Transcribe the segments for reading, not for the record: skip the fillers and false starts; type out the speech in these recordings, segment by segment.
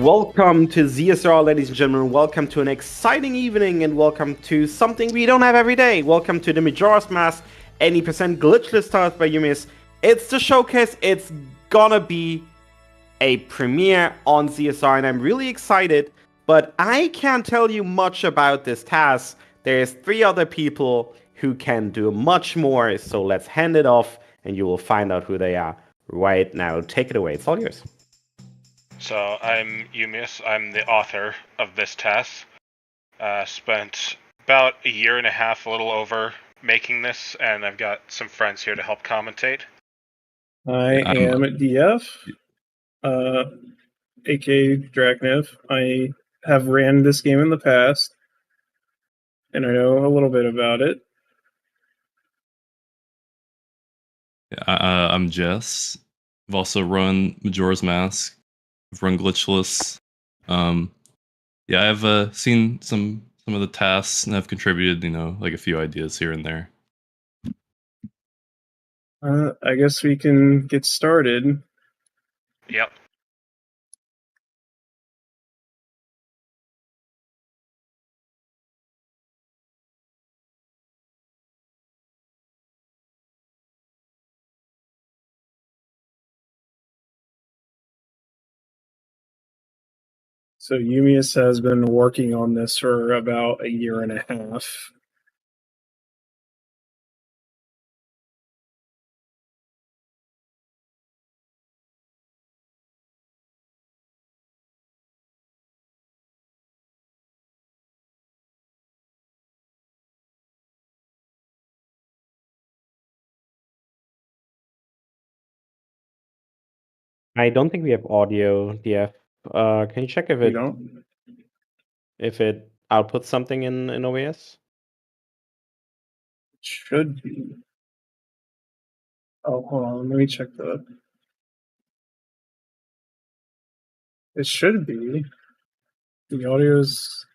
Welcome to ZSR, ladies and gentlemen. Welcome to an exciting evening, and welcome to something we don't have every day. Welcome to the Majora's Mask 80% Glitchless stars by Eumeus. It's the showcase. It's gonna be a premiere on ZSR, and I'm really excited. But I can't tell you much about this TAS. There's 3 other people who can do much more. So let's hand it off, and you will find out who they are right now. Take it away. It's all yours. So I'm Eumeus. I'm the author of this TAS. Spent about a year and a half, a little over, making this, and I've got some friends here to help commentate. I am DF, aka Draconif. I have ran this game in the past, and I know a little bit about it. I'm Jess. I've also run Majora's Mask. I've run Glitchless. I've seen some of the tasks and have contributed, like a few ideas here and there. I guess we can get started. Yep. So Eumeus has been working on this for about a year and a half. I don't think we have audio, DF. Can you check if it outputs something in OBS? Should be. Oh, hold on. Let me check the. It should be. The audio's.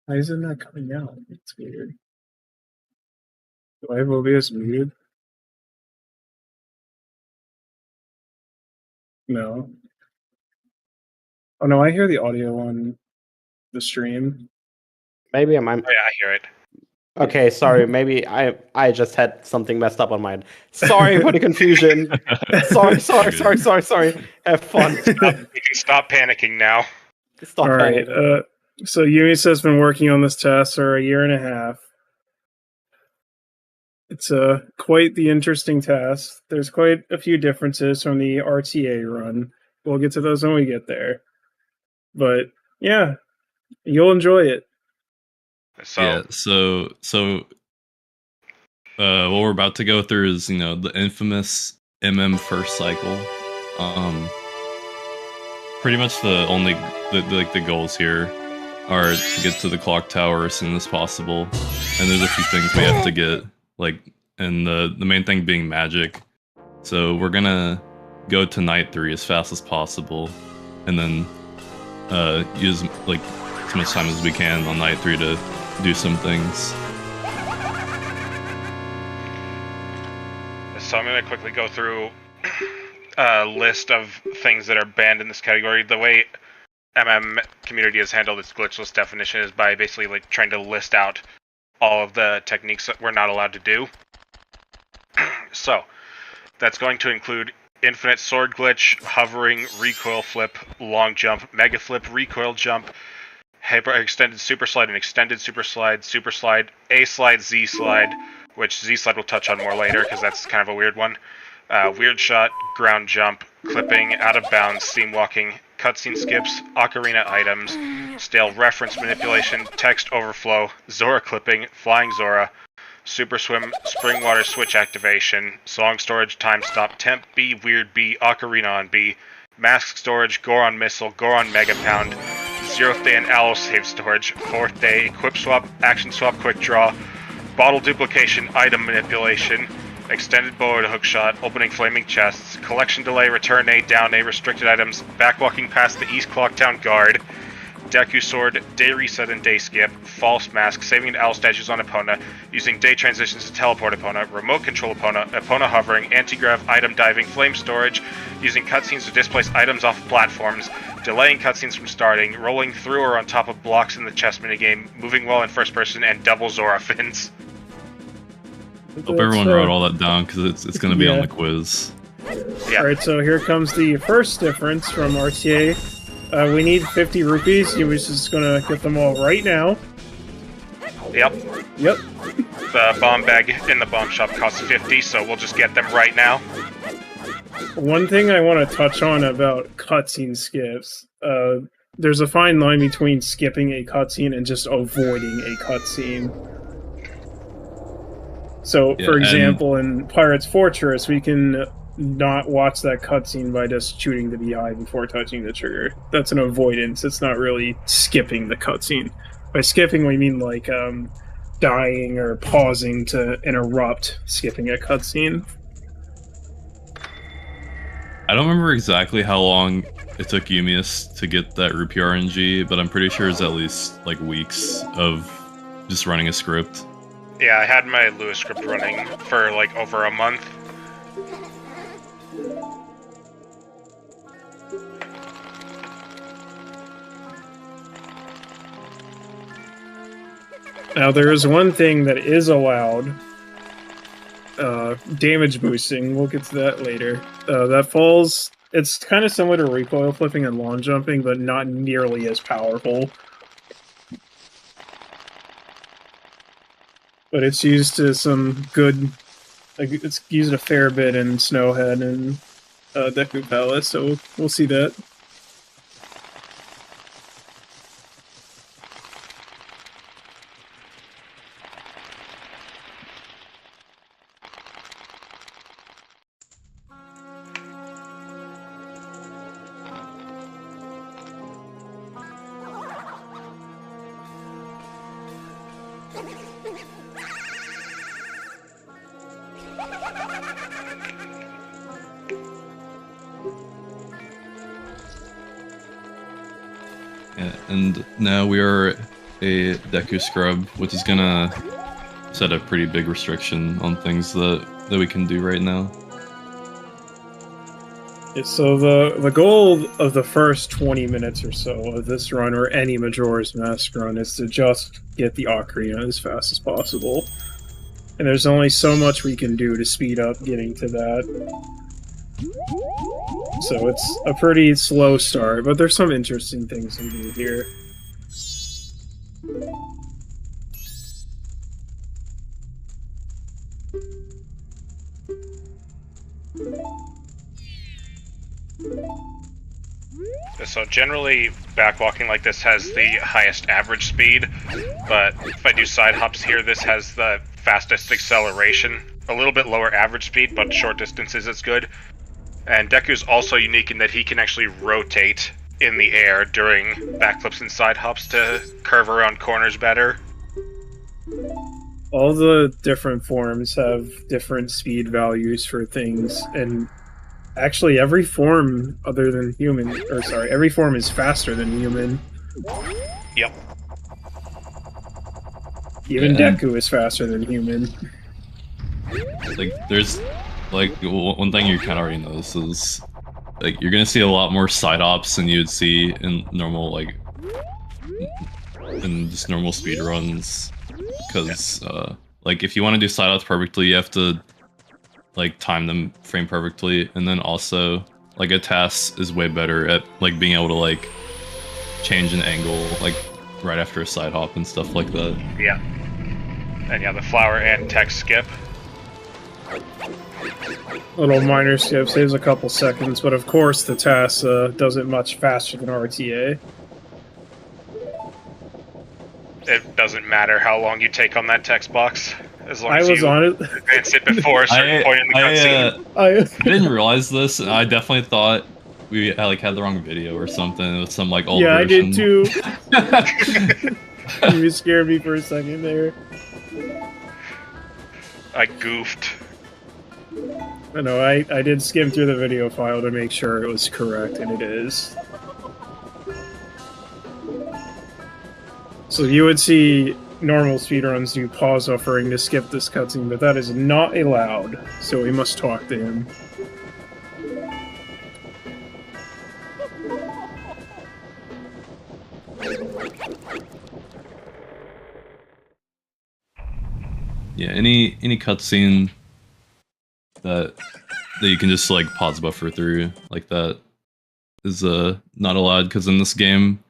Why is it not coming out? It's weird. Do I have OBS muted? No. Oh no, I hear the audio on the stream. Maybe I'm. Oh, yeah, I hear it. Okay, sorry. Maybe I just had something messed up on mine. Sorry for the confusion. Sorry. Have fun. You can stop panicking now. Stop panicking. All right. So Eumeus has been working on this task for a year and a half. It's quite the interesting task. There's quite a few differences from the RTA run. We'll get to those when we get there. But yeah, you'll enjoy it. So what we're about to go through is, the infamous first cycle. Pretty much the goals here are to get to the clock tower as soon as possible. And there's a few things we have to get, and the main thing being magic. So we're gonna go to night 3 as fast as possible, and then use as much time as we can on night 3 to do some things. So I'm going to quickly go through a list of things that are banned in this category. The way community has handled its glitchless definition is by basically trying to list out all of the techniques that we're not allowed to do. So that's going to include infinite sword glitch, hovering, recoil flip, long jump, mega flip, recoil jump, hyper extended super slide, and extended super slide, A slide, Z slide, which Z slide we'll touch on more later because that's kind of a weird one. Weird shot, ground jump, clipping, out of bounds, steam walking, cutscene skips, ocarina items, stale reference manipulation, text overflow, Zora clipping, flying Zora, super swim, spring water switch activation, song storage, time stop, temp B, weird B, ocarina on B, mask storage, Goron missile, Goron mega pound, 0th day and aloe save storage, 4th day, equip swap, action swap, quick draw, bottle duplication, item manipulation, extended bow to hook shot, opening flaming chests, collection delay, return A, down A, restricted items, backwalking past the East Clock Town guard, Deku Sword, Day Reset and Day Skip, False Mask, saving owl statues on Epona, using Day Transitions to teleport Epona, Remote Control Epona, Epona Hovering, Anti-Grav, Item Diving, Flame Storage, using cutscenes to displace items off platforms, delaying cutscenes from starting, rolling through or on top of blocks in the chess minigame, moving well in first person, and double Zora fins. Hope everyone wrote all that down because it's going to be on the quiz. Yeah. Alright, so here comes the first difference from RTA. We need 50 rupees. Eumeus is gonna get them all right now. Yep. Yep. The bomb bag in the bomb shop costs 50, so we'll just get them right now. One thing I want to touch on about cutscene skips. There's a fine line between skipping a cutscene and just avoiding a cutscene. So, for example, in Pirate's Fortress, we can not watch that cutscene by just shooting the BI before touching the trigger. That's an avoidance. It's not really skipping the cutscene. By skipping, we mean like dying or pausing to interrupt skipping a cutscene. I don't remember exactly how long it took Eumeus to get that rupee RNG, but I'm pretty sure it's at least like weeks of just running a script. Yeah, I had my Lewis script running for like over a month. Now, there is one thing that is allowed. Damage boosting. We'll get to that later. That falls... It's kind of similar to recoil flipping and long jumping, but not nearly as powerful. But it's used to some good... Like, it's used a fair bit in Snowhead and Deku Palace, so we'll see that. And now we are a Deku Scrub, which is gonna set a pretty big restriction on things that we can do right now. Yeah, so the goal of the first 20 minutes or so of this run, or any Majora's Mask run, is to just get the Ocarina as fast as possible. And there's only so much we can do to speed up getting to that. So it's a pretty slow start, but there's some interesting things to do here. So generally, backwalking like this has the highest average speed, but if I do side hops here, this has the fastest acceleration. A little bit lower average speed, but short distances it's good. And Deku's also unique in that he can actually rotate in the air during backflips and side hops to curve around corners better. All the different forms have different speed values for things, and actually every form other than human, or sorry, every form is faster than human. Yep. Even Deku is faster than human. Like, there's, like, one thing you kind of already notice is, like, you're gonna see a lot more side ops than you'd see in normal, like, in just normal speed runs. Because, like, if you want to do side ops perfectly, you have to, like, time them frame perfectly, and then also, like, a TAS is way better at, like, being able to, like, change an angle, like, right after a side hop and stuff like that. Yeah. And yeah, the flower and text skip. Little minor skip saves a couple seconds, but of course the TAS does it much faster than RTA. It doesn't matter how long you take on that text box, as long I as was you on it. advance it before a certain point in the cutscene. I didn't realize this, and I definitely thought we had the wrong video or something with some, like, old version. I did too. You scared me for a second there. I goofed. No, I did skim through the video file to make sure it was correct, and it is. So you would see normal speedruns do pause buffering to skip this cutscene, but that is not allowed, so we must talk to him. Yeah, any cutscene that you can just like pause buffer through like that is not allowed, because in this game,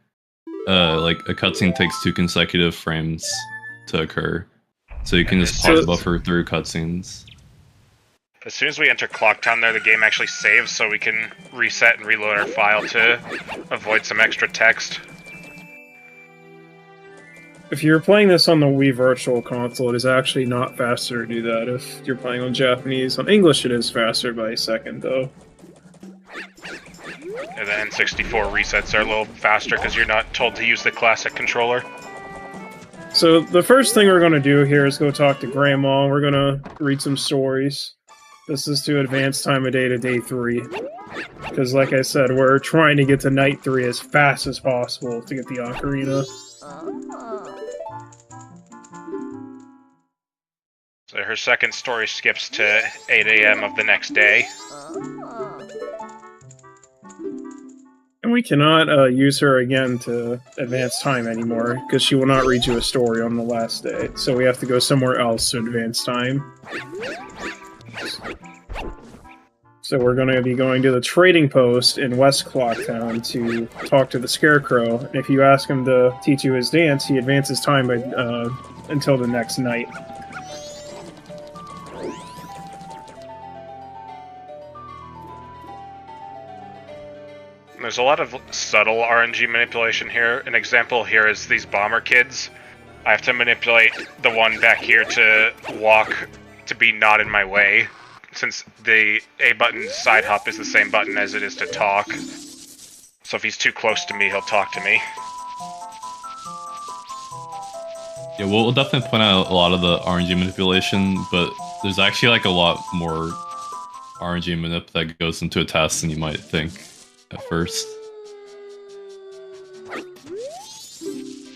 like a cutscene takes 2 consecutive frames to occur, so you can just pause buffer through cutscenes. As soon as we enter Clock Town there, the game actually saves, so we can reset and reload our file to avoid some extra text. If you're playing this on the Wii Virtual Console, it is actually not faster to do that if you're playing on Japanese. On English, it is faster by a second, though. And the N64 resets are a little faster because you're not told to use the classic controller. So the first thing we're going to do here is go talk to Grandma. We're going to read some stories. This is to advance time of day to day 3. Because like I said, we're trying to get to night 3 as fast as possible to get the Ocarina. So her second story skips to 8 a.m. of the next day. And we cannot use her again to advance time anymore, because she will not read you a story on the last day. So we have to go somewhere else to advance time. So we're going to be going to the trading post in West Clocktown to talk to the Scarecrow. And if you ask him to teach you his dance, he advances time by, until the next night. There's a lot of subtle RNG manipulation here. An example here is these bomber kids. I have to manipulate the one back here to walk to be not in my way, since the A button side hop is the same button as it is to talk. So if he's too close to me, he'll talk to me. Yeah, we'll definitely point out a lot of the RNG manipulation, but there's actually like a lot more RNG manip that goes into a TAS than you might think at first.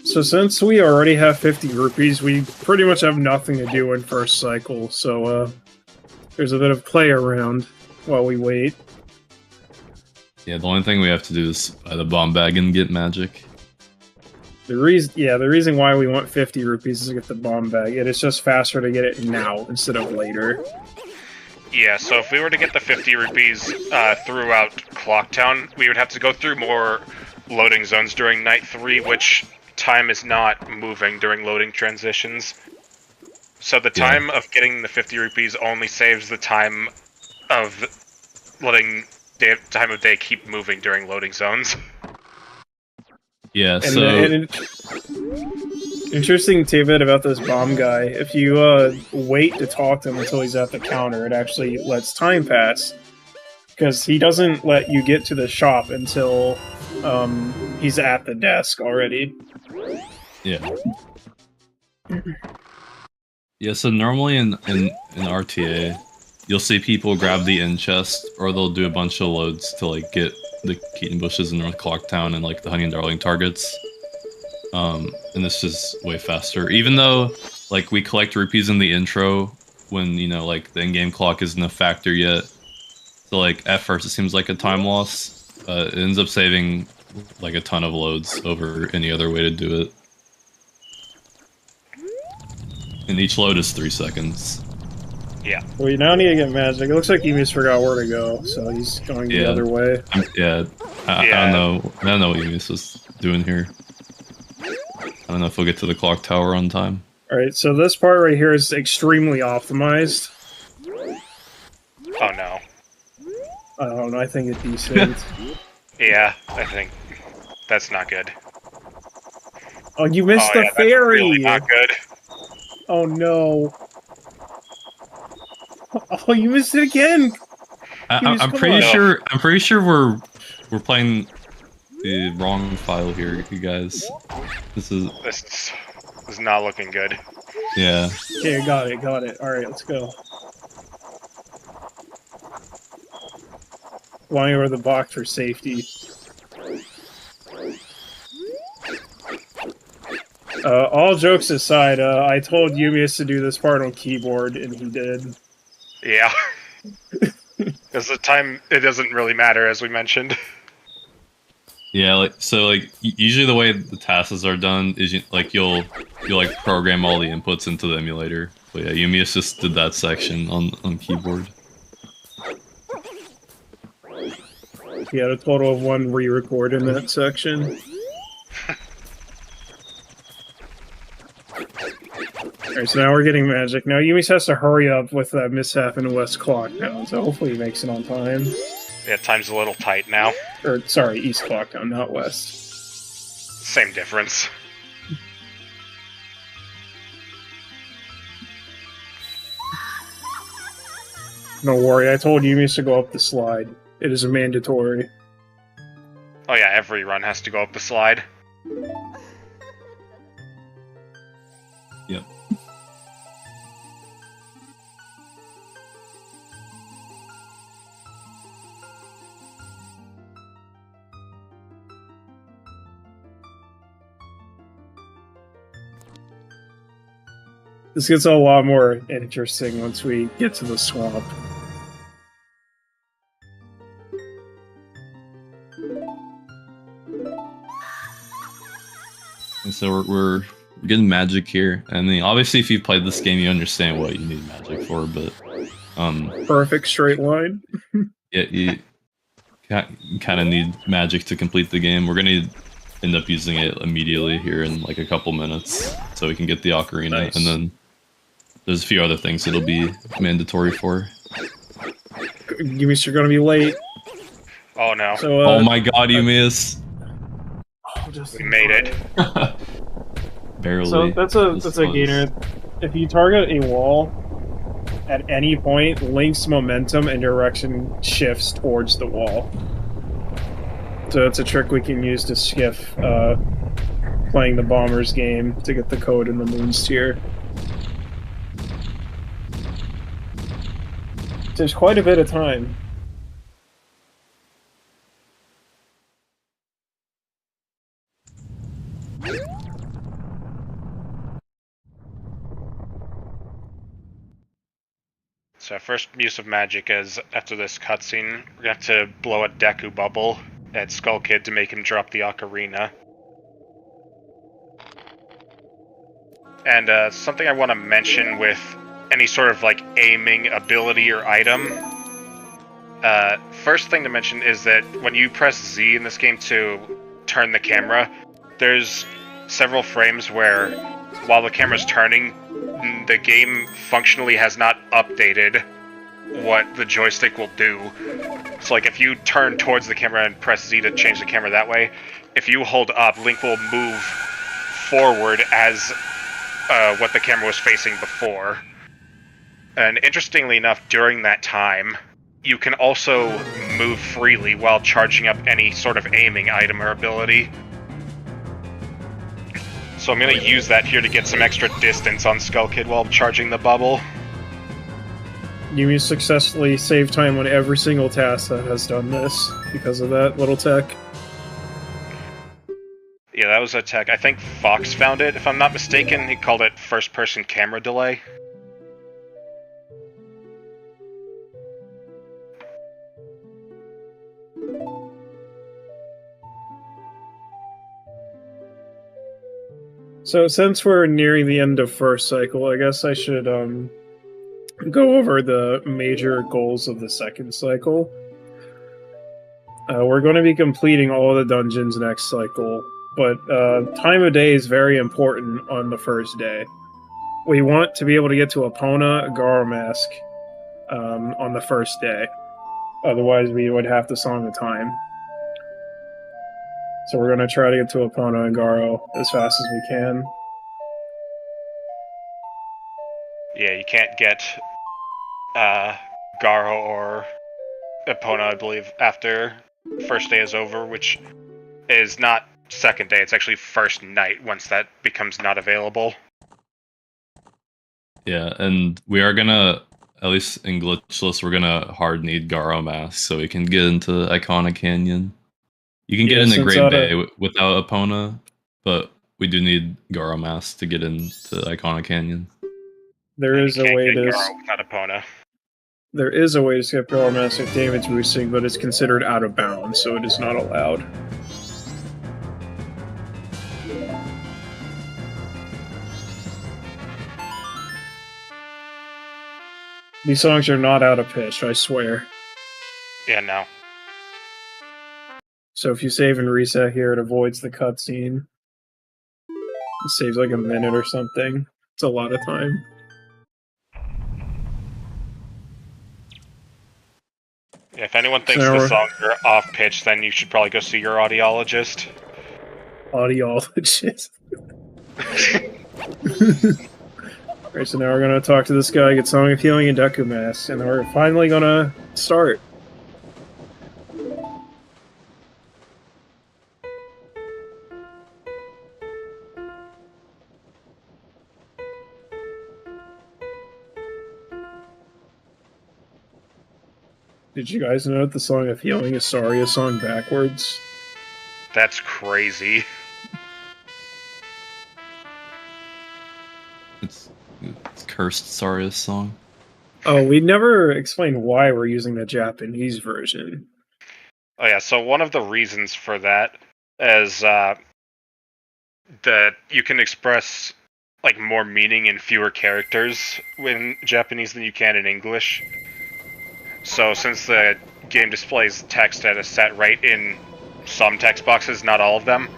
So since we already have 50 rupees, we pretty much have nothing to do in first cycle, so there's a bit of play around while we wait. Yeah, the only thing we have to do is buy the bomb bag and get magic. The reason why we want 50 rupees is to get the bomb bag. It is just faster to get it now instead of later. Yeah, so if we were to get the 50 rupees throughout Clocktown, we would have to go through more loading zones during Night 3, which time is not moving during loading transitions. So the time of getting the 50 rupees only saves the time of letting time of day keep moving during loading zones. Yeah, and so... Interesting tidbit about this bomb guy. If you wait to talk to him until he's at the counter, it actually lets time pass. Because he doesn't let you get to the shop until he's at the desk already. Yeah. Yeah, so normally in RTA, you'll see people grab the inn chest, or they'll do a bunch of loads to like get the Keaton Bushes in North Clocktown and like the Honey and Darling targets. And this is way faster. Even though, like, we collect rupees in the intro when, you know, like, the in-game clock isn't a factor yet. So, like, at first it seems like a time loss. It ends up saving, like, a ton of loads over any other way to do it. And each load is 3 seconds. Yeah. We now need to get magic. It looks like Eumeus forgot where to go, so he's going the other way. I don't know what Eumeus was doing here. I don't know if we'll get to the clock tower on time. Alright, so this part right here is extremely optimized. Oh no. I don't know, I think it's decent. Yeah, I think that's not good. Oh, you missed the ferry! That's really not good. Oh no. Oh, you missed it again! I'm pretty sure we're playing the wrong file here, you guys. This is not looking good. Yeah. Okay, got it. Alright, let's go. Flying over the box for safety. All jokes aside, I told Eumeus to do this part on keyboard, and he did. Yeah. Because the time, it doesn't really matter, as we mentioned. Yeah, usually the way the TASs are done is you'll like program all the inputs into the emulator. But yeah, Eumeus just did that section on keyboard. He had a total of 1 re-record in that section. Alright, so now we're getting magic. Now Eumeus has to hurry up with that mishap in West Clock now, so hopefully he makes it on time. Yeah, time's a little tight now. Or, sorry, East Clock Town, not West. Same difference. Don't worry, I told Eumeus to go up the slide. It is mandatory. Oh yeah, every run has to go up the slide. Yep. This gets a lot more interesting once we get to the swamp. And so we're getting magic here. I mean, obviously, if you've played this game, you understand what you need magic for. But Perfect straight line. yeah, you kind of need magic to complete the game. We're gonna end up using it immediately here in like a couple minutes, so we can get the ocarina, Nice. and then there's a few other things it'll be mandatory for. Eumeus, you're gonna be late. Oh no. So, Oh my god, Eumeus! We made it. Barely. So that's a gainer. If you target a wall at any point, Link's momentum and direction shifts towards the wall. So it's a trick we can use to skiff playing the Bombers game to get the code in the Moons tier. There's quite a bit of time. So our first use of magic is, after this cutscene, we're gonna have to blow a Deku bubble at Skull Kid to make him drop the ocarina. And something I want to mention with any sort of like aiming ability or item. First thing to mention is that when you press Z in this game to turn the camera, there's several frames where while the camera's turning, the game functionally has not updated what the joystick will do. So like if you turn towards the camera and press Z to change the camera that way, if you hold up, Link will move forward as what the camera was facing before. And interestingly enough, during that time, you can also move freely while charging up any sort of aiming item or ability. So I'm going to use that here to get some extra distance on Skull Kid while charging the bubble. Yuumi successfully saved time on every single task that has done this because of that little tech. Yeah, that was a tech. I think Fox found it, if I'm not mistaken. He called it first-person camera delay. So since we're nearing the end of first cycle, I guess I should go over the major goals of the second cycle. We're going to be completing all the dungeons next cycle, but time of day is very important on the first day. We want to be able to get to Epona, Garo Mask on the first day. Otherwise, we would have to song the time. So we're going to try to get to Epona and Garo as fast as we can. Yeah, you can't get Garo or Epona, I believe, after first day is over, which is not second day, it's actually first night once that becomes not available. Yeah, and we are gonna, at least in Glitchless, we're gonna hard need Garo Mask so we can get into Ikana Canyon. You can get into Great Bay without Epona, but we do need Garo Mask to get into Ikana Canyon. There is a way to... Not Epona. There is a way to skip Garo Mask with damage boosting, but it's considered out of bounds, so it is not allowed. These songs are not out of pitch, I swear. Yeah, no. So if you save and reset here, it avoids the cutscene. It saves like a minute or something. It's a lot of time. Yeah, if anyone thinks the songs are off pitch, then you should probably go see your audiologist. Audiologist. Alright, so now we're gonna talk to this guy, get Song of Healing and Deku Mask, and we're finally gonna start. Did you guys know that the Song of Healing is Saria's song backwards? That's crazy. It's cursed Saria's song. Oh, we never explained why we're using the Japanese version. Oh yeah, so one of the reasons for that is that you can express like more meaning in fewer characters in Japanese than you can in English. So since the game displays text at a set rate in some text boxes, not all of them,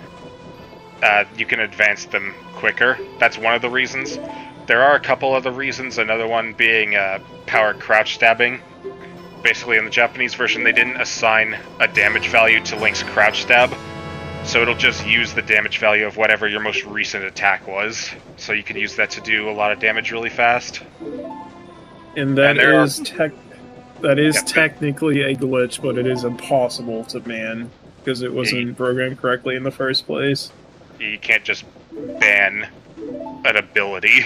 you can advance them quicker. That's one of the reasons. There are a couple other reasons, another one being power crouch stabbing. Basically, in the Japanese version, they didn't assign a damage value to Link's crouch stab, so it'll just use the damage value of whatever your most recent attack was. So you can use that to do a lot of damage really fast. And that is technically a glitch, but it is impossible to ban, because it wasn't programmed correctly in the first place. You can't just ban an ability.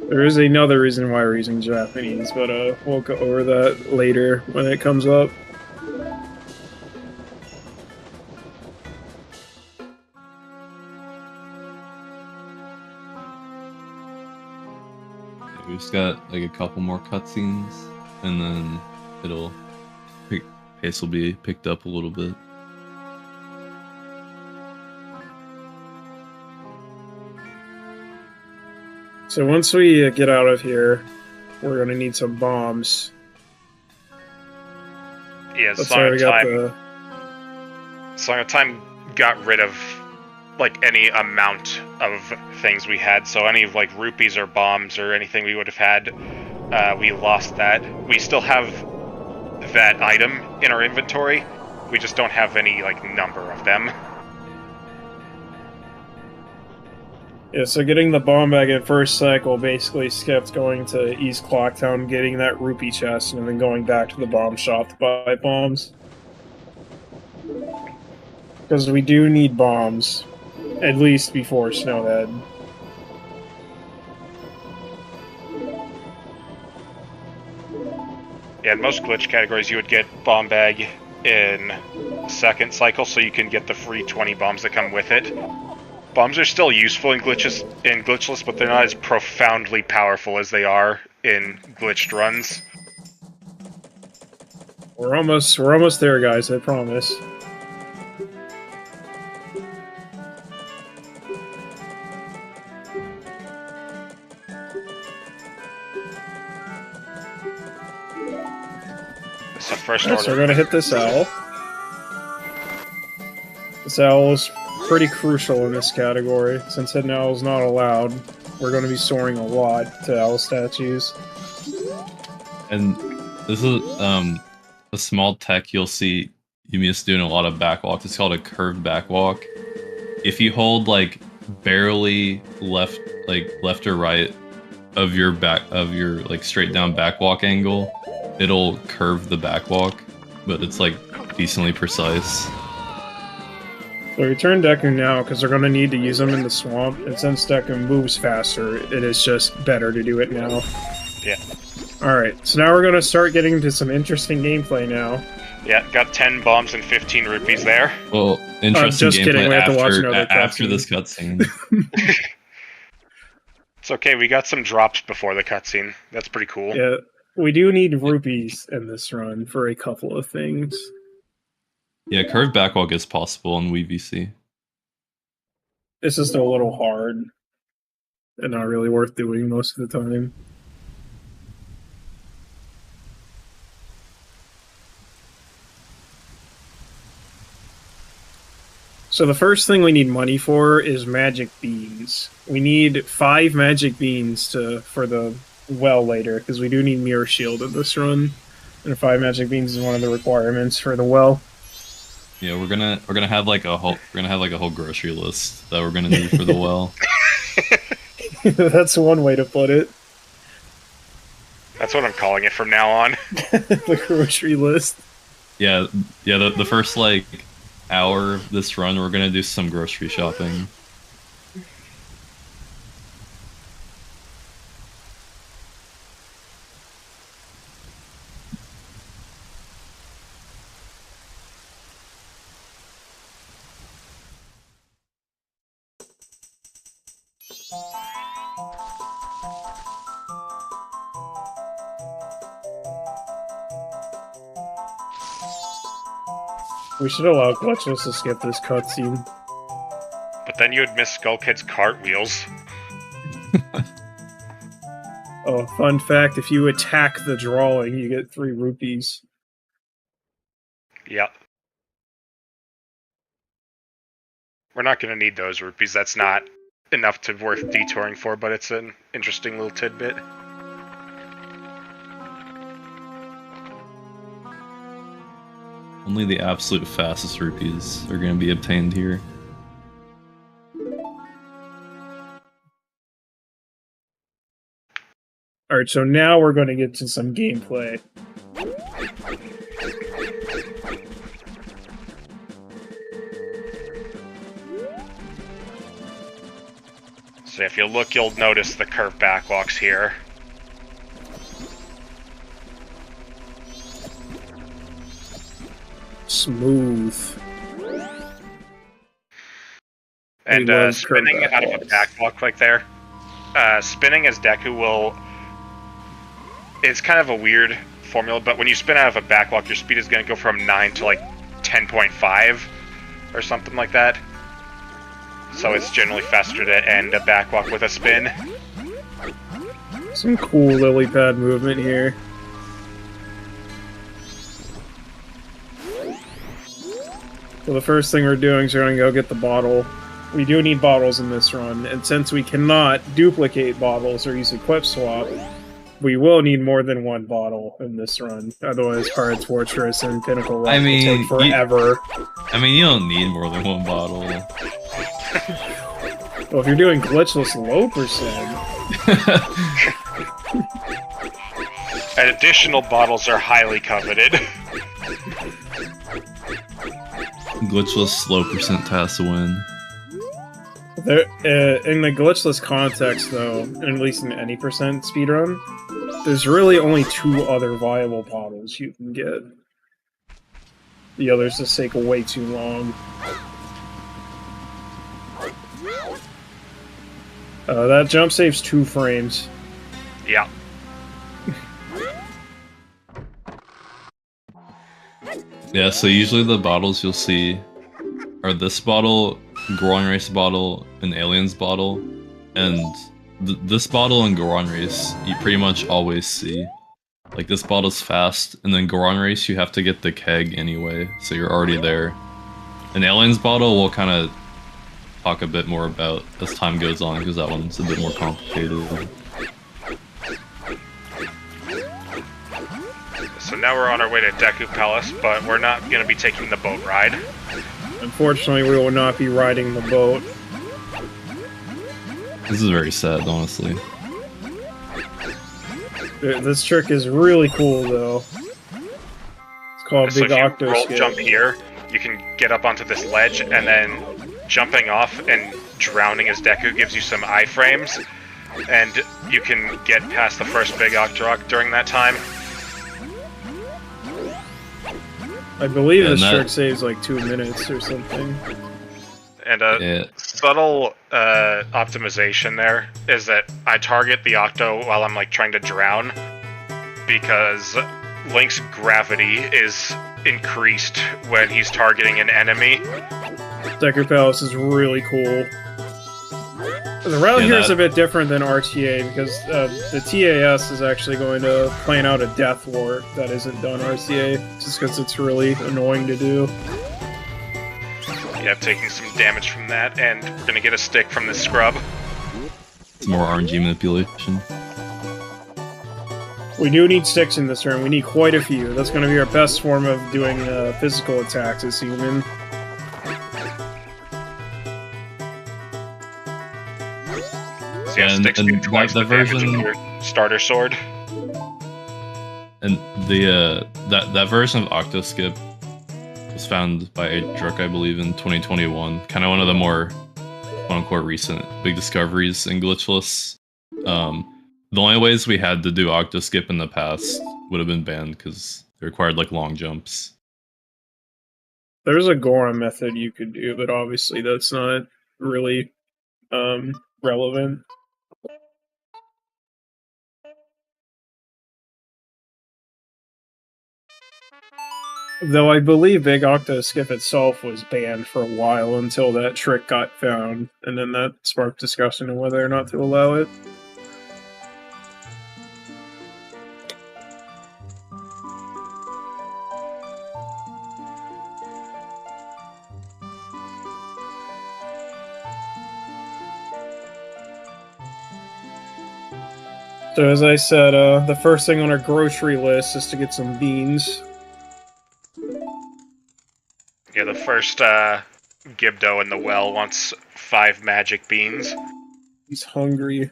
There is another reason why we're using Japanese, but we'll go over that later when it comes up. We've just got like a couple more cutscenes, and then pace will be picked up a little bit. So once we get out of here, we're gonna need some bombs. Yeah, Song of Time got rid of like any amount of things we had, so any of like rupees or bombs or anything we would have had, we lost that. We still have that item in our inventory, we just don't have any like number of them. Yeah, so getting the bomb bag at first cycle basically skipped going to East Clocktown, getting that rupee chest, and then going back to the bomb shop to buy bombs. Because we do need bombs, at least before Snowhead. Yeah, in most glitch categories you would get bomb bag in second cycle, so you can get the free 20 bombs that come with it. Bombs are still useful in Glitchless, but they're not as profoundly powerful as they are in glitched runs. We're almost there, guys, I promise. So first order. So we're gonna hit this owl. This owl is pretty crucial in this category. Since hitting owl is not allowed, we're going to be soaring a lot to owl statues. And this is a small tech you'll see Eumeus doing a lot of backwalks. It's called a curved backwalk. If you hold like barely left or right of your like straight down backwalk angle, it'll curve the backwalk, but it's like decently precise. So we turn Deku now, because they're going to need to use him in the swamp, and since Deku moves faster, it is just better to do it now. Yeah. Alright, so now we're going to start getting to some interesting gameplay now. Yeah, got 10 bombs and 15 rupees there. Well, interesting just kidding, gameplay we have to watch after, another after cutscene. this cutscene. It's okay, we got some drops before the cutscene. That's pretty cool. Yeah, we do need rupees in this run for a couple of things. Yeah, curved backwalk is possible in WVC. It's just a little hard and not really worth doing most of the time. So the first thing we need money for is magic beans. We need 5 magic beans for the well later, because we do need mirror shield in this run, and 5 magic beans is one of the requirements for the well. Yeah, we're gonna have like a whole grocery list that we're gonna need for the well. That's one way to put it. That's what I'm calling it from now on. The grocery list. Yeah. The first like hour of this run, we're gonna do some grocery shopping. We should allow Glitchless to skip this cutscene. But then you would miss Skull Kid's cartwheels. Oh, fun fact, if you attack the drawing, you get 3 rupees. Yep. We're not going to need those rupees. That's not enough to worth detouring for, but it's an interesting little tidbit. Only the absolute fastest rupees are gonna be obtained here. Alright, so now we're going to get to some gameplay. So if you look, you'll notice the curved backwalks here. Smooth. And We love spinning curved out of a backwalk like there. Spinning as Deku will... It's kind of a weird formula, but when you spin out of a backwalk, your speed is going to go from 9 to like 10.5 or something like that. So it's generally faster to end a backwalk with a spin. Some cool lily pad movement here. So the first thing we're doing is we're going to go get the bottle. We do need bottles in this run, and since we cannot duplicate bottles or use equip swap, we will need more than 1 bottle in this run. Otherwise, Pirate's Fortress and Pinnacle Rock will take forever. You don't need more than 1 bottle. Well, if you're doing glitchless low percent... And additional bottles are highly coveted. Glitchless low percent TAS to win. There, in the glitchless context, though, and at least in any percent speedrun, there's really only 2 other viable bottles you can get. The others just take way too long. That jump saves 2 frames. Yeah. Yeah, so usually the bottles you'll see are this bottle, Goron Race bottle, and Aliens bottle, and this bottle and Goron Race you pretty much always see. Like, this bottle's fast, and then Goron Race you have to get the keg anyway, so you're already there. An Aliens bottle we'll kind of talk a bit more about as time goes on, because that one's a bit more complicated. So now we're on our way to Deku Palace, but we're not going to be taking the boat ride. Unfortunately, we will not be riding the boat. This is very sad, honestly. This trick is really cool, though. It's called So Big if you Octo roll Skip. jump here, you can get up onto this ledge, and then jumping off and drowning as Deku gives you some iframes, and you can get past the first Big Octorok during that time. I believe And this that- trick saves like 2 minutes or something. And a Yeah. subtle optimization there is that I target the Octo while I'm like trying to drown, because Link's gravity is increased when he's targeting an enemy. Deku Palace is really cool. The route Yeah, here is that- a bit different than RTA because the TAS is actually going to plan out a death ward that isn't done RTA, just because it's really annoying to do. Yeah, taking some damage from that, and we're gonna get a stick from this scrub. It's more RNG manipulation. We do need sticks in this turn. We need quite a few. That's going to be our best form of doing physical attacks as human. So yeah, And- sticks and do twice the the damage of version- your starter sword. And the that version of Octoskip was found by Druk, I believe, in 2021. Kind of one of the more quote-unquote recent big discoveries in Glitchless. The only ways we had to do Octoskip in the past would have been banned because it required like long jumps. There's a Goron method you could do, but obviously that's not really relevant. Though I believe Big Octo Skip itself was banned for a while until that trick got found, and then that sparked discussion on whether or not to allow it. So as I said, the first thing on our grocery list is to get some beans. Yeah, the first Gibdo in the well wants 5 magic beans. He's hungry.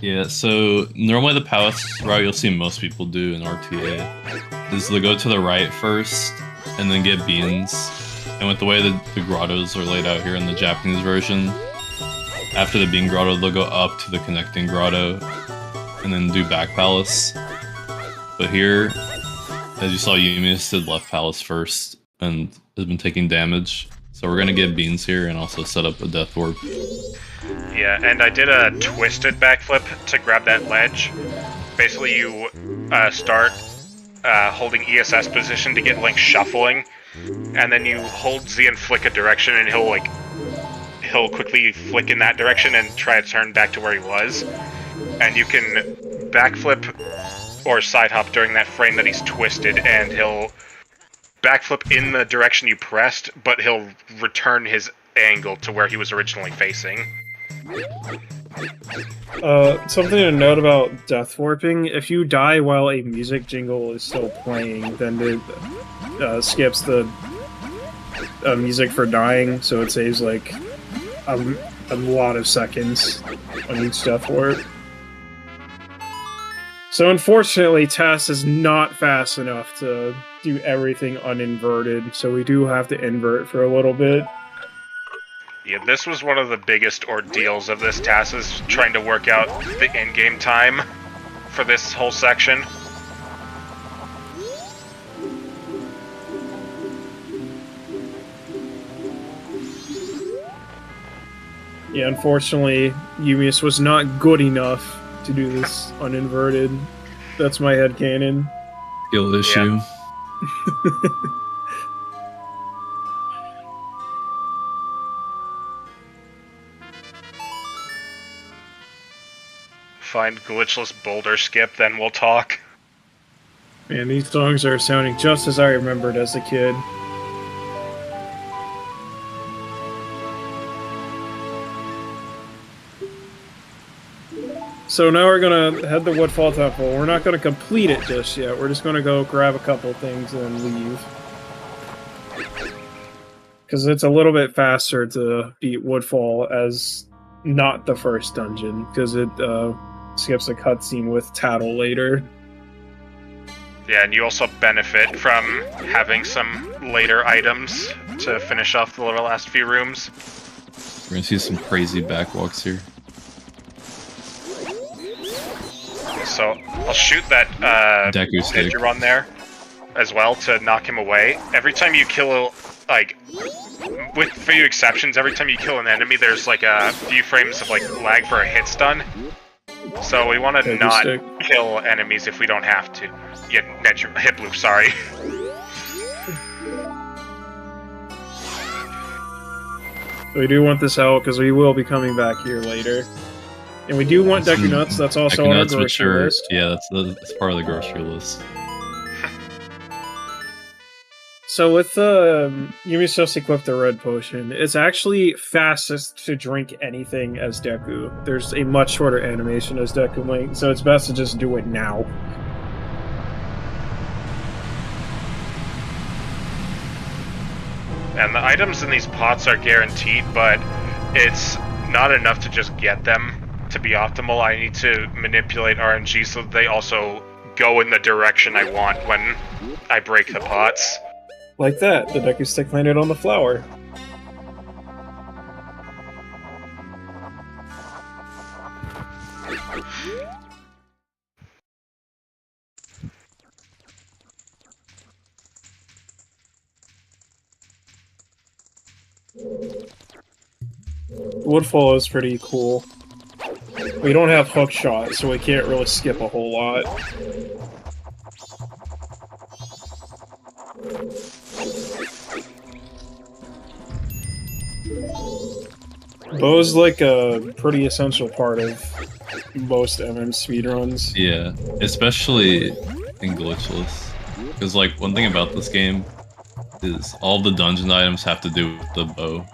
Yeah, so normally the palace route you'll see most people do in RTA is to go to the right first and then get beans. And with the way that the grottos are laid out here in the Japanese version, after the bean grotto they'll go up to the connecting grotto and then do back palace. But here, as you saw, Eumeus did left palace first and has been taking damage. So we're gonna get beans here and also set up a death orb. Yeah, and I did a twisted backflip to grab that ledge. Basically, you start holding ESS position to get Link shuffling, and then you hold Z and flick a direction, and he'll quickly flick in that direction and try to turn back to where he was. And you can backflip or side hop during that frame that he's twisted, and he'll backflip in the direction you pressed, but he'll return his angle to where he was originally facing. Something to note about death warping: if you die while a music jingle is still playing, then it skips the music for dying, so it saves like a lot of seconds on each death warp. So unfortunately, TAS is not fast enough to do everything uninverted, so we do have to invert for a little bit. Yeah, this was one of the biggest ordeals of this TAS, is trying to work out the in-game time for this whole section. Yeah, unfortunately, Eumeus was not good enough to do this uninverted. That's my headcanon. Skill issue. Find glitchless boulder skip, then we'll talk. Man, these songs are sounding just as I remembered as a kid. So now we're gonna head to Woodfall Temple. We're not gonna complete it just yet. We're just gonna go grab a couple things and then leave. Because it's a little bit faster to beat Woodfall as not the first dungeon, because it skips a cutscene with Tattle later. Yeah, and you also benefit from having some later items to finish off the last few rooms. We're gonna see some crazy backwalks here. So I'll shoot that Deku stick. Majora on there as well to knock him away. Every time you kill, like, with few exceptions, every time you kill an enemy, there's like a few frames of like lag for a hit stun. So we want to not kill enemies if we don't have to. Yeah, hit loop, sorry. We do want this out because we will be coming back here later. And we do want Deku Nuts, that's also Deku on our Nuts, grocery list. Yeah, that's part of the grocery list. So with Eumeus just equipped the red potion, it's actually fastest to drink anything as Deku. There's a much shorter animation as Deku might, so it's best to just do it now. And the items in these pots are guaranteed, but it's not enough to just get them to be optimal. I need to manipulate RNG so that they also go in the direction I want when I break the pots. Like that, the Deku stick landed on the flower. Woodfall is pretty cool. We don't have hook shot, so we can't really skip a whole lot. Bow's like a pretty essential part of most MM speedruns. Yeah, especially in Glitchless. Because, like, one thing about this game is all the dungeon items have to do with the bow.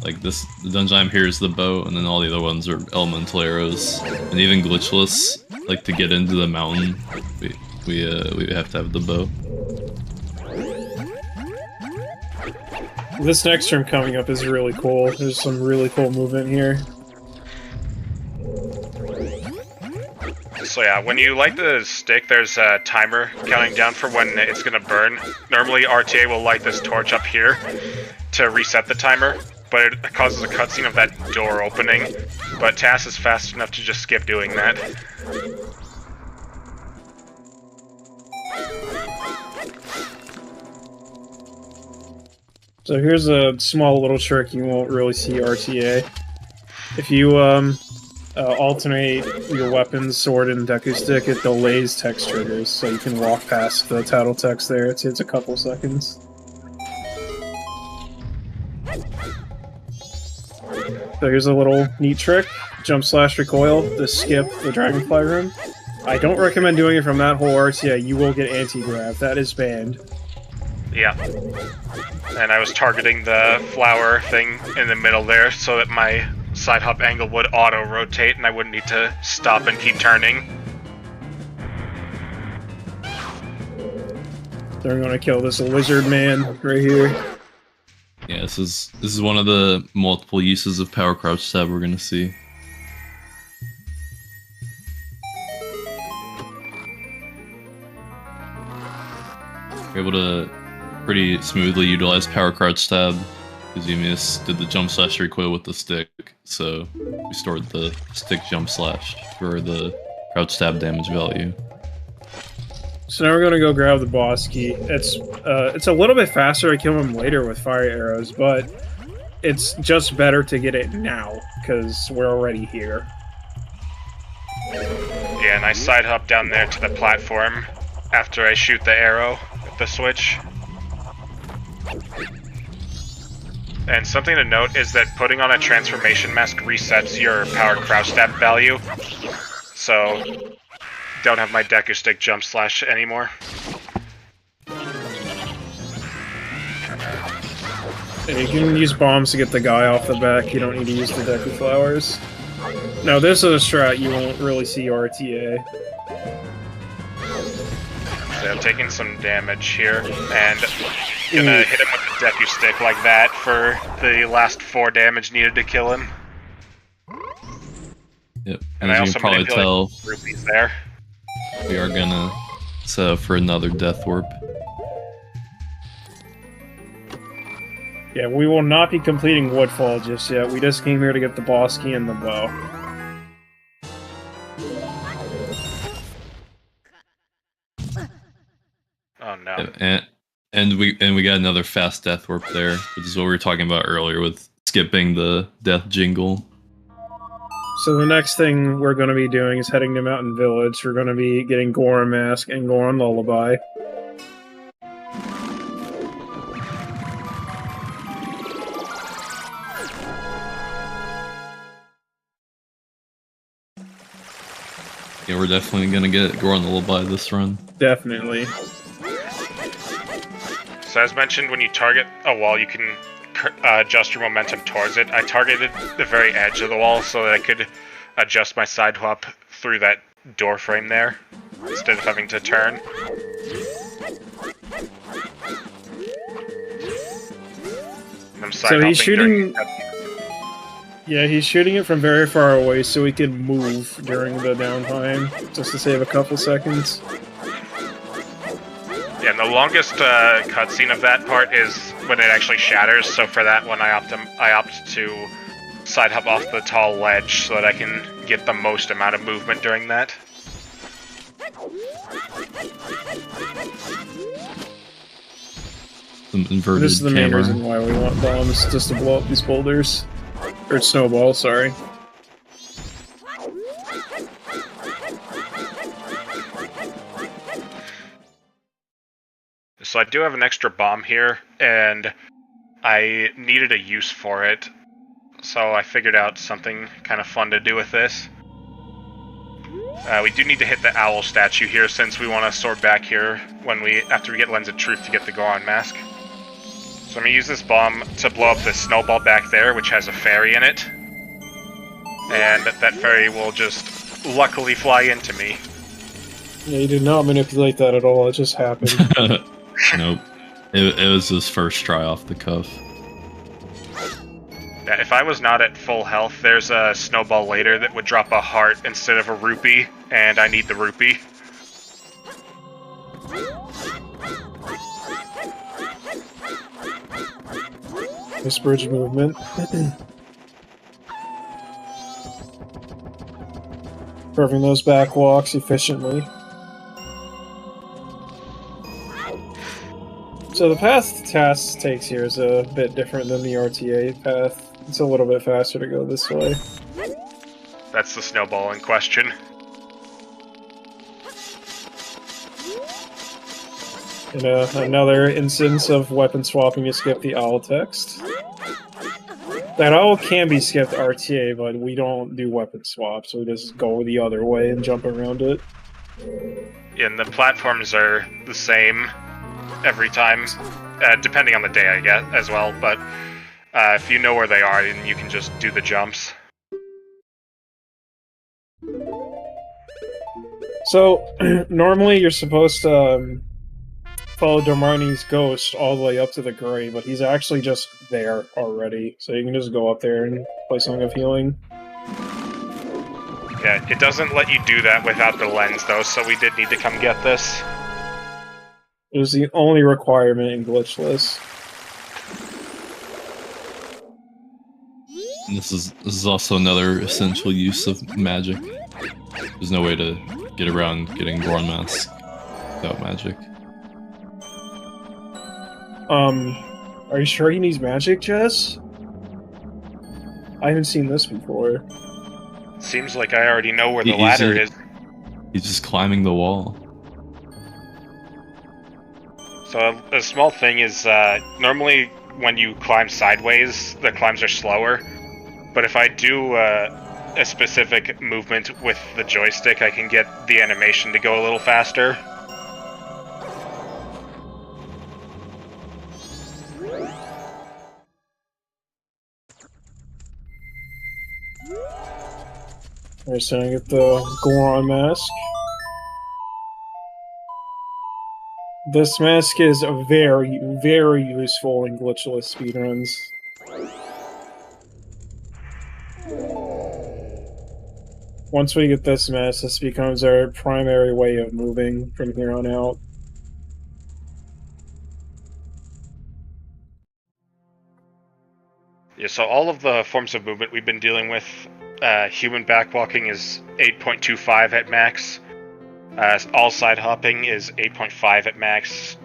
Like, the dungeon item here is the bow, and then all the other ones are elemental arrows. And even Glitchless, like, to get into the mountain, we have to have the bow. This next room coming up is really cool. There's some really cool movement here. So yeah, when you light the stick, there's a timer counting down for when it's gonna burn. Normally RTA will light this torch up here to reset the timer, but it causes a cutscene of that door opening. But TAS is fast enough to just skip doing that. So here's a small little trick you won't really see RTA. If you alternate your weapons, sword, and Deku stick, it delays text triggers, so you can walk past the title text there. It's a couple seconds. So here's a little neat trick. Jump slash recoil to skip the Dragonfly room. I don't recommend doing it from that whole RTA. You will get anti-grav. That is banned. Yeah. And I was targeting the flower thing in the middle there so that my side hop angle would auto-rotate and I wouldn't need to stop and keep turning. So we're gonna kill this lizard man right here. Yeah, this is one of the multiple uses of power crouch stab we're gonna see. We're able to pretty smoothly utilize power crouch stab because Eumeus did the jump slash recoil with the stick, so we stored the stick jump slash for the crouch stab damage value. So now we're gonna go grab the boss key. It's a little bit faster to kill him later with fire arrows, but it's just better to get it now because we're already here. Yeah, and I side hop down there to the platform after I shoot the arrow with the switch. And something to note is that putting on a transformation mask resets your powered crouch stab value. So, don't have my Deku stick jump slash anymore. And you can use bombs to get the guy off the back, you don't need to use the Deku flowers. Now this is a strat you won't really see RTA. So I'm taking some damage here, and gonna hit him with the Deku stick like that for the last 4 damage needed to kill him. Yep, And I as you also can probably tell, rupees there. we are gonna set up for another death warp. Yeah, we will not be completing Woodfall just yet. We just came here to get the boss key and the bow. And we got another fast death warp there, which is what we were talking about earlier with skipping the death jingle. So the next thing we're going to be doing is heading to Mountain Village. We're going to be getting Goron Mask and Goron Lullaby. Yeah, we're definitely gonna get Goron Lullaby this run. Definitely. So as mentioned, when you target a wall, you can adjust your momentum towards it. I targeted the very edge of the wall so that I could adjust my side hop through that door frame there, instead of having to turn. I'm so he's shooting... Yeah, he's shooting it from very far away so he can move during the downtime, just to save a couple seconds. Yeah, and the longest cutscene of that part is when it actually shatters, so for that one I opt to side hop off the tall ledge so that I can get the most amount of movement during that. Some inverted This is the main camera. reason why we want bombs, just to blow up these boulders. Or snowballs, sorry. So I do have an extra bomb here, and I needed a use for it, so I figured out something kind of fun to do with this. We do need to hit the owl statue here since we want to sword back here after we get Lens of Truth to get the Goron Mask. So I'm going to use this bomb to blow up this snowball back there, which has a fairy in it. And that fairy will just luckily fly into me. Yeah, you did not manipulate that at all, it just happened. Nope. It was his first try off the cuff. Yeah, if I was not at full health, there's a snowball later that would drop a heart instead of a rupee, and I need the rupee. This bridge movement. Curving those back walks efficiently. So the path TAS takes here is a bit different than the RTA path. It's a little bit faster to go this way. That's the snowball in question. And another instance of weapon swapping to skip the owl text. That owl can be skipped RTA, but we don't do weapon swaps, so we just go the other way and jump around it. And the platforms are the same every time, depending on the day, I guess, as well, but if you know where they are, then you can just do the jumps. So, normally you're supposed to follow Darmani's ghost all the way up to the grave, but he's actually just there already, so you can just go up there and play Song of Healing. Yeah, it doesn't let you do that without the lens, though, so we did need to come get this. It was the only requirement in Glitchless. And this is also another essential use of magic. There's no way to get around getting Goron Mask without magic. Are you sure he needs magic, Jess? I haven't seen this before. Seems like I already know where the ladder is. He's just climbing the wall. So a small thing is, normally when you climb sideways, the climbs are slower. But if I do a specific movement with the joystick, I can get the animation to go a little faster. Alright, so I get the Goron Mask. This mask is very, very useful in glitchless speedruns. Once we get this mask, this becomes our primary way of moving from here on out. Yeah, so all of the forms of movement we've been dealing with, human backwalking is 8.25 at max. All side hopping is 8.5 at max.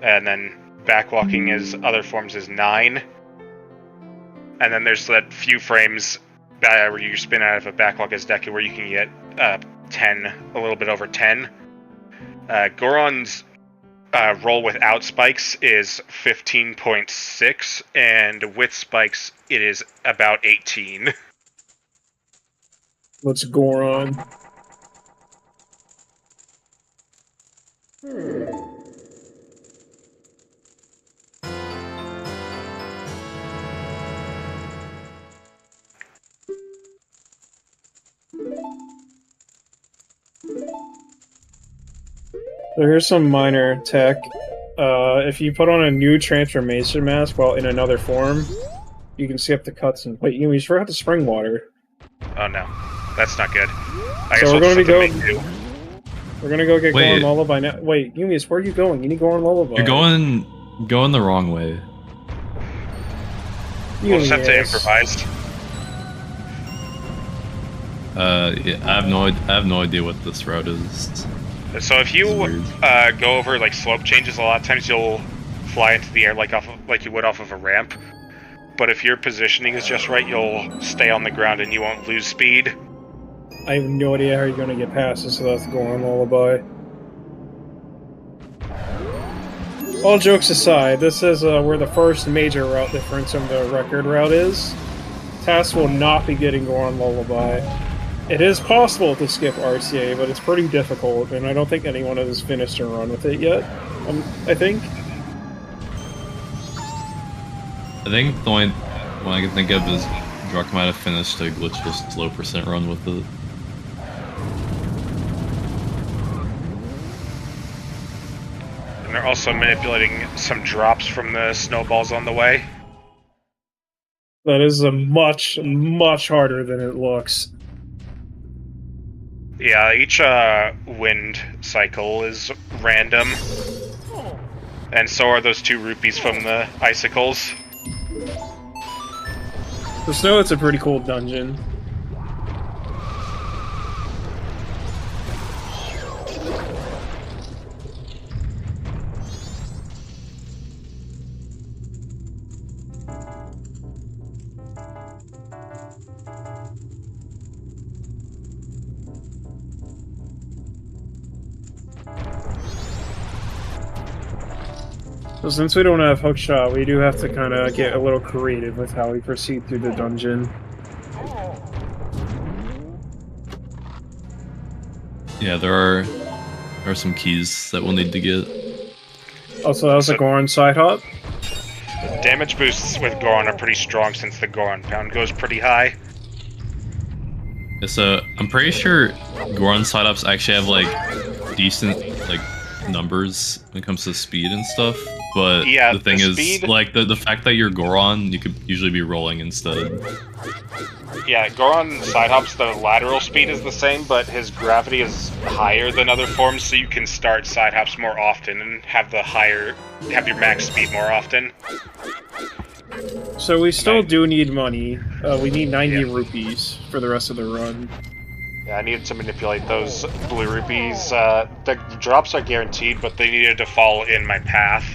and then backwalking as other forms is 9. And then there's that few frames where you spin out of a backwalk as Deku where you can get 10, a little bit over 10. Goron's roll without spikes is 15.6, and with spikes it is about 18. What's Goron? So here's some minor tech. If you put on a new transformation mask while in another form, you can skip the cutscene. Wait, you forgot the spring water. Oh no, that's not good. I So guess we're we'll going just to have make do. We're gonna go get Wait. Goron Lullaby now. Wait, Eumeus, where are you going? You need Goron Lullaby. You're going the wrong way. We'll just have to Eumeus. improvise. Yeah, I have no idea what this route is. So if you Weird. go over like slope changes, a lot of times you'll fly into the air like you would off of a ramp. But if your positioning is just right, you'll stay on the ground and you won't lose speed. I have no idea how you're gonna get past this without the Goron Lullaby. All jokes aside, this is where the first major route difference from the record route is. TAS will not be getting Goron Lullaby. It is possible to skip RCA, but it's pretty difficult, and I don't think anyone has finished a run with it yet. I think. I think the only one I can think of is Drac might have finished a glitchless low percent run with it. And they're also manipulating some drops from the snowballs on the way. That is a much, much harder than it looks. Yeah, each wind cycle is random. And so are those 2 rupees from the icicles. The snow, it's a pretty cool dungeon. So since we don't have hookshot, we do have to kind of get a little creative with how we proceed through the dungeon. Yeah, there are some keys that we'll need to get. Also, that was a Goron side hop. Damage boosts with Goron are pretty strong since the Goron pound goes pretty high. Yeah, so I'm pretty sure Goron side ups actually have like decent like numbers when it comes to speed and stuff. But Yeah, the thing the is, speed- like the fact that you're Goron, you could usually be rolling instead. Yeah, Goron side hops, the lateral speed is the same, but his gravity is higher than other forms, so you can start side hops more often and have your max speed more often. So we still do need money. We need 90 Yeah. rupees for the rest of the run. Yeah, I needed to manipulate those blue rupees. The drops are guaranteed, but they needed to fall in my path.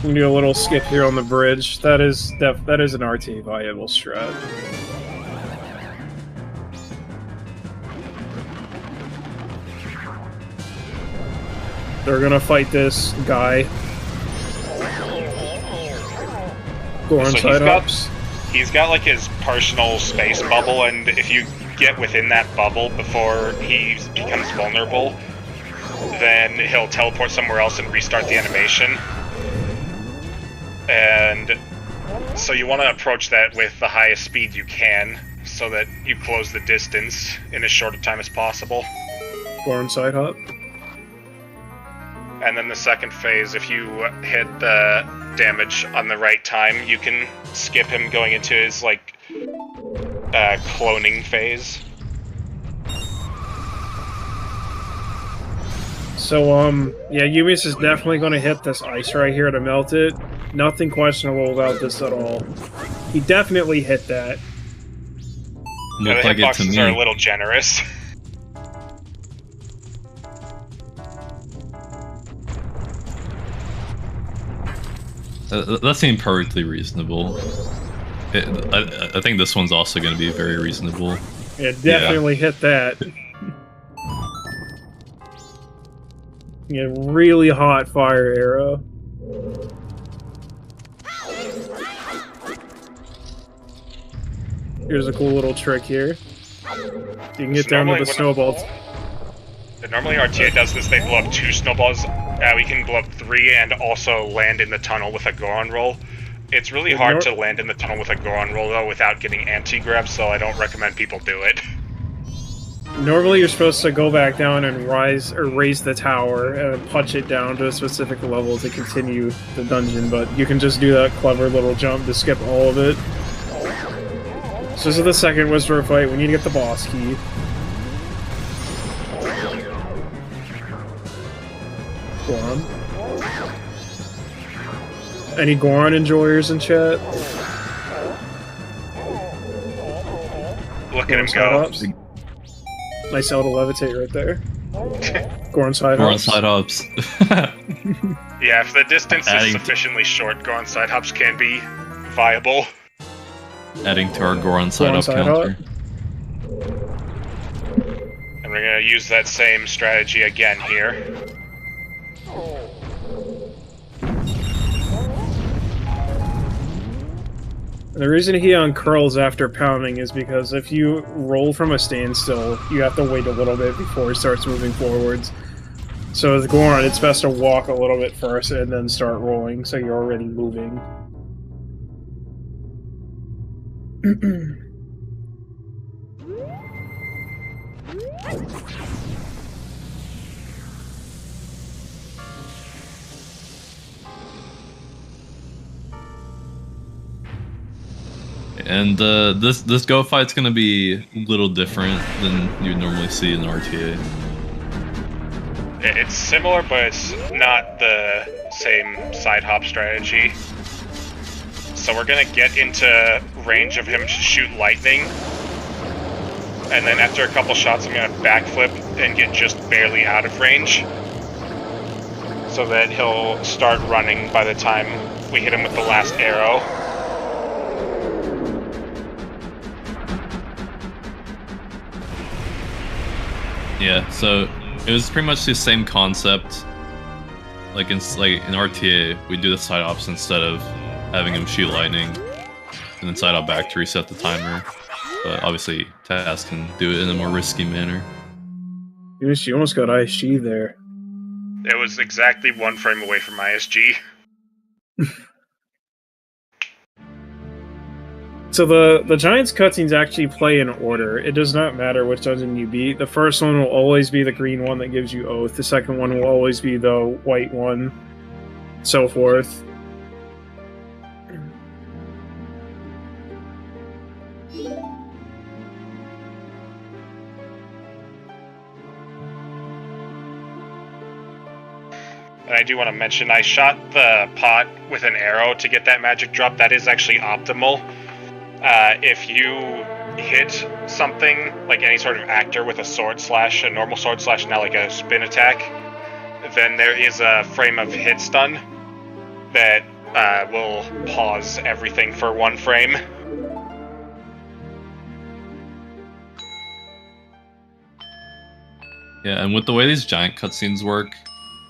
We can do a little skip here on the bridge. That is an RT viable strat. They're gonna fight this guy. Goron So side hops. He's got like his personal space bubble, and if you get within that bubble before he becomes vulnerable, then he'll teleport somewhere else and restart the animation. And so you want to approach that with the highest speed you can, so that you close the distance in as short a time as possible. Goron side hop. And then the second phase, if you hit the damage on the right time, you can skip him going into his, like, cloning phase. So, yeah, Eumeus is definitely gonna hit this ice right here to melt it. Nothing questionable about this at all. He definitely hit that. Yeah, Looked the like it to hitboxes are a me. little generous. That seemed perfectly reasonable. I think this one's also going to be very reasonable. It definitely hit that. Yeah, really hot fire arrow. Here's a cool little trick here. You can get down to the snowballs. Normally RTA does this, they blow up 2 snowballs. We can blow up 3 and also land in the tunnel with a Goron roll. It's really hard to land in the tunnel with a Goron roll though without getting anti-grav, so I don't recommend people do it. Normally you're supposed to go back down and raise the tower and punch it down to a specific level to continue the dungeon, but you can just do that clever little jump to skip all of it. So this is the second Whisper fight. We need to get the boss key. Goron. Any Goron enjoyers in chat? Look at him go. Nice auto levitate right there. Goron side Goron hops. side hops. Yeah, if the distance is sufficiently short, Goron side hops can be viable. Adding to our Goron side up counter. And we're gonna use that same strategy again here. The reason he uncurls after pounding is because if you roll from a standstill, you have to wait a little bit before he starts moving forwards. So with Goron, it's best to walk a little bit first and then start rolling, so you're already moving. And this go fight's gonna be a little different than you'd normally see in RTA. It's similar, but it's not the same side hop strategy. So we're gonna get into range of him to shoot lightning. And then after a couple shots, I'm gonna backflip and get just barely out of range. So that he'll start running by the time we hit him with the last arrow. Yeah, so it was pretty much the same concept. Like in RTA, we do the side ops instead of having him shoot lightning, and then side op back to reset the timer. But obviously, TAS can do it in a more risky manner. You almost got ISG there. It was exactly 1 frame away from ISG. So the Giants cutscenes actually play in order. It does not matter which dungeon you beat. The first one will always be the green one that gives you Oath. The second one will always be the white one. So forth. And I do want to mention, I shot the pot with an arrow to get that magic drop. That is actually optimal. If you hit something, like any sort of actor with a sword slash, a normal sword slash, not like a spin attack, then there is a frame of hit stun that will pause everything for 1 frame. Yeah, and with the way these giant cutscenes work,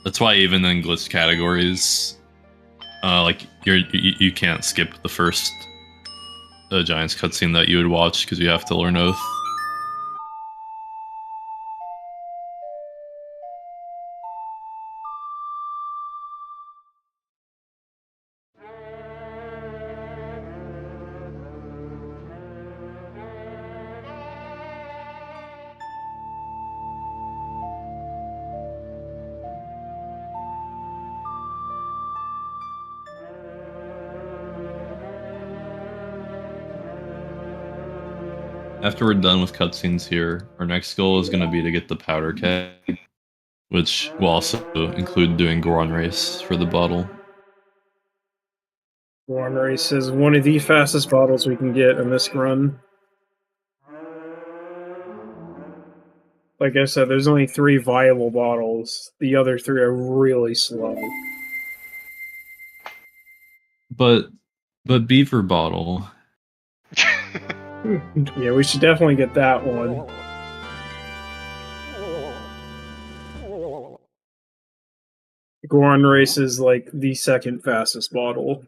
that's why even in glitch categories, like you can't skip the first Giants cutscene that you would watch because you have to learn Oath. After we're done with cutscenes here, our next goal is going to be to get the powder keg, which will also include doing Goron Race for the bottle. Goron Race is one of the fastest bottles we can get in this run. Like I said, there's only 3 viable bottles. The other 3 are really slow. But beaver bottle. Yeah, we should definitely get that one. Goron Race is like the second fastest bottle.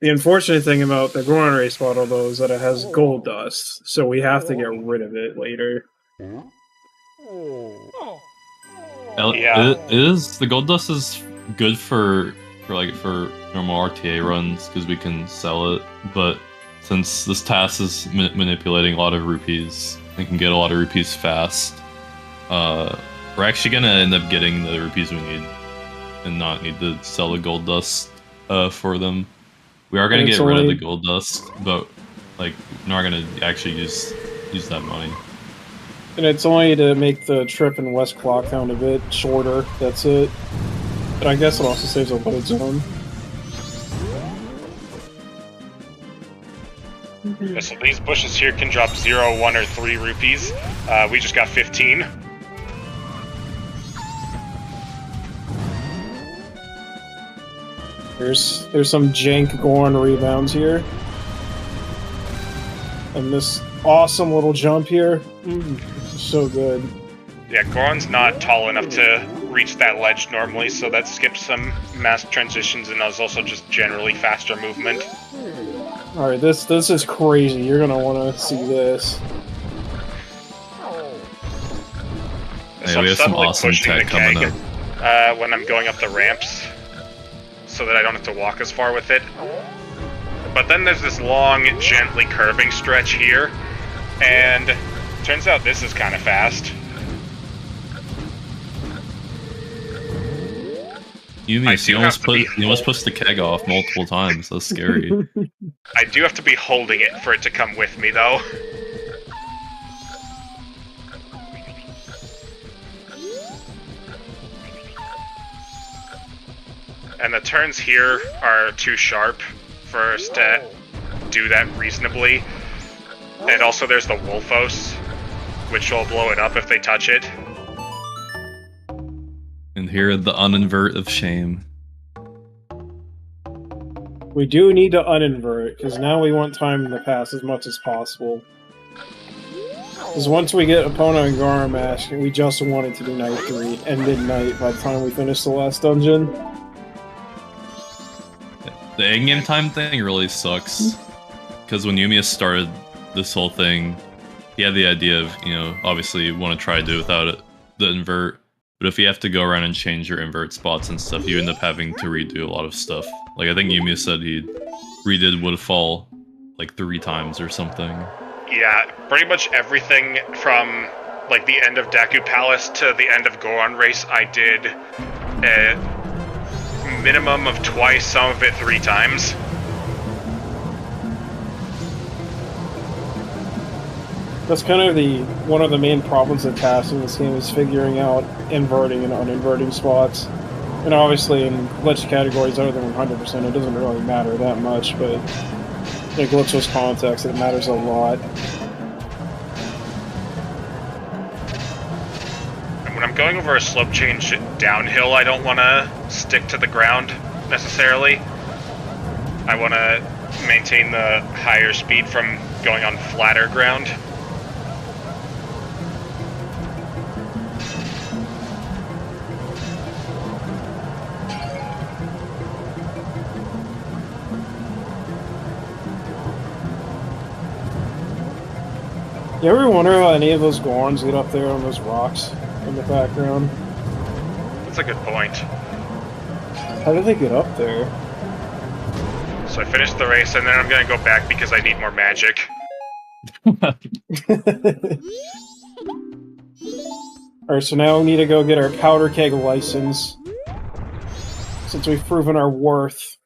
The unfortunate thing about the Goron Race bottle, though, is that it has gold dust, so we have to get rid of it later. Yeah. The gold dust is good for normal RTA runs because we can sell it, but since this TAS is manipulating a lot of rupees, we can get a lot of rupees fast. We're actually gonna end up getting the rupees we need and not need to sell the gold dust for them. We are gonna get rid of the gold dust, but like we're not gonna actually use that money. And it's only to make the trip in West Clocktown a bit shorter, that's it. But I guess it also saves a load zone. Yeah, so these bushes here can drop 0, 1, or 3 rupees. We just got 15. There's some jank Goron rebounds here. And this awesome little jump here. So good. Yeah, Goron's not tall enough to reach that ledge normally, so that skips some mass transitions and is also just generally faster movement. Alright, this is crazy. You're gonna want to see this. So we I'm have some suddenly awesome pushing the tech coming keg up. when I'm going up the ramps, so that I don't have to walk as far with it. But then there's this long, gently curving stretch here, and turns out this is kind of fast. Eumeus, you almost pushed the keg off multiple times. That's scary. I do have to be holding it for it to come with me, though. And the turns here are too sharp for us to do that reasonably. And also there's the Wolfos, which will blow it up if they touch it. And here the uninvert of shame. We do need to uninvert, because now we want time to pass as much as possible. Because once we get Epona and Goron matched, we just wanted to do Night 3 and midnight by the time we finish the last dungeon. The in-game time thing really sucks. Because when Eumeus started this whole thing, he had the idea of, obviously you want to try to do it without the invert. But if you have to go around and change your invert spots and stuff, you end up having to redo a lot of stuff. Like, I think Eumeus said he redid Woodfall like 3 times or something. Yeah, pretty much everything from like the end of Deku Palace to the end of Goron Race I did a minimum of twice, some of it 3 times. That's kind of one of the main problems of TAS in this game is figuring out inverting and uninverting spots. And obviously in glitch categories other than 100%, it doesn't really matter that much, but in glitchless context, it matters a lot. And when I'm going over a slope change downhill, I don't want to stick to the ground necessarily. I want to maintain the higher speed from going on flatter ground. You ever wonder how any of those Gorons get up there on those rocks in the background? That's a good point. How do they get up there? So I finished the race, and then I'm gonna go back because I need more magic. Alright, so now we need to go get our powder keg license. Since we've proven our worth.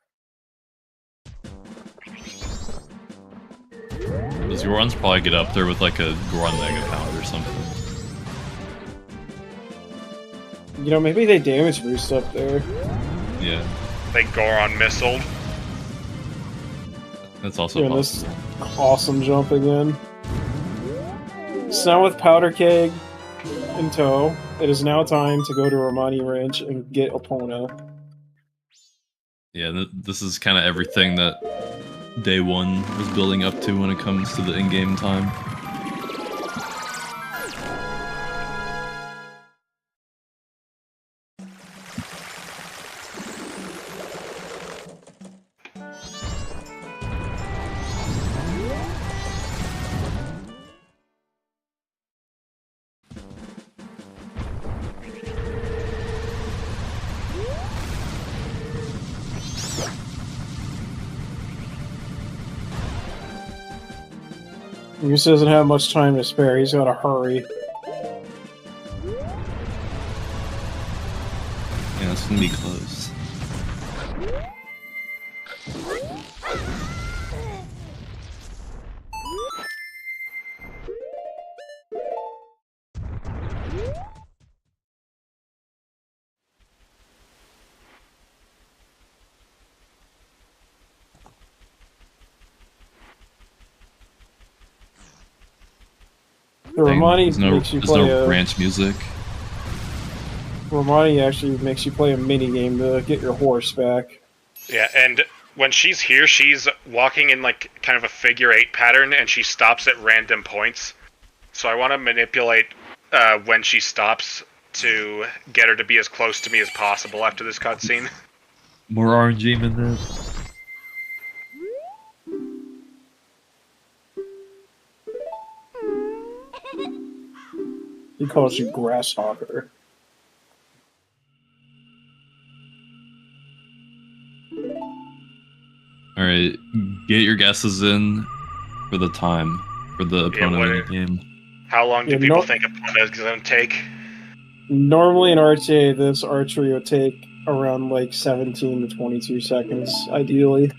Does Goron's probably get up there with like a Goron Mega Pound or something? Maybe they damage boost up there. Yeah. They Goron missiled. That's also Doing possible. this awesome jump again. So now with powder keg in tow, it is now time to go to Romani Ranch and get Epona. Yeah, this is kind of everything that Day 1 was building up to when it comes to the in-game time. Eumeus doesn't have much time to spare. He's got to hurry. Yeah, it's gonna be close. The Romani There's makes you there's play no a... ranch music. Romani actually makes you play a mini-game to get your horse back. Yeah, and when she's here, she's walking in like kind of a figure 8 pattern, and she stops at random points. So I want to manipulate when she stops to get her to be as close to me as possible after this cutscene. More RNG in this. He calls you Grasshopper. Alright, get your guesses in for the time, for the Epona game. How long do people think Epona is going to take? Normally in RTA, this archery would take around like 17 to 22 seconds, ideally.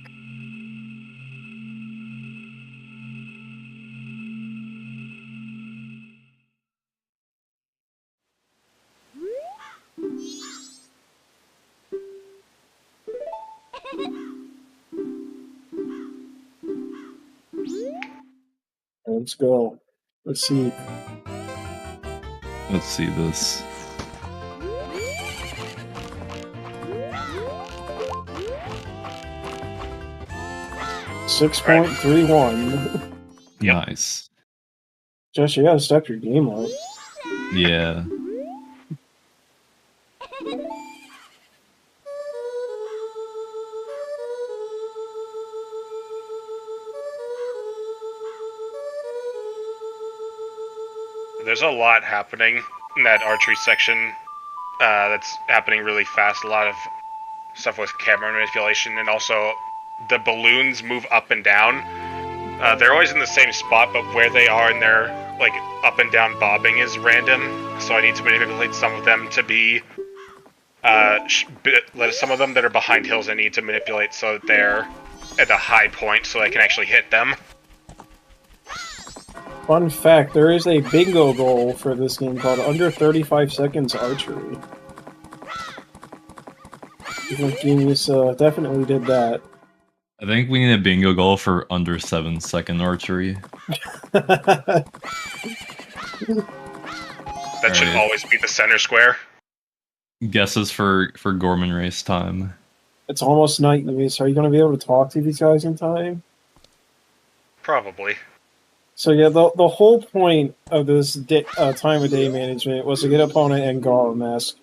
Let's go. Let's see. Let's see this. $6.31. Yep. Nice. Jess, you gotta step your game up. Yeah. There's a lot happening in that archery section that's happening really fast. A lot of stuff with camera manipulation, and also the balloons move up and down. They're always in the same spot, but where they are in their like up and down bobbing is random. So I need to manipulate some of them to be some of them that are behind hills. I need to manipulate so that they're at a high point so I can actually hit them. Fun fact, there is a bingo goal for this game called Under 35 Seconds Archery. I think Eumeus definitely did that. I think we need a bingo goal for under 7-second archery. That should always be the center square. Guesses for Gorman race time. It's almost night, Eumeus. Are you going to be able to talk to these guys in time? Probably. So yeah, the whole point of this time of day management was to get Epona and Goron mask.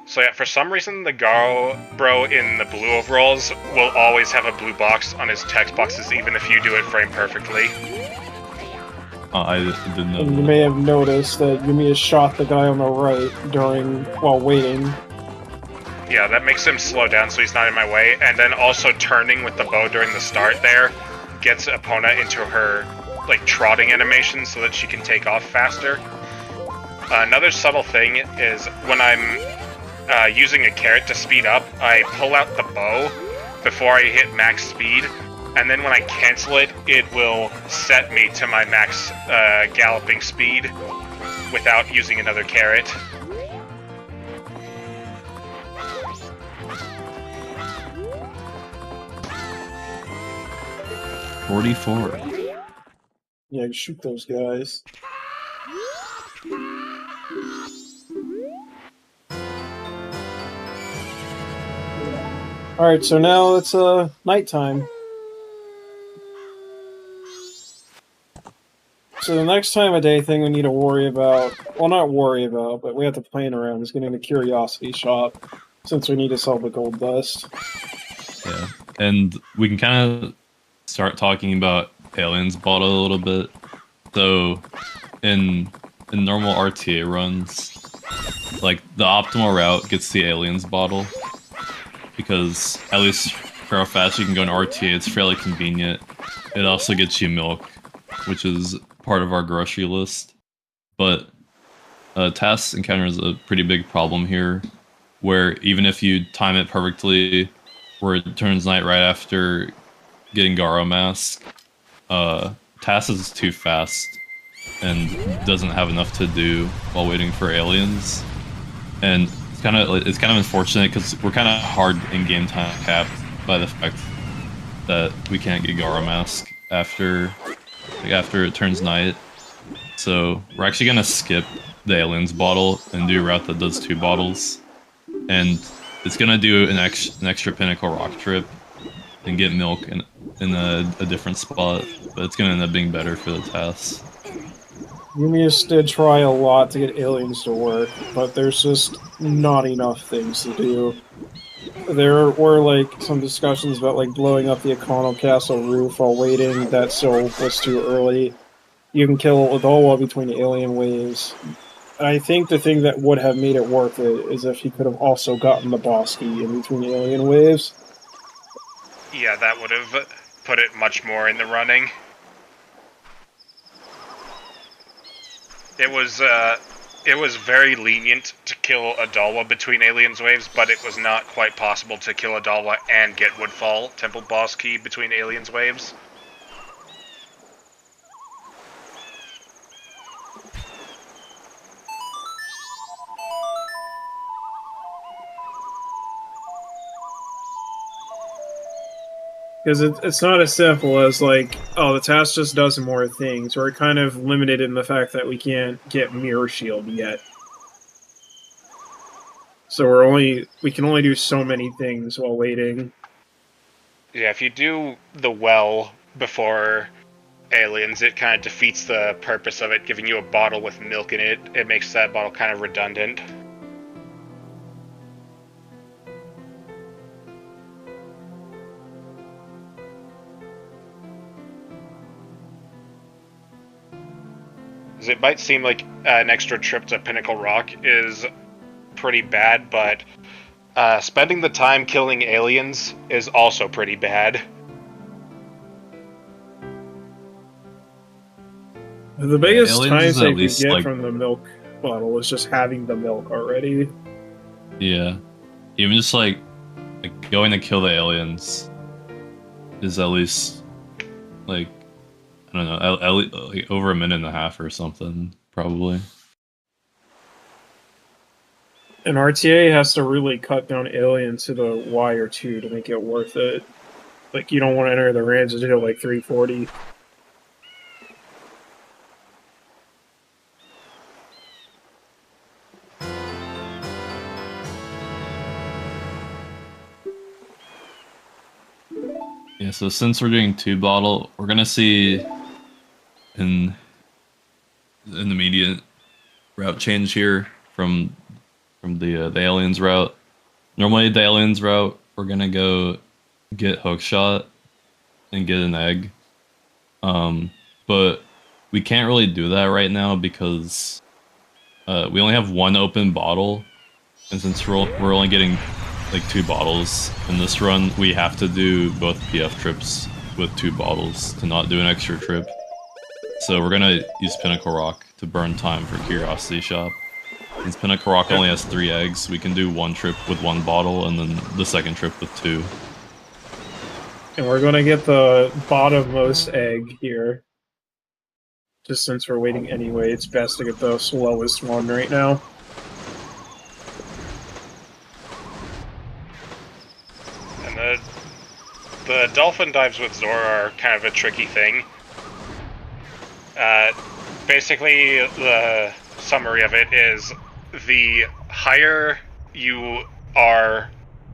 So yeah, for some reason the Garo bro in the blue overalls will always have a blue box on his text boxes, even if you do it frame perfectly. I didn't know. And you may have noticed that Eumeus shot the guy on the right while waiting. Yeah, that makes him slow down so he's not in my way, and then also turning with the bow during the start there gets Epona into her like trotting animation so that she can take off faster. Another subtle thing is when I'm using a carrot to speed up, I pull out the bow before I hit max speed, and then when I cancel it, it will set me to my max galloping speed without using another carrot. Yeah, you shoot those guys. Alright, so now it's nighttime. So the next time of day thing we need to worry about, well, not worry about, but we have to plan around is getting the curiosity shop, since we need to sell the gold dust. Yeah, and we can kind of start talking about Alien's bottle a little bit. So, in normal RTA runs, like the optimal route gets the Alien's bottle, because at least for how fast you can go in RTA, it's fairly convenient. It also gets you milk, which is part of our grocery list. But TAS encounters a pretty big problem here, where even if you time it perfectly, where it turns night right after getting Garo Mask, TAS is too fast and doesn't have enough to do while waiting for aliens. And it's kind of unfortunate because we're kind of hard in game time capped by the fact that we can't get Garo Mask after it turns night. So we're actually gonna skip the aliens bottle and do a route that does 2 bottles, and it's gonna do an extra Pinnacle Rock trip and get milk in a different spot, but it's gonna end up being better for the TAS. Eumeus did try a lot to get aliens to work, but there's just not enough things to do. There were like some discussions about like blowing up the Ikana Castle roof while waiting. That still was too early. You can kill Adolwa between the alien waves. I think the thing that would have made it worth it is if he could have also gotten the boss key in between the alien waves. Yeah, that would have put it much more in the running. It was very lenient to kill Adolwa between aliens waves, but it was not quite possible to kill Adolwa and get Woodfall Temple boss key between aliens waves. Because it's not as simple as like, oh, the task just does more things. We're kind of limited in the fact that we can't get Mirror Shield yet. So we can only do so many things while waiting. Yeah, if you do the well before aliens, it kind of defeats the purpose of it, giving you a bottle with milk in it. It makes that bottle kind of redundant. It might seem like an extra trip to Pinnacle Rock is pretty bad, but spending the time killing aliens is also pretty bad. The biggest aliens time is save at you least, get like- from the milk bottle is just having the milk already. Yeah, even just like going to kill the aliens is at least like, I don't know, at least like over a minute and a half or something, probably. And RTA has to really cut down aliens to the Y or 2 to make it worth it. Like, you don't want to enter the range until like 340. Yeah, so since we're doing 2 bottle, we're gonna see an immediate route change here from the aliens route. Normally the aliens route, we're gonna go get hookshot and get an egg, but we can't really do that right now because we only have 1 open bottle, and since we're only getting like 2 bottles in this run, we have to do both PF trips with 2 bottles to not do an extra trip. So we're gonna use Pinnacle Rock to burn time for Curiosity Shop. Since Pinnacle Rock only has 3 eggs, we can do 1 trip with 1 bottle and then the second trip with 2. And we're gonna get the bottommost egg here. Just since we're waiting anyway, it's best to get the slowest one right now. And the dolphin dives with Zora are kind of a tricky thing. Basically, the summary of it is the higher you are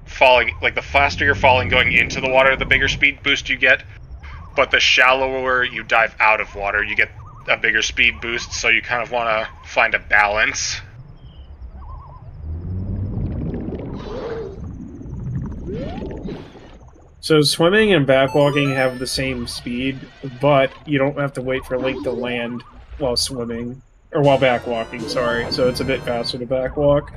falling, like the faster you're falling going into the water, the bigger speed boost you get. But the shallower you dive out of water, you get a bigger speed boost, so you kind of want to find a balance. So swimming and backwalking have the same speed, but you don't have to wait for Link to land while swimming. Or while backwalking, sorry. So it's a bit faster to backwalk.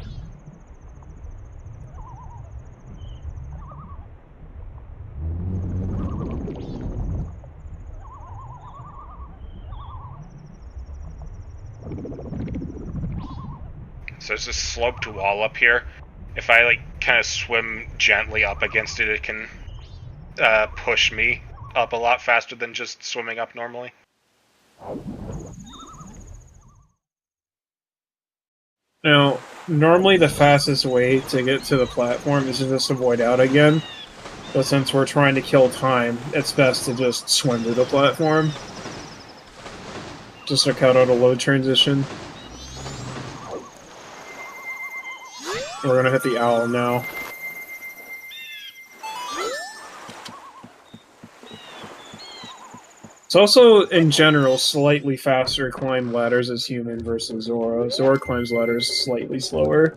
So there's this sloped wall up here. If I like kind of swim gently up against it, it can push me up a lot faster than just swimming up normally. Now, normally the fastest way to get to the platform is to just avoid out again. But since we're trying to kill time, it's best to just swim to the platform. Just to cut out a load transition. We're gonna hit the owl now. It's also, in general, slightly faster to climb ladders as human versus Zora. Zora climbs ladders slightly slower.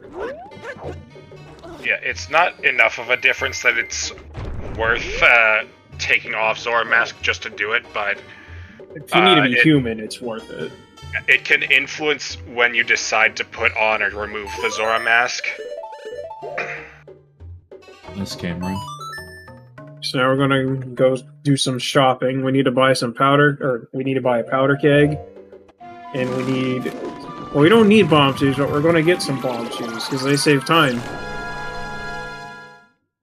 Yeah, it's not enough of a difference that it's worth taking off Zora Mask just to do it, but... If you need to be human, it's worth it. It can influence when you decide to put on or remove the Zora Mask. Nice camera. So now we're gonna go do some shopping. We need to buy some powder, or we need to buy a powder keg. And we need... Well, we don't need bomb shoes, but we're gonna get some bomb shoes, because they save time.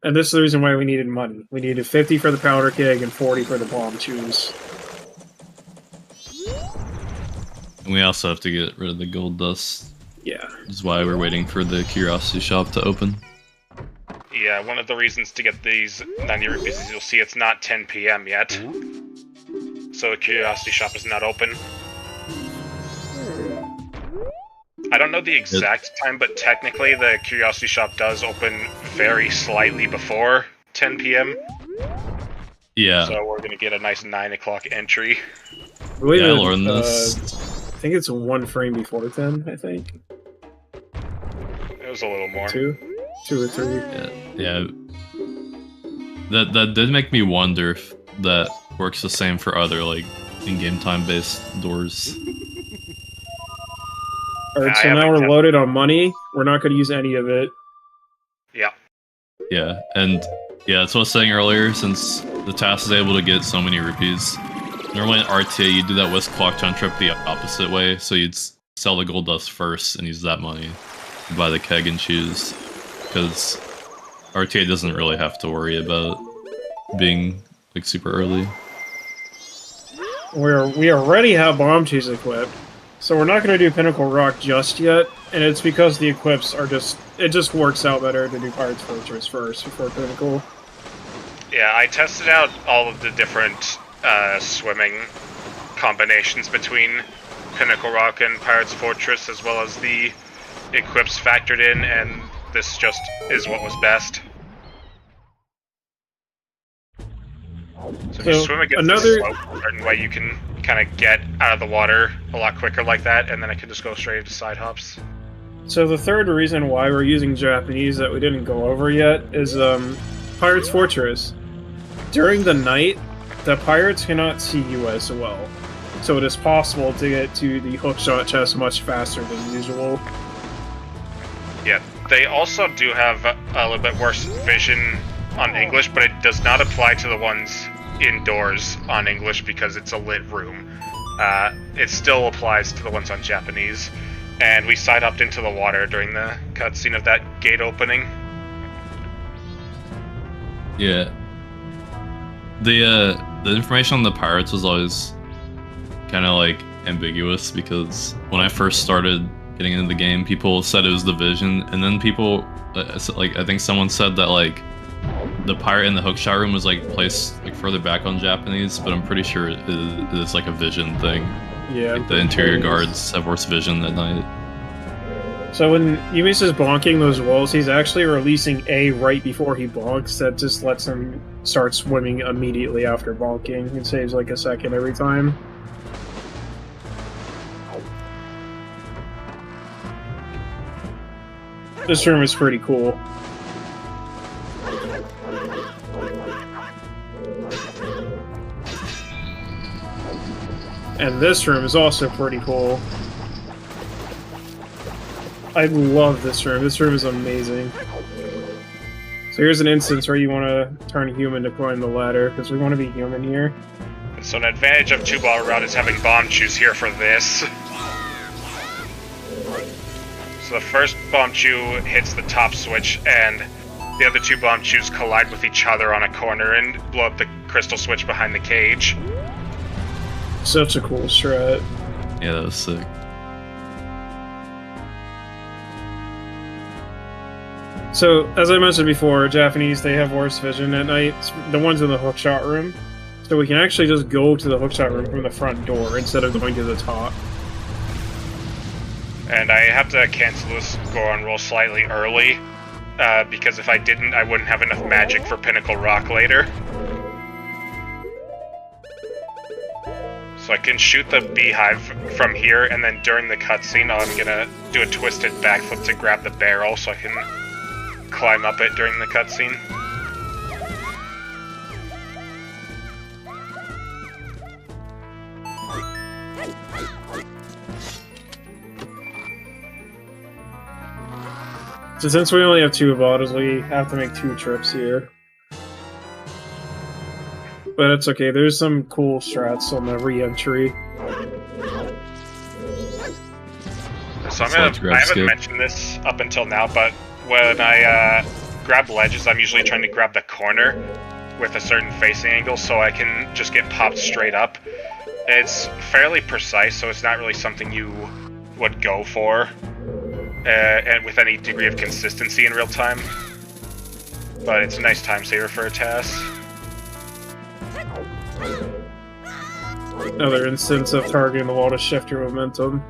And this is the reason why we needed money. We needed 50 for the powder keg and 40 for the bomb shoes. And we also have to get rid of the gold dust. Yeah. Which is why we're waiting for the curiosity shop to open. Yeah, one of the reasons to get these 90 rupees is you'll see it's not 10 PM yet. So the curiosity shop is not open. I don't know the exact time, but technically the curiosity shop does open very slightly before 10 PM. Yeah. So we're gonna get a nice 9 o'clock entry. I believe I learned this. I think it's 1 frame before 10, I think. It was a little more. 2 or 3. Yeah. That did make me wonder if that works the same for other, like, in-game time-based doors. Alright, so now we're loaded on money. We're not going to use any of it. Yeah. Yeah, and yeah, that's what I was saying earlier, since the TAS is able to get so many rupees. Normally in RTA, you do that West Clock Town trip the opposite way, so you'd sell the gold dust first and use that money to buy the keg and shoes. Because RTA doesn't really have to worry about being, like, super early. We already have bomb shoes equipped, so we're not going to do Pinnacle Rock just yet, and it's because the equips are just... It just works out better to do Pirate's Fortress first before Pinnacle. Yeah, I tested out all of the different swimming combinations between Pinnacle Rock and Pirate's Fortress, as well as the equips factored in, and this just is what was best. So if you swim against the slope a certain way, you can kind of get out of the water a lot quicker like that, and then it can just go straight into side hops. So the third reason why we're using Japanese that we didn't go over yet is Pirate's Fortress. During the night, the pirates cannot see you as well, so it is possible to get to the hookshot chest much faster than usual. Yeah, they also do have a little bit worse vision on English, but it does not apply to the ones indoors on English because it's a lit room. It still applies to the ones on Japanese, and we side-hopped into the water during the cutscene of that gate opening. Yeah. The information on the pirates was always kind of, like, ambiguous, because when I first started getting into the game, people said it was the vision, and then people, like, I think someone said that, like, the pirate in the hookshot room was, like, placed, like, further back on Japanese, but I'm pretty sure it is, like, a vision thing. Yeah. Like, the interior guards have worse vision at night. So when Eumeus is bonking those walls, he's actually releasing A right before he bonks. That just lets him start swimming immediately after bonking. It saves like a second every time. This room is pretty cool. And this room is also pretty cool. I love this room. This room is amazing. So here's an instance where you want to turn human to climb the ladder, because we want to be human here. So an advantage of 2-ball route is having bomb chews here for this. So the first bomb chew hits the top switch, and the other 2 bomb chews collide with each other on a corner and blow up the crystal switch behind the cage. Such a cool strat. Yeah, that was sick. So, as I mentioned before, Japanese, they have worse vision at night. The ones in the hookshot room. So we can actually just go to the hookshot room from the front door instead of going to the top. And I have to cancel this Goron roll slightly early, because if I didn't, I wouldn't have enough magic for Pinnacle Rock later. So I can shoot the beehive from here, and then during the cutscene, I'm gonna do a twisted backflip to grab the barrel so I can climb up it during the cutscene. So since we only have 2 bottles, we have to make 2 trips here. But it's okay, there's some cool strats on the re-entry. So I haven't mentioned this up until now, but when I grab ledges, I'm usually trying to grab the corner with a certain facing angle so I can just get popped straight up. It's fairly precise, so it's not really something you would go for and with any degree of consistency in real time. But it's a nice time saver for a TAS. Another instance of targeting the wall to shift your momentum.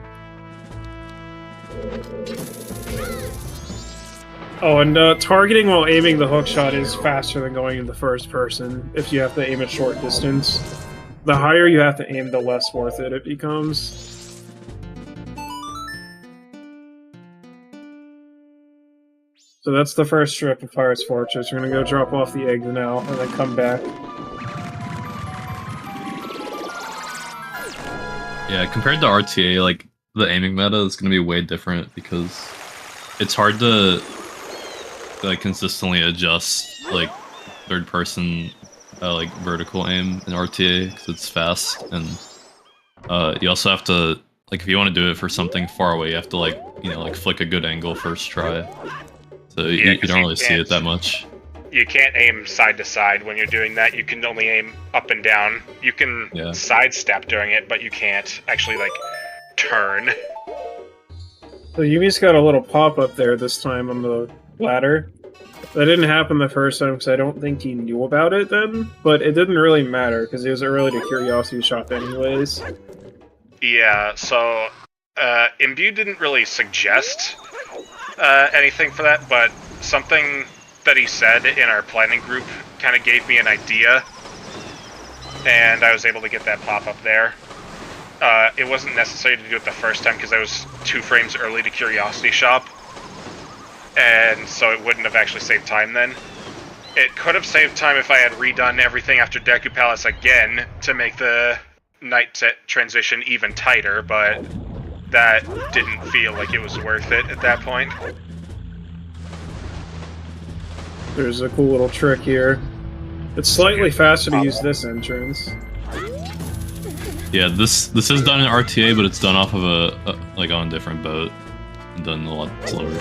Oh, and targeting while aiming the hookshot is faster than going into first person if you have to aim at short distance. The higher you have to aim, the less worth it becomes. So that's the first strip of Pirate's Fortress. We're gonna go drop off the eggs now, and then come back. Yeah, compared to RTA, like, the aiming meta is going to be way different because it's hard to, like, consistently adjust, like, third-person, like, vertical aim in RTA because it's fast, and you also have to, like, if you want to do it for something far away, you have to, like, you know, like, flick a good angle first try. So yeah, you don't really see it that much. You can't aim side to side when you're doing that. You can only aim up and down. You can sidestep during it, but you can't actually, like, turn. So Eumeus got a little pop-up there this time on the ladder. That didn't happen the first time because I don't think he knew about it then, but it didn't really matter because he was early to Curiosity Shop anyways. Yeah, so Imbue didn't really suggest anything for that, but something that he said in our planning group kind of gave me an idea, and I was able to get that pop-up there. It wasn't necessary to do it the first time because I was 2 frames early to Curiosity Shop, and so it wouldn't have actually saved time then. It could have saved time if I had redone everything after Deku Palace again to make the night set transition even tighter, but that didn't feel like it was worth it at that point. There's a cool little trick here. It's slightly faster to use this entrance. Yeah, this is done in RTA, but it's done off of a like on a different boat, and done a lot slower.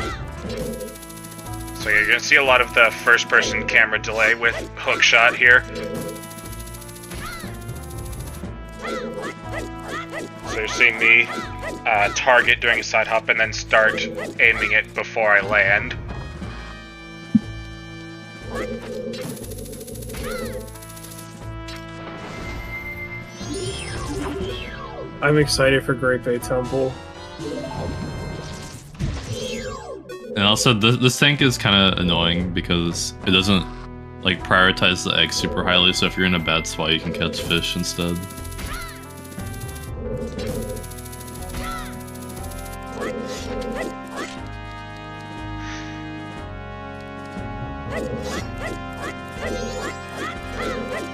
So you're gonna see a lot of the first-person camera delay with hookshot here. So you're seeing me target during a side hop and then start aiming it before I land. I'm excited for Great Bay Temple. And also, this tank is kind of annoying because it doesn't like prioritize the egg super highly. So if you're in a bad spot, you can catch fish instead.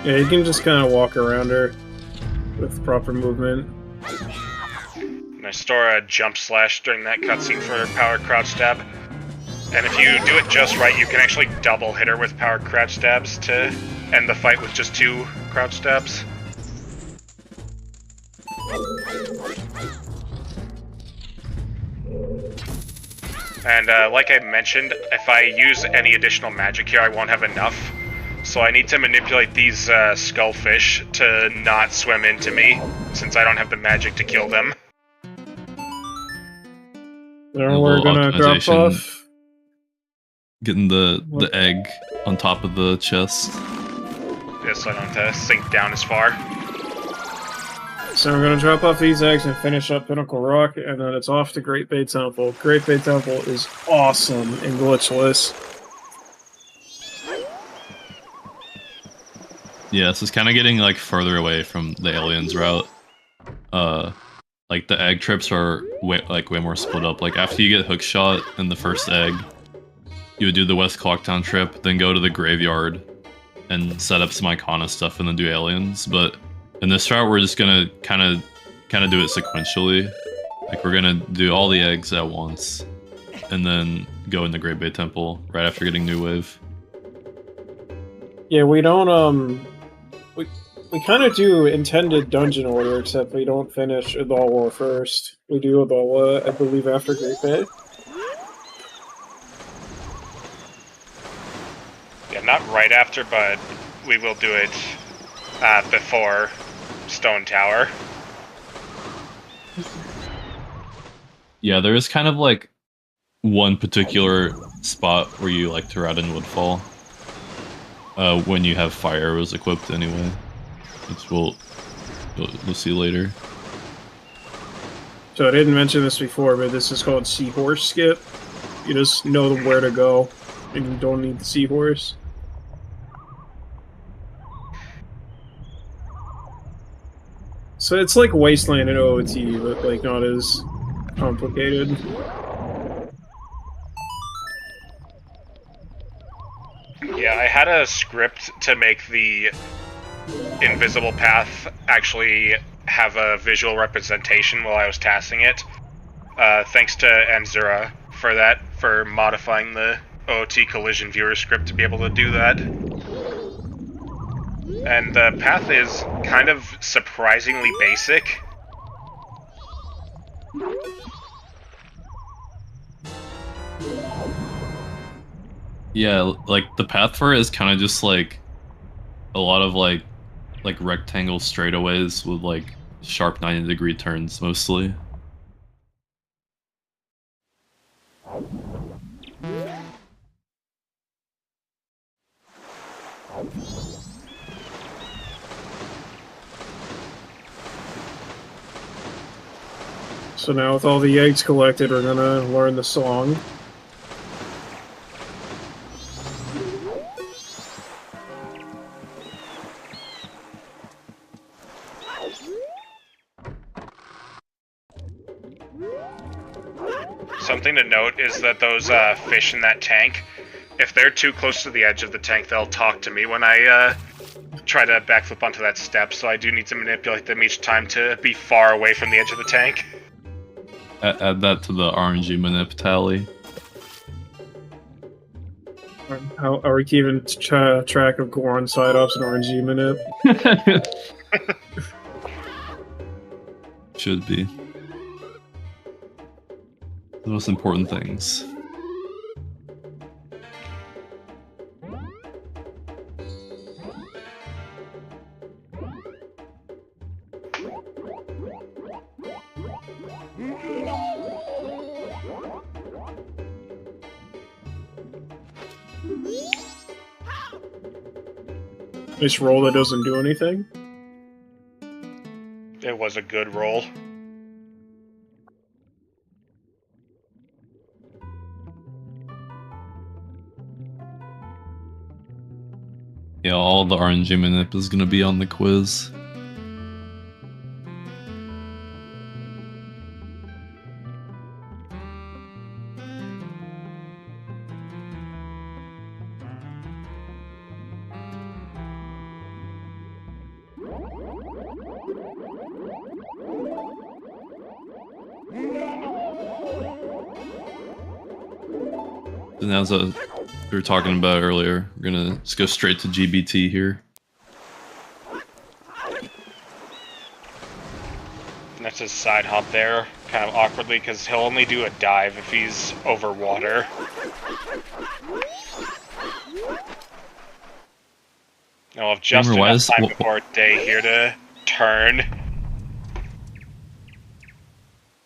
Yeah, you can just kind of walk around her with proper movement. And I store a jump slash during that cutscene for power crouch stab. And if you do it just right, you can actually double hit her with power crouch stabs to end the fight with just 2 crouch stabs. And like I mentioned, if I use any additional magic here, I won't have enough. So I need to manipulate these skullfish to not swim into me, since I don't have the magic to kill them. Then we're gonna drop off. Getting the egg on top of the chest. Yes, so I don't have to sink down as far. So we're gonna drop off these eggs and finish up Pinnacle Rock, and then it's off to Great Bay Temple. Great Bay Temple is awesome and glitchless. Yeah, this is kind of getting like further away from the aliens route. Like the egg trips are way more split up. Like after you get hookshot in the first egg, you would do the West Clocktown trip, then go to the graveyard and set up some Ikana stuff, and then do aliens. But in this route, we're just gonna kind of do it sequentially. Like we're gonna do all the eggs at once, and then go in the Great Bay Temple right after getting New Wave. Yeah, we don't we kind of do intended dungeon order, except we don't finish Adalwa first. We do Adalwa, I believe, after Great Bay. Yeah, not right after, but we will do it before Stone Tower. Yeah, there is kind of like one particular spot where you like to route in Woodfall. When you have fire arrows equipped anyway. Which we'll see later. So I didn't mention this before, but this is called Seahorse Skip. You just know where to go, and you don't need the seahorse. So it's like Wasteland in OOT, but like not as complicated. Yeah, I had a script to make the invisible path actually have a visual representation while I was tasking it. Thanks to Anzura for that, for modifying the OOT collision viewer script to be able to do that. And the path is kind of surprisingly basic. Yeah, like the path for it is kind of just like a lot of like rectangle straightaways with like sharp 90-degree turns mostly. So now with all the eggs collected, we're gonna learn the song. Something to note is that those fish in that tank, if they're too close to the edge of the tank, they'll talk to me when I try to backflip onto that step, so I do need to manipulate them each time to be far away from the edge of the tank. Add that to the RNG manip tally. How are we keeping track of Goron side-ups and RNG manip? Should be. The most important things. This roll that doesn't do anything? It was a good roll. Yeah, all the RNG manip is gonna be on the quiz. And as we were talking about earlier, we're gonna just go straight to GBT here. And that's his side hop there, kind of awkwardly, because he'll only do a dive if he's over water. I'll have just enough time before day here to turn.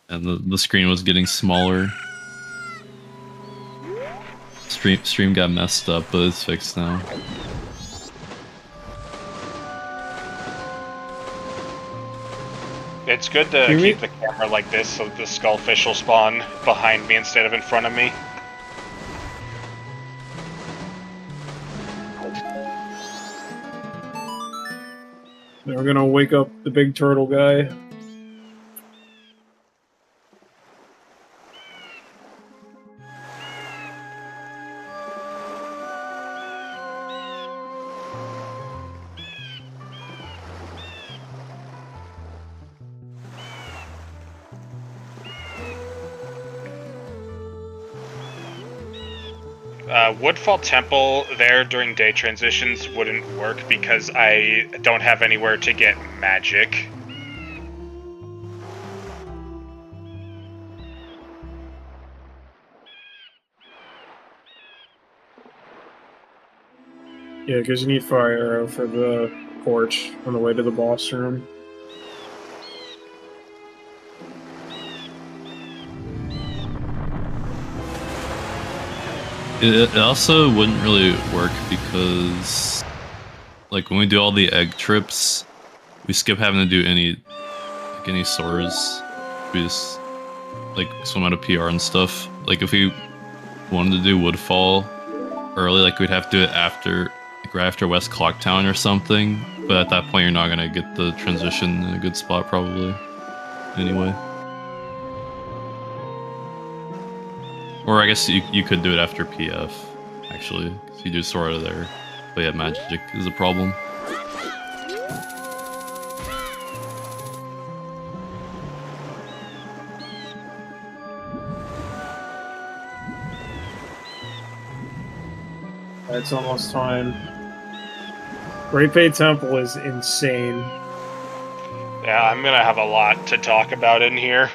And the screen was getting smaller. Stream got messed up, but it's fixed now. It's good to keep the camera like this so that the skullfish will spawn behind me instead of in front of me. We're gonna wake up the big turtle guy. Woodfall Temple there during day transitions wouldn't work because I don't have anywhere to get magic. Yeah, because you need fire arrow for the porch on the way to the boss room. It also wouldn't really work because, like, when we do all the egg trips, we skip having to do any sores. We just, like, swim out of PR and stuff. Like, if we wanted to do Woodfall early, like, we'd have to do it after, like, right after West Clocktown or something. But at that point, you're not gonna get the transition in a good spot, probably. Anyway. Or I guess you could do it after PF, actually, because you do Sora there. But yeah, magic is a problem. It's almost time. Great Bay Temple is insane. Yeah, I'm gonna have a lot to talk about in here.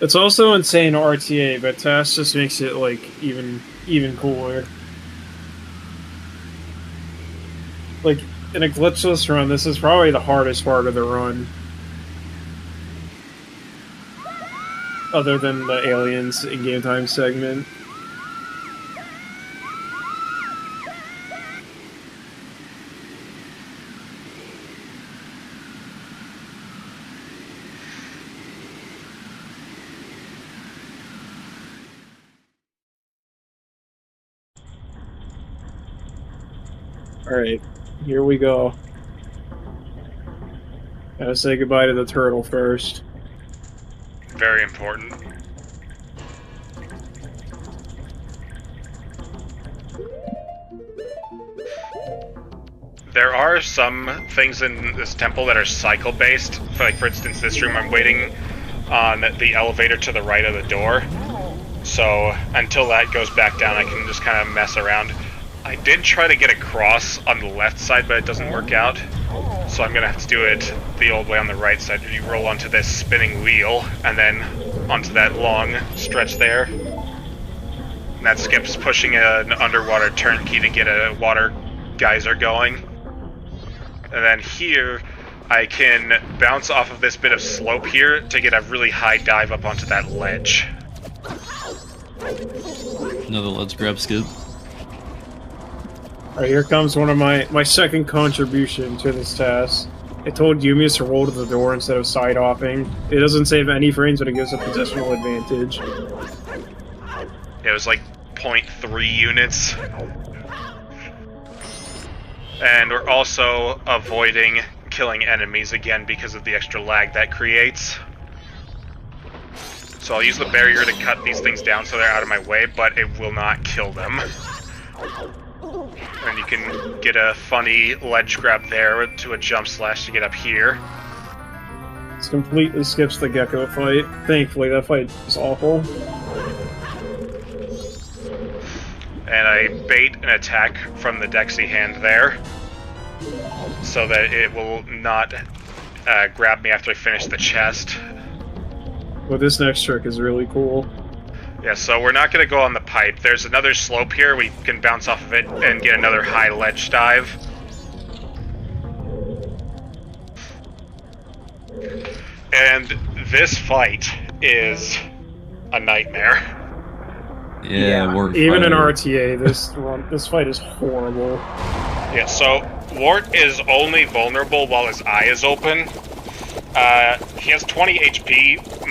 It's also insane RTA, but TAS just makes it, like, even cooler. Like, in a glitchless run, this is probably the hardest part of the run. Other than the aliens in-game time segment. Alright, here we go. Gotta say goodbye to the turtle first. Very important. There are some things in this temple that are cycle-based. Like, for instance, this room, I'm waiting on the elevator to the right of the door. So, until that goes back down, I can just kind of mess around. I did try to get across on the left side, but it doesn't work out. So I'm going to have to do it the old way on the right side. You roll onto this spinning wheel, and then onto that long stretch there. And that skips pushing an underwater turnkey to get a water geyser going. And then here, I can bounce off of this bit of slope here to get a really high dive up onto that ledge. Another ledge grab skip. Alright, here comes one of my second contribution to this task. I told Eumeus to roll to the door instead of side hopping. It doesn't save any frames, but it gives a positional advantage. It was like 0.3 units. And we're also avoiding killing enemies again because of the extra lag that creates. So I'll use the barrier to cut these things down so they're out of my way, but it will not kill them. And you can get a funny ledge grab there to a jump slash to get up here. This completely skips the gecko fight. Thankfully, that fight is awful. And I bait an attack from the Dexy hand there, so that it will not grab me after I finish the chest. Well, this next trick is really cool. Yeah, so we're not going to go on the pipe. There's another slope here. We can bounce off of it and get another high ledge dive. And this fight is a nightmare. Yeah, Wart even in fighter. RTA, this fight is horrible. Yeah, so Wart is only vulnerable while his eye is open. He has 20 HP.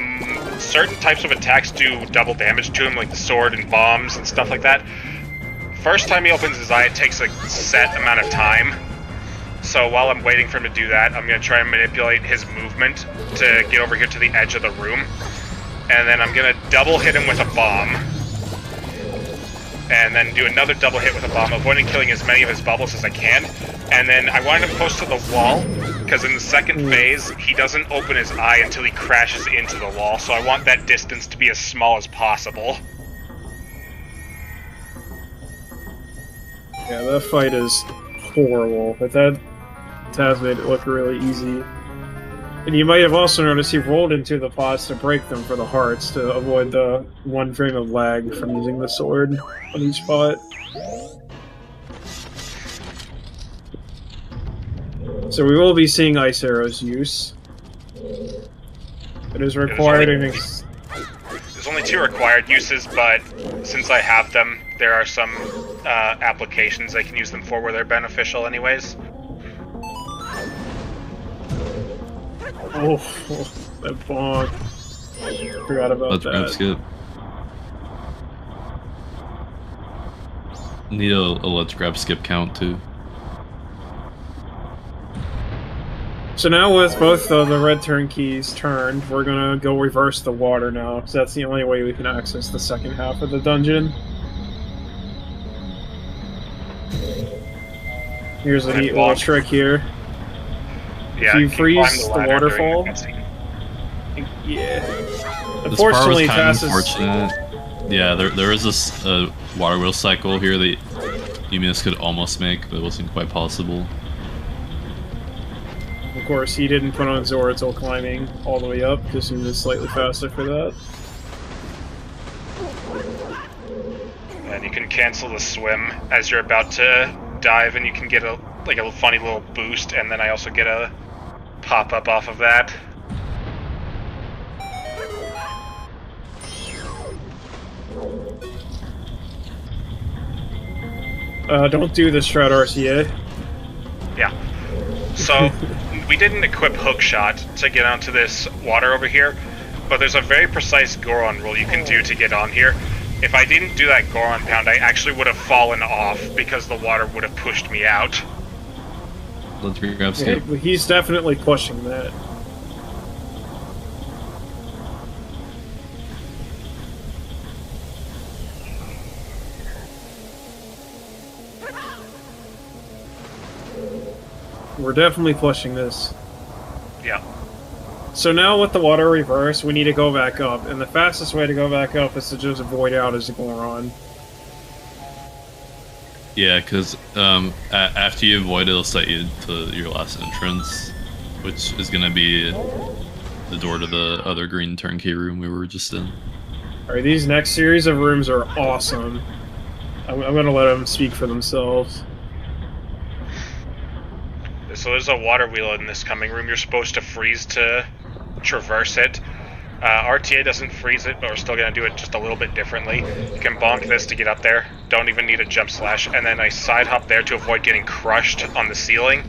Certain types of attacks do double damage to him, like the sword and bombs and stuff like that. First time he opens his eye, it takes a set amount of time. So while I'm waiting for him to do that, I'm going to try and manipulate his movement to get over here to the edge of the room. And then I'm going to double hit him with a bomb. And then do another double hit with a bomb, avoiding killing as many of his bubbles as I can. And then I want him close to the wall, because in the second phase, he doesn't open his eye until he crashes into the wall, so I want that distance to be as small as possible. Yeah, that fight is horrible, but that TAS made it look really easy. And you might have also noticed he rolled into the pots to break them for the hearts to avoid the 1 frame of lag from using the sword on each pot. So we will be seeing Ice Arrow's use. It is required in... There's only 2 required uses, but since I have them, there are some applications I can use them for where they're beneficial anyways. Oh, that bonk. Forgot about Let's that. grab skip. Need a let's grab skip count too. So now with both the red turnkeys turned, we're gonna go reverse the water now, because that's the only way we can access the second half of the dungeon. Here's a neat little trick here. Yeah, if you you can freeze climb the ladder during waterfall... the cutscene. Yeah. This part was Unfortunately, kind of TAS is... unfortunate. Yeah, there is this water wheel cycle here that Eumeus could almost make, but it wasn't quite possible. Of course, he didn't put on Zoratel climbing all the way up, because he was slightly faster for that. And you can cancel the swim as you're about to dive, and you can get a funny little boost, and then I also get a pop-up off of that. Don't do the Shroud RCA. Yeah. So, we didn't equip Hookshot to get onto this water over here, but there's a very precise Goron roll you can do to get on here. If I didn't do that Goron pound, I actually would have fallen off because the water would have pushed me out. Let's grab skip. Yeah, he's definitely pushing that. We're definitely pushing this. Yeah. So now with the water reverse, we need to go back up, and the fastest way to go back up is to just avoid out as a Goron. Yeah, because after you avoid it, it'll set you to your last entrance, which is going to be the door to the other green turnkey room we were just in. Alright, these next series of rooms are awesome. I'm going to let them speak for themselves. So there's a water wheel in this coming room. You're supposed to freeze to traverse it. RTA doesn't freeze it, but we're still going to do it just a little bit differently. You can bonk this to get up there. Don't even need a jump slash. And then I side hop there to avoid getting crushed on the ceiling.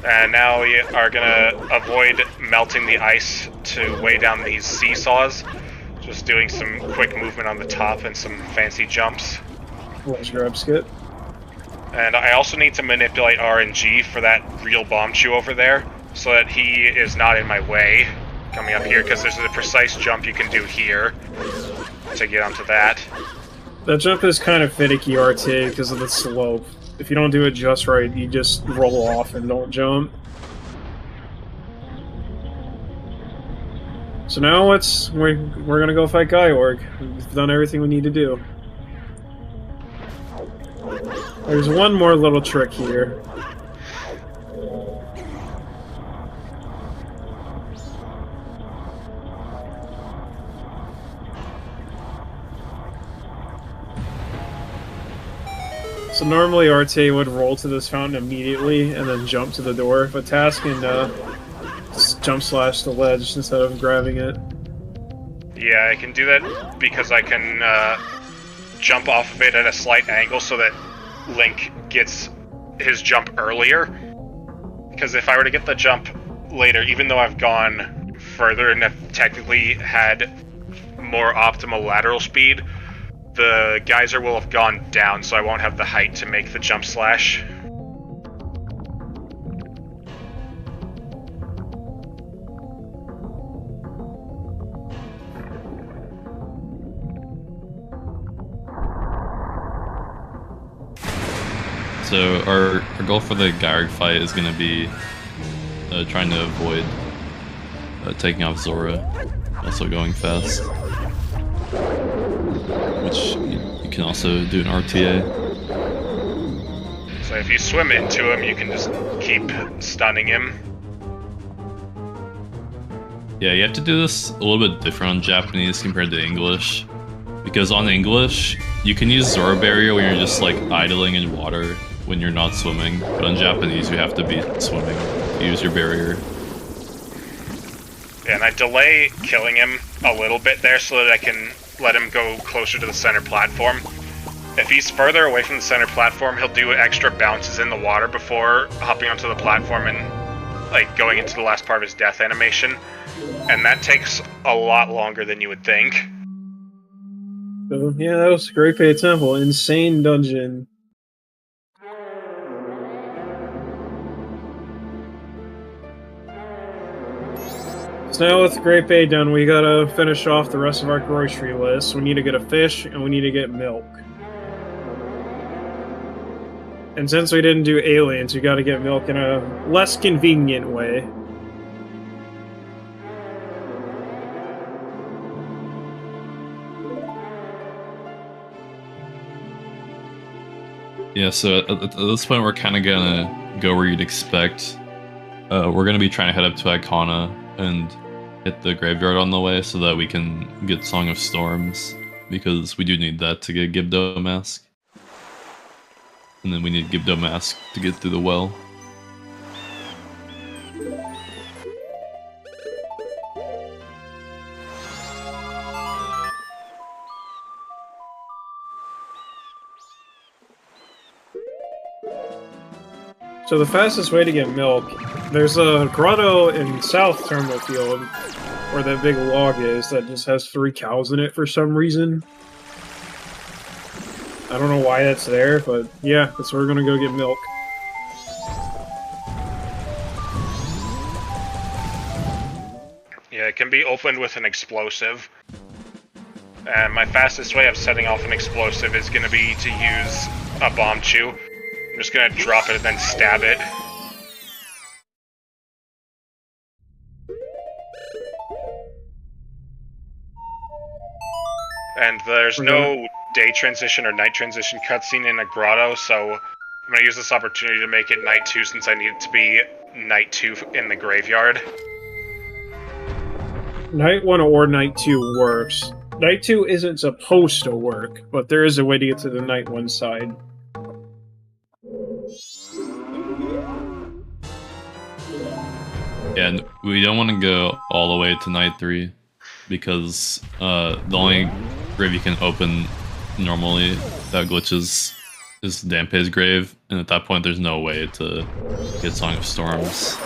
And now we are going to avoid melting the ice to weigh down these seesaws. Just doing some quick movement on the top and some fancy jumps. Let's grab skip. And I also need to manipulate RNG for that real bomb chew over there, so that he is not in my way coming up here, because there's a precise jump you can do here to get onto that. That jump is kind of finicky, RT, because of the slope. If you don't do it just right, you just roll off and don't jump. So now we're gonna go fight Gaiorg. We've done everything we need to do. There's one more little trick here. So normally RT would roll to this fountain immediately and then jump to the door, but TAS can jump slash the ledge instead of grabbing it. Yeah, I can do that because I can jump off of it at a slight angle so that Link gets his jump earlier. Because if I were to get the jump later, even though I've gone further and have technically had more optimal lateral speed, the geyser will have gone down, so I won't have the height to make the jump slash. So our goal for the Gaiorg fight is going to be trying to avoid taking off Zora, also going fast. Which you can also do an RTA. So if you swim into him, you can just keep stunning him. Yeah, you have to do this a little bit different on Japanese compared to English. Because on English, you can use Zora Barrier when you're just like idling in water when you're not swimming. But on Japanese, you have to be swimming to use your barrier. Yeah, and I delay killing him a little bit there so that I can let him go closer to the center platform. If he's further away from the center platform, he'll do extra bounces in the water before hopping onto the platform and like going into the last part of his death animation. And that takes a lot longer than you would think. So yeah, that was Great Bay Temple. Insane dungeon. So now with Great Bay done, we gotta finish off the rest of our grocery list. We need to get a fish, and we need to get milk. And since we didn't do aliens, we gotta get milk in a less convenient way. Yeah, so at this point we're kind of gonna go where you'd expect. We're gonna be trying to head up to Ikana and hit the graveyard on the way so that we can get Song of Storms, because we do need that to get Gibdo Mask. And then we need Gibdo Mask to get through the well. So the fastest way to get milk, there's a grotto in South Terminal Field where that big log is that just has 3 cows in it for some reason. I don't know why that's there, but yeah, that's where we're gonna go get milk. Yeah, it can be opened with an explosive. And my fastest way of setting off an explosive is going to be to use a bomb chew. I'm just going to drop it and then stab it. And there's no day transition or night transition cutscene in a grotto, so I'm going to use this opportunity to make it night 2 since I need it to be night 2 in the graveyard. Night 1 or Night 2 works. Night 2 isn't supposed to work, but there is a way to get to the Night 1 side. Yeah, and we don't want to go all the way to Night 3, because the only grave you can open normally without glitches is Dampe's grave, and at that point there's no way to get Song of Storms.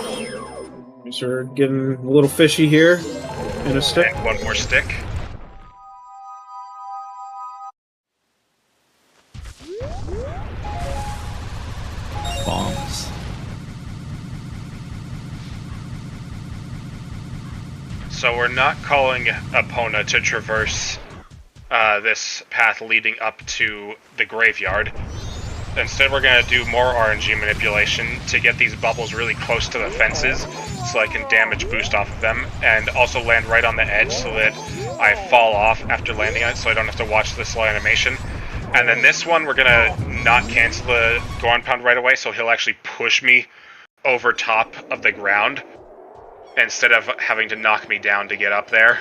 So we're getting a little fishy here in a stick. And one more stick. So we're not calling Epona to traverse this path leading up to the graveyard. Instead, we're going to do more RNG manipulation to get these bubbles really close to the fences so I can damage boost off of them, and also land right on the edge so that I fall off after landing on it so I don't have to watch the slow animation. And then this one, we're going to not cancel the Goron Pound right away, so he'll actually push me over top of the ground instead of having to knock me down to get up there.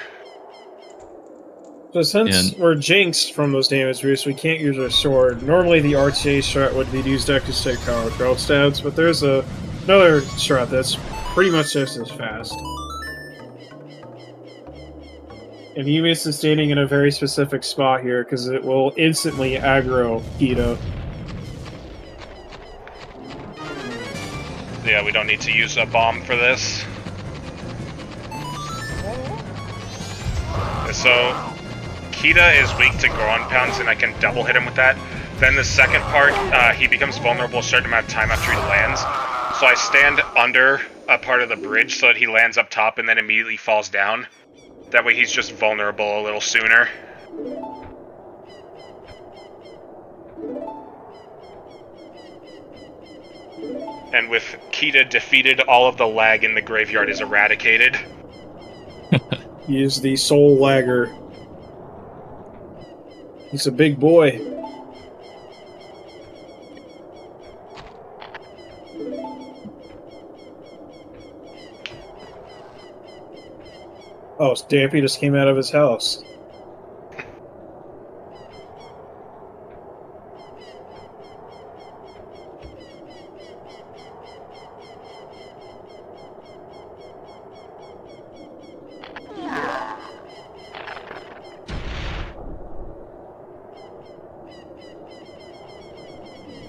So since we're jinxed from those damage boosts, we can't use our sword. Normally the RTA strat would be to use Deku Stick power crowd stats, but there's another strat that's pretty much just as fast. And Eumeus is standing in a very specific spot here, because it will instantly aggro Gibdo. Yeah, we don't need to use a bomb for this. So, Kita is weak to Goron Pounds, and I can double hit him with that. Then the second part, he becomes vulnerable a certain amount of time after he lands. So I stand under a part of the bridge so that he lands up top and then immediately falls down. That way he's just vulnerable a little sooner. And with Kita defeated, all of the lag in the graveyard is eradicated. He is the soul lagger. He's a big boy. Oh, Stampy just came out of his house.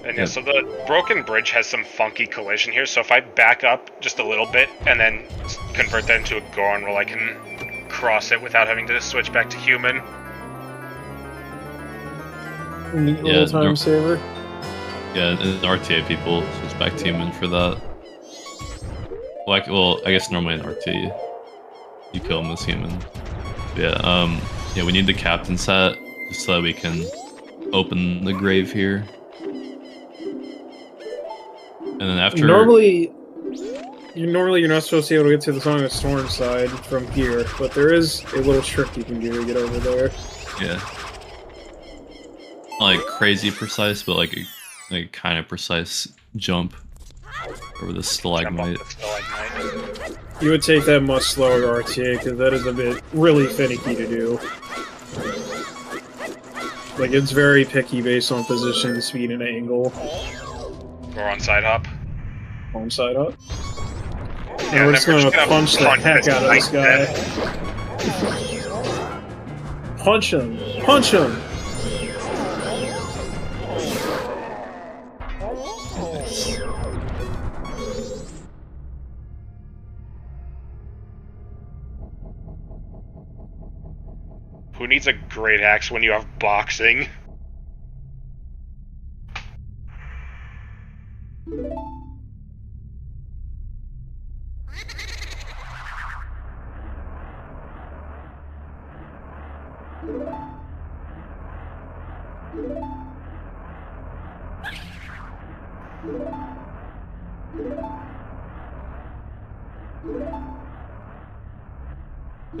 And yeah, so the broken bridge has some funky collision here, so if I back up just a little bit and then convert that into a Goron roll, I can cross it without having to switch back to human. Neat little time saver. Yeah, and RTA people switch back to human for that. Well, I guess normally in RT, you kill him as human. Yeah, yeah, we need the captain set just so that we can open the grave here. And then after... Normally you're not supposed to be able to get to the Song of Storm side from here, but there is a little trick you can do to get over there. Yeah. Not like crazy precise, but like a kind of precise jump over the stalagmite. You would take that much slower RTA, because that is a bit really finicky to do. Like, it's very picky based on position, speed, and angle. We're on side hop. On side up. Yeah, and we're just gonna punch the heck out of this guy. Punch him! Punch him! Who needs a great axe when you have boxing?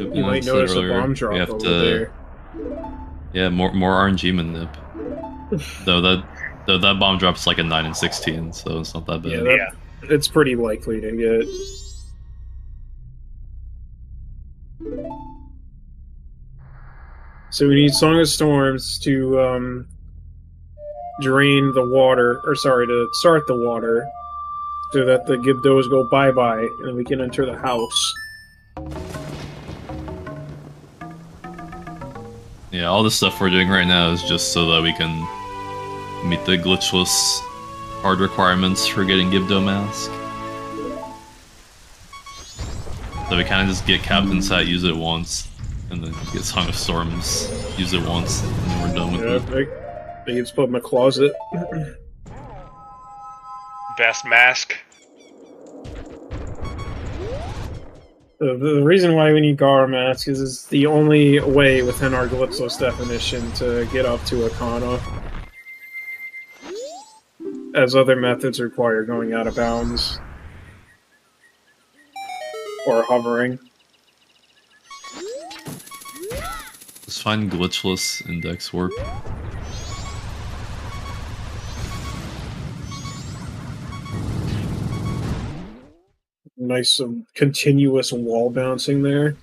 You might notice a bomb drop over there. Yeah, more RNG manip. though that bomb drop's like a 9 and 16, so it's not that bad. Yeah, it's pretty likely to get. So we need Song of Storms to drain the water, or sorry, to start the water, so that the Gibdos go bye-bye, and we can enter the house. Yeah, all the stuff we're doing right now is just so that we can meet the glitchless hard requirements for getting Gibdo Mask. So we kind of just get Captain Sat, use it once, and then get Song of Storms, use it once, and then we're done with it. I can just put it in my closet. Best mask. The reason why we need Gara Mask is it's the only way within our Glitchless definition to get up to Ikana. As other methods require going out of bounds. Or hovering. Let's find Glitchless Index Warp. Nice continuous wall bouncing there.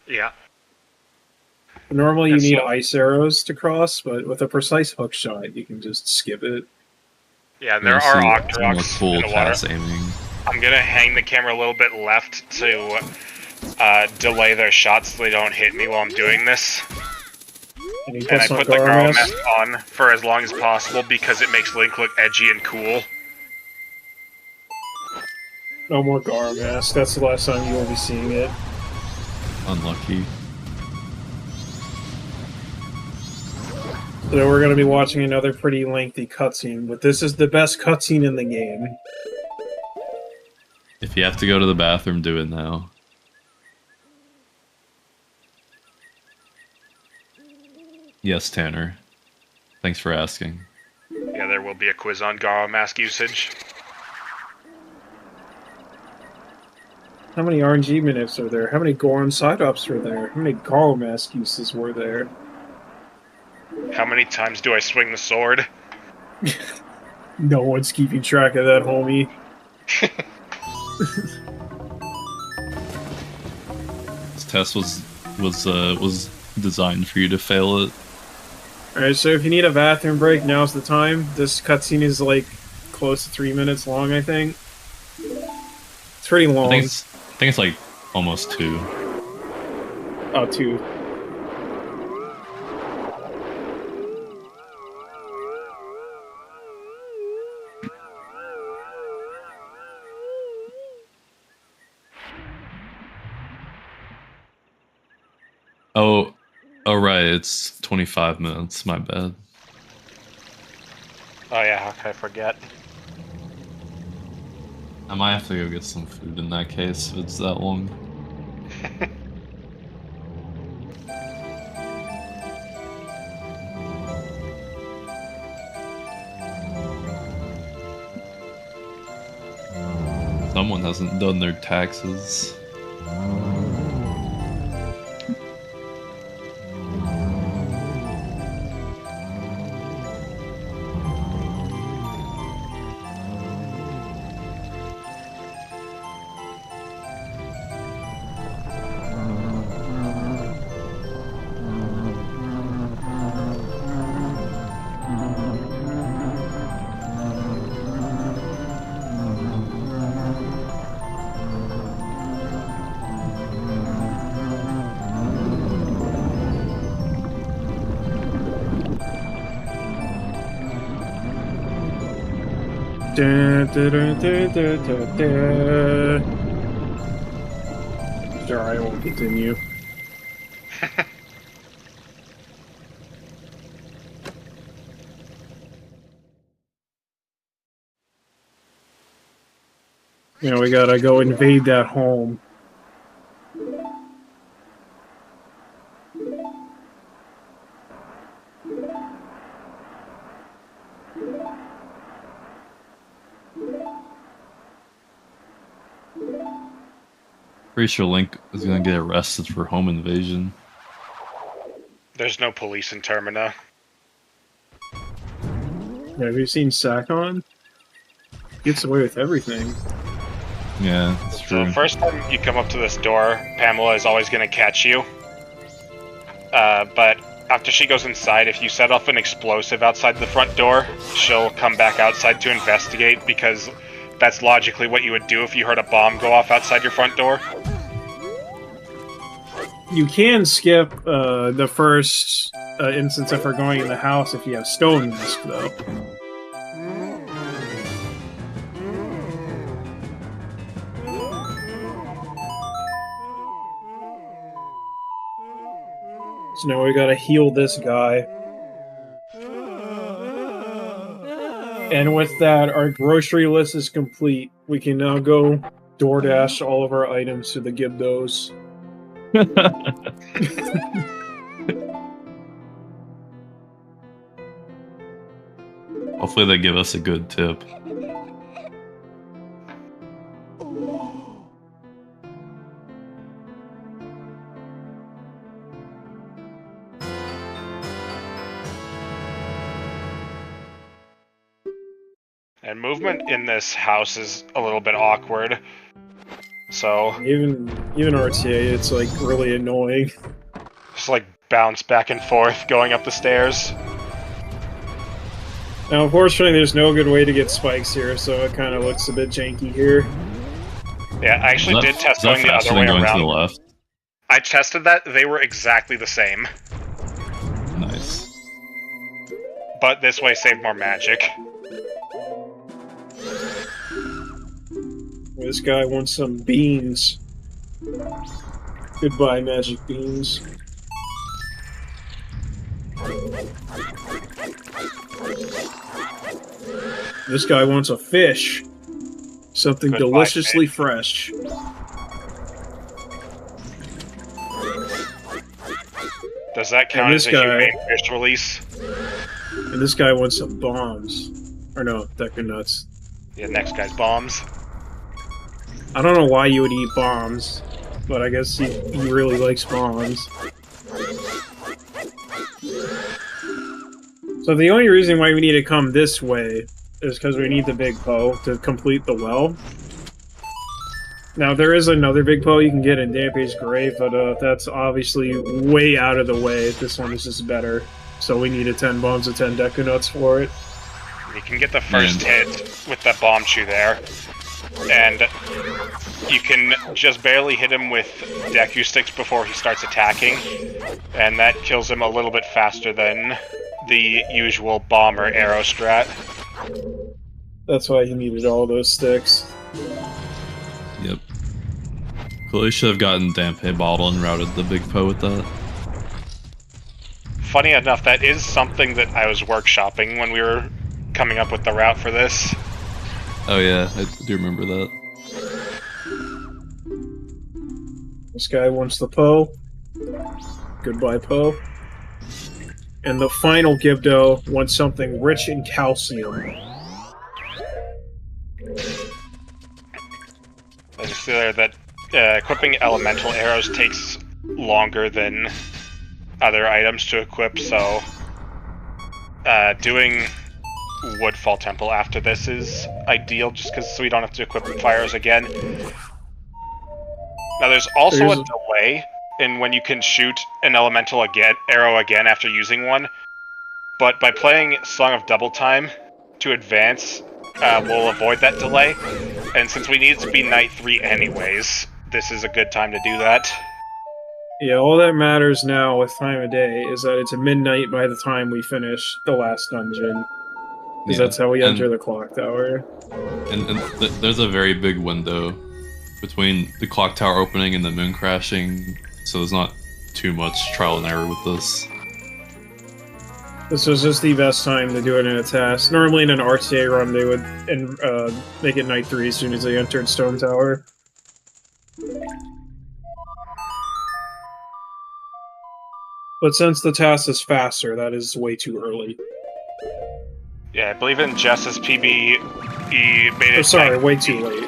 Yeah. Normally you And need so- ice arrows to cross, but with a precise hook shot you can just skip it. Yeah, and there are Some Octoroks cool in the water. TAS aiming. I'm gonna hang the camera a little bit left to delay their shots so they don't hit me while I'm doing this. And And I put the Gara mask on for as long as possible because it makes Link look edgy and cool. No more Gara Mask. That's the last time you will be seeing it. Unlucky. So we're going to be watching another pretty lengthy cutscene, but this is the best cutscene in the game. If you have to go to the bathroom, do it now. Yes, Tanner. Thanks for asking. Yeah, there will be a quiz on Gara mask usage. How many RNG minutes are there? How many Goron side-ups were there? How many Gara Mask uses were there? How many times do I swing the sword? No one's keeping track of that, homie. This test was designed for you to fail it. Alright, so if you need a bathroom break, now's the time. This cutscene is like close to 3 minutes long, I think. It's pretty long. I think it's like almost 2. Oh, 2. Oh right, it's 25 minutes, my bad. Oh yeah, how could I forget? I might have to go get some food in that case if it's that long. Someone hasn't done their taxes. Sure, I won't continue. You know, we gotta go invade that home. Pretty sure Link is gonna get arrested for home invasion. There's no police in Termina. Have you seen Sakon? Gets away with everything. Yeah, that's So true. the first time you come up to this door, Pamela is always going to catch you. But after she goes inside, if you set off an explosive outside the front door, she'll come back outside to investigate, because that's logically what you would do if you heard a bomb go off outside your front door. You can skip the first instance of her going in the house if you have Stone Mask, though. So now we gotta heal this guy. And with that, our grocery list is complete. We can now go DoorDash all of our items to the Gibdos. Hopefully they give us a good tip. And movement in this house is a little bit awkward. So Even RTA, it's like really annoying. just like bounce back and forth going up the stairs. Now, unfortunately, there's no good way to get spikes here, so it kind of looks a bit janky here. Yeah, I actually did test going the other way around. To the left? I tested that; they were exactly the same. Nice. But this way saved more magic. This guy wants some beans. Goodbye, magic beans. This guy wants a fish. Something Goodbye, deliciously fish. fresh. Does that count as a humane fish release? And this guy wants some bombs. Or no, Deku Nuts. Yeah, next guy's bombs. I don't know why you would eat bombs, but I guess he really likes bombs. So the only reason why we need to come this way is because we need the big Poe to complete the well. Now, there is another big Poe you can get in Dampé's Grave, but that's obviously way out of the way. This one is just better. So we needed 10 bombs and 10 Deku Nuts for it. You can get the first hit with that bomb chew there. And you can just barely hit him with Deku Sticks before he starts attacking. And that kills him a little bit faster than the usual bomb or arrow strat. That's why he needed all those sticks. Yep. Clearly should have gotten Dampé Bottle and routed the big Poe with that. Funny enough, that is something that I was workshopping when we were coming up with the route for this. Oh yeah, I do remember that. This guy wants the Poe. Goodbye, Poe. And the final Gibdo wants something rich in calcium. I just see there that equipping elemental arrows takes longer than other items to equip, so doing Woodfall Temple after this is ideal, just because so we don't have to equip fires again. Now there's also a delay in when you can shoot an elemental arrow again after using one, but by playing Song of Double Time to advance, we'll avoid that delay, and since we need it to be Night 3 anyways, this is a good time to do that. Yeah, all that matters now with time of day is that it's midnight by the time we finish the last dungeon. Because that's how we enter the clock tower. And there's a very big window between the clock tower opening and the moon crashing, so there's not too much trial and error with this. This was just the best time to do it in a TAS. Normally in an RTA run they would make it Night 3 as soon as they entered Stone Tower. But since the TAS is faster, that is way too early. Yeah, I believe in Jess's PB, he made it. Oh, sorry, way too late.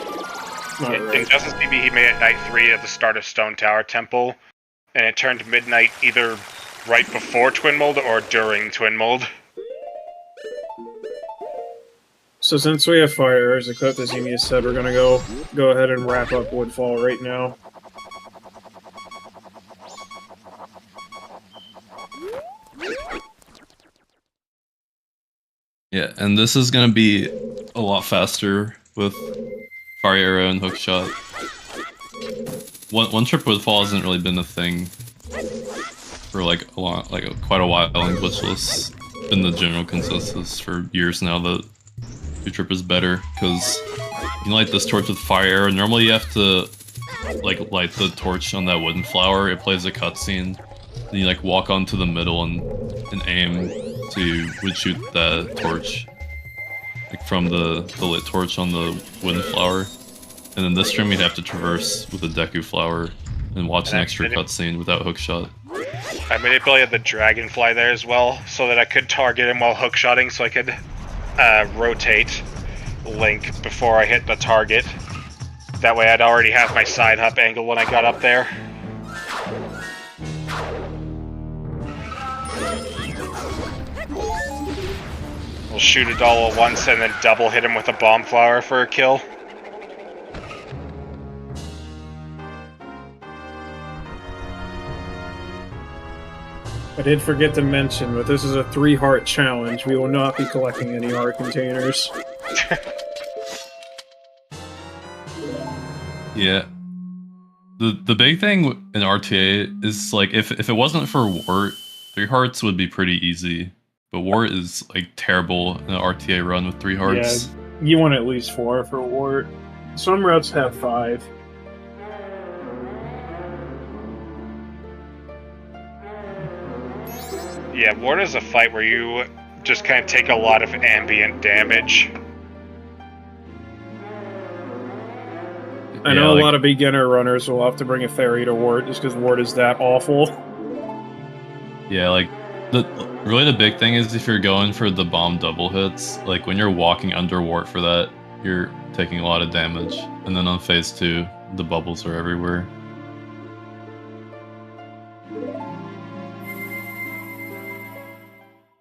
In Jess's PB, he made it Night 3 at the start of Stone Tower Temple, and it turned midnight either right before Twin Mold or during Twin Mold. So since we have fire arrows equipped, as Eumeus said, we're gonna go ahead and wrap up Woodfall right now. Yeah, and this is gonna be a lot faster with Fire Arrow and Hookshot. One trip Woodfall hasn't really been a thing for quite a while in Glitchless. Been the general consensus for years now that two trip is better because you can light this torch with Fire Arrow. Normally you have to light the torch on that wooden flower. It plays a cutscene. Then you walk onto the middle and aim to shoot the torch from the lit torch on the wooden flower. And And then this stream we'd have to traverse with a Deku Flower and watch an extra cutscene without hookshot. I manipulated the Dragonfly there as well, so that I could target him while hookshotting, so I could rotate Link before I hit the target. That way I'd already have my side hop angle when I got up there. We'll shoot it all at once and then double hit him with a bomb flower for a kill. I did forget to mention, but this is a 3-heart challenge. We will not be collecting any heart containers. Yeah. The big thing in RTA is, like, if it wasn't for Wart, 3 hearts would be pretty easy. But Wart is, like, terrible in an RTA run with 3 hearts. Yeah, you want at least 4 for Wart. Some routes have 5. Yeah, Ward is a fight where you just kind of take a lot of ambient damage. I know a lot of beginner runners will have to bring a fairy to Ward just because Ward is that awful. Yeah, like, really the big thing is if you're going for the bomb double hits, like when you're walking under Wart for that, you're taking a lot of damage. And then on phase 2, the bubbles are everywhere.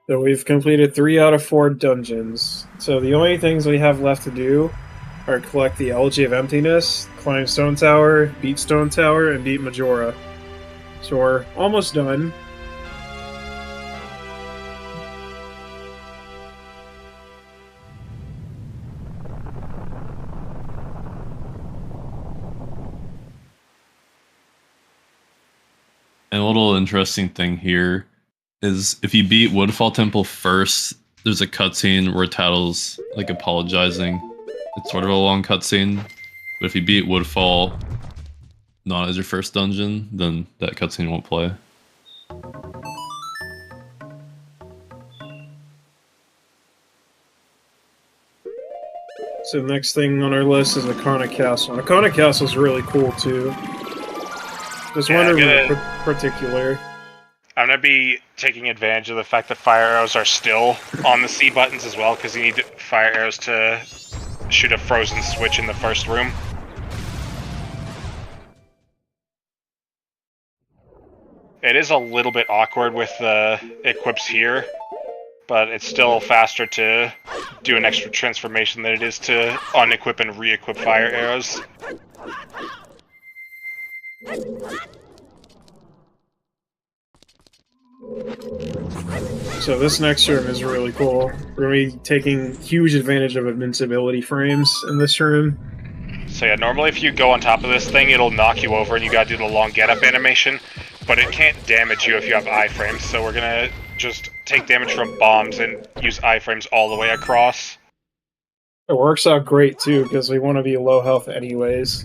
So we've completed 3 out of 4 dungeons. So the only things we have left to do are collect the Elegy of Emptiness, climb Stone Tower, beat Stone Tower, and beat Majora. So we're almost done. And a little interesting thing here is if you beat Woodfall Temple first, there's a cutscene where Tattle's like apologizing. It's sort of a long cutscene, but if you beat Woodfall not as your first dungeon, then that cutscene won't play. So the next thing on our list is Ikana Castle. And Ikana Castle is really cool too. Just wondering in particular. I'm going to be taking advantage of the fact that fire arrows are still on the C buttons as well, because you need fire arrows to shoot a frozen switch in the first room. It is a little bit awkward with the equips here, but it's still faster to do an extra transformation than it is to unequip and re-equip fire arrows. So this next room is really cool. We're going to be taking huge advantage of invincibility frames in this room. So yeah, normally if you go on top of this thing, it'll knock you over and you gotta do the long get-up animation, but it can't damage you if you have iframes, so we're gonna just take damage from bombs and use iframes all the way across. It works out great too, because we want to be low health anyways.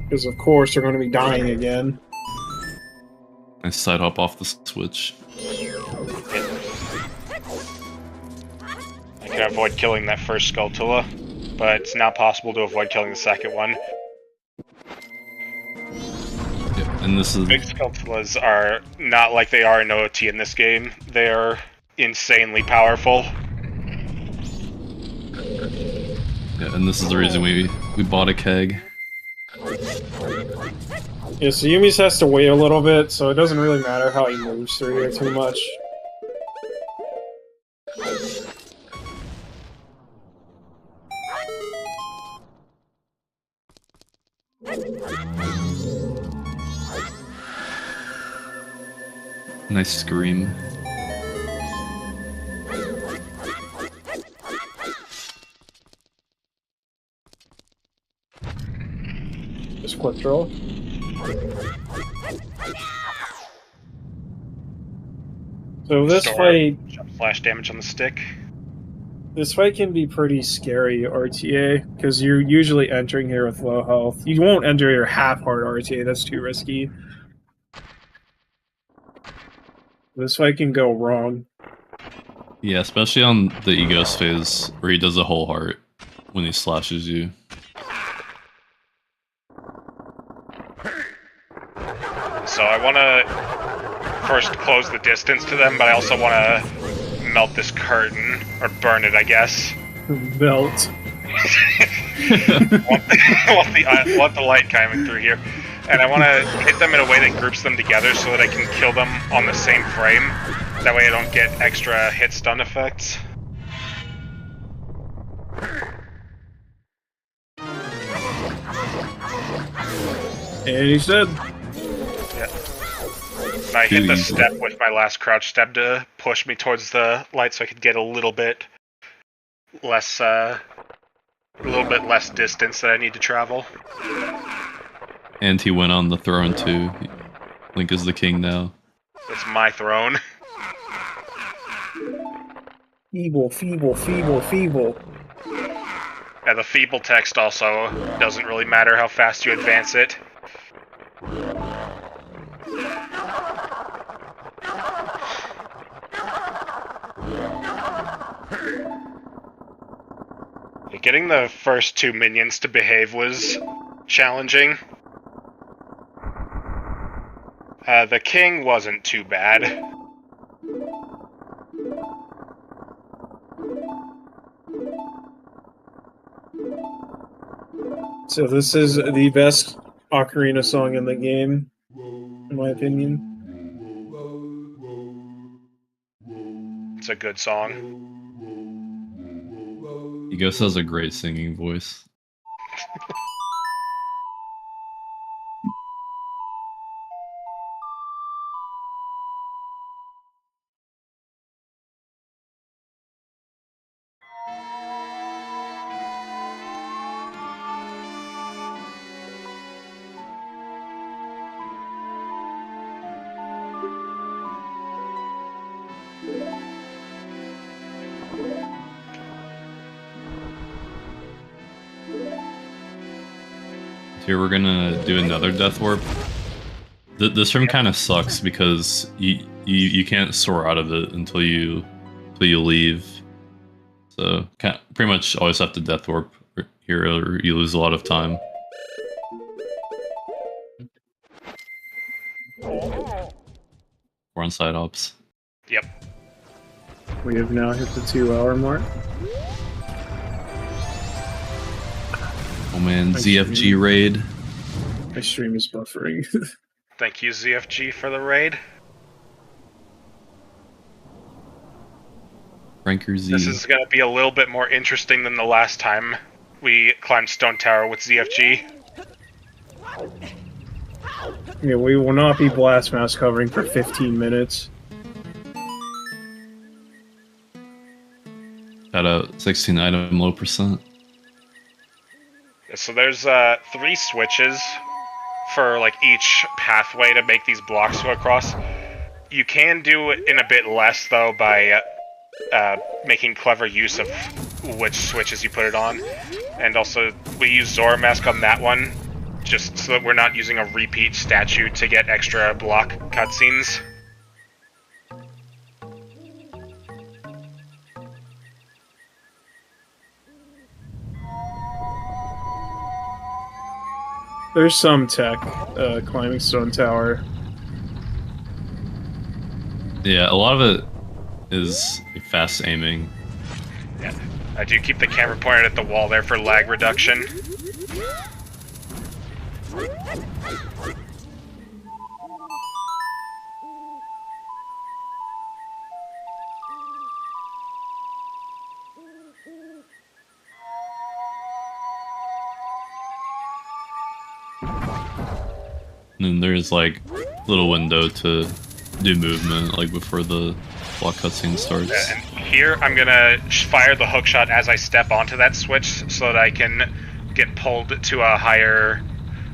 Because of course we're going to be dying again. I side hop off the switch. I can avoid killing that first Skulltula, but it's not possible to avoid killing the second one. Yeah, and this is... Big Skulltulas are not like they are in OT in this game. They are insanely powerful. Yeah, and this is the reason we bought a keg. Yeah, so Eumeus has to wait a little bit, so it doesn't really matter how he moves through here too much. Nice scream. Just quick draw. So this fight... Flash damage on the stick. This fight can be pretty scary, RTA, because you're usually entering here with low health. You won't enter your half-hard RTA, that's too risky. This fight can go wrong. Yeah, especially on the Egos phase, where he does a whole heart. when he slashes you. So I want to first close the distance to them, but I also want to melt this curtain, or burn it, I guess. Melt. want the light coming through here. And I want to hit them in a way that groups them together so that I can kill them on the same frame. That way I don't get extra hit stun effects. And he's dead. Yeah. And I hit the step with my last crouch step to push me towards the light so I could get a little bit less distance that I need to travel. And he went on the throne too. Link is the king now. It's my throne. Feeble, feeble, feeble, feeble. Yeah, the feeble text also doesn't really matter how fast you advance it. Getting the first two minions to behave was challenging. The king wasn't too bad. So this is the best Ocarina song in the game, in my opinion. It's a good song. Egos has a great singing voice. Here we're gonna do another death warp. This room kind of sucks because you can't soar out of it until you leave. So pretty much always have to death warp here, or you lose a lot of time. We're on side ops. Yep. We have now hit the 2-hour mark. Oh man, ZFG raid. My stream is buffering. Thank you, ZFG, for the raid. Ranker Z. This is going to be a little bit more interesting than the last time we climbed Stone Tower with ZFG. Yeah, we will not be blast mask covering for 15 minutes. Got a 16 item low percent. So there's 3 switches for like each pathway to make these blocks go across. You can do it in a bit less though by making clever use of which switches you put it on. And also we use Zora Mask on that one just so that we're not using a repeat statue to get extra block cutscenes. There's some tech climbing Stone Tower. Yeah, a lot of it is fast aiming. Yeah, I do keep the camera pointed at the wall there for lag reduction. And then there's like a little window to do movement, like before the block cutscene starts. And here I'm gonna fire the hookshot as I step onto that switch so that I can get pulled to a higher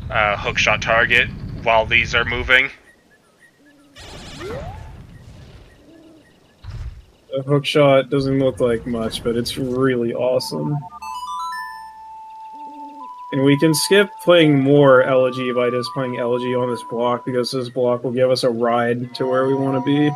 hookshot target while these are moving. The hookshot doesn't look like much, but it's really awesome. And we can skip playing more Elegy by just playing Elegy on this block, because this block will give us a ride to where we want to be.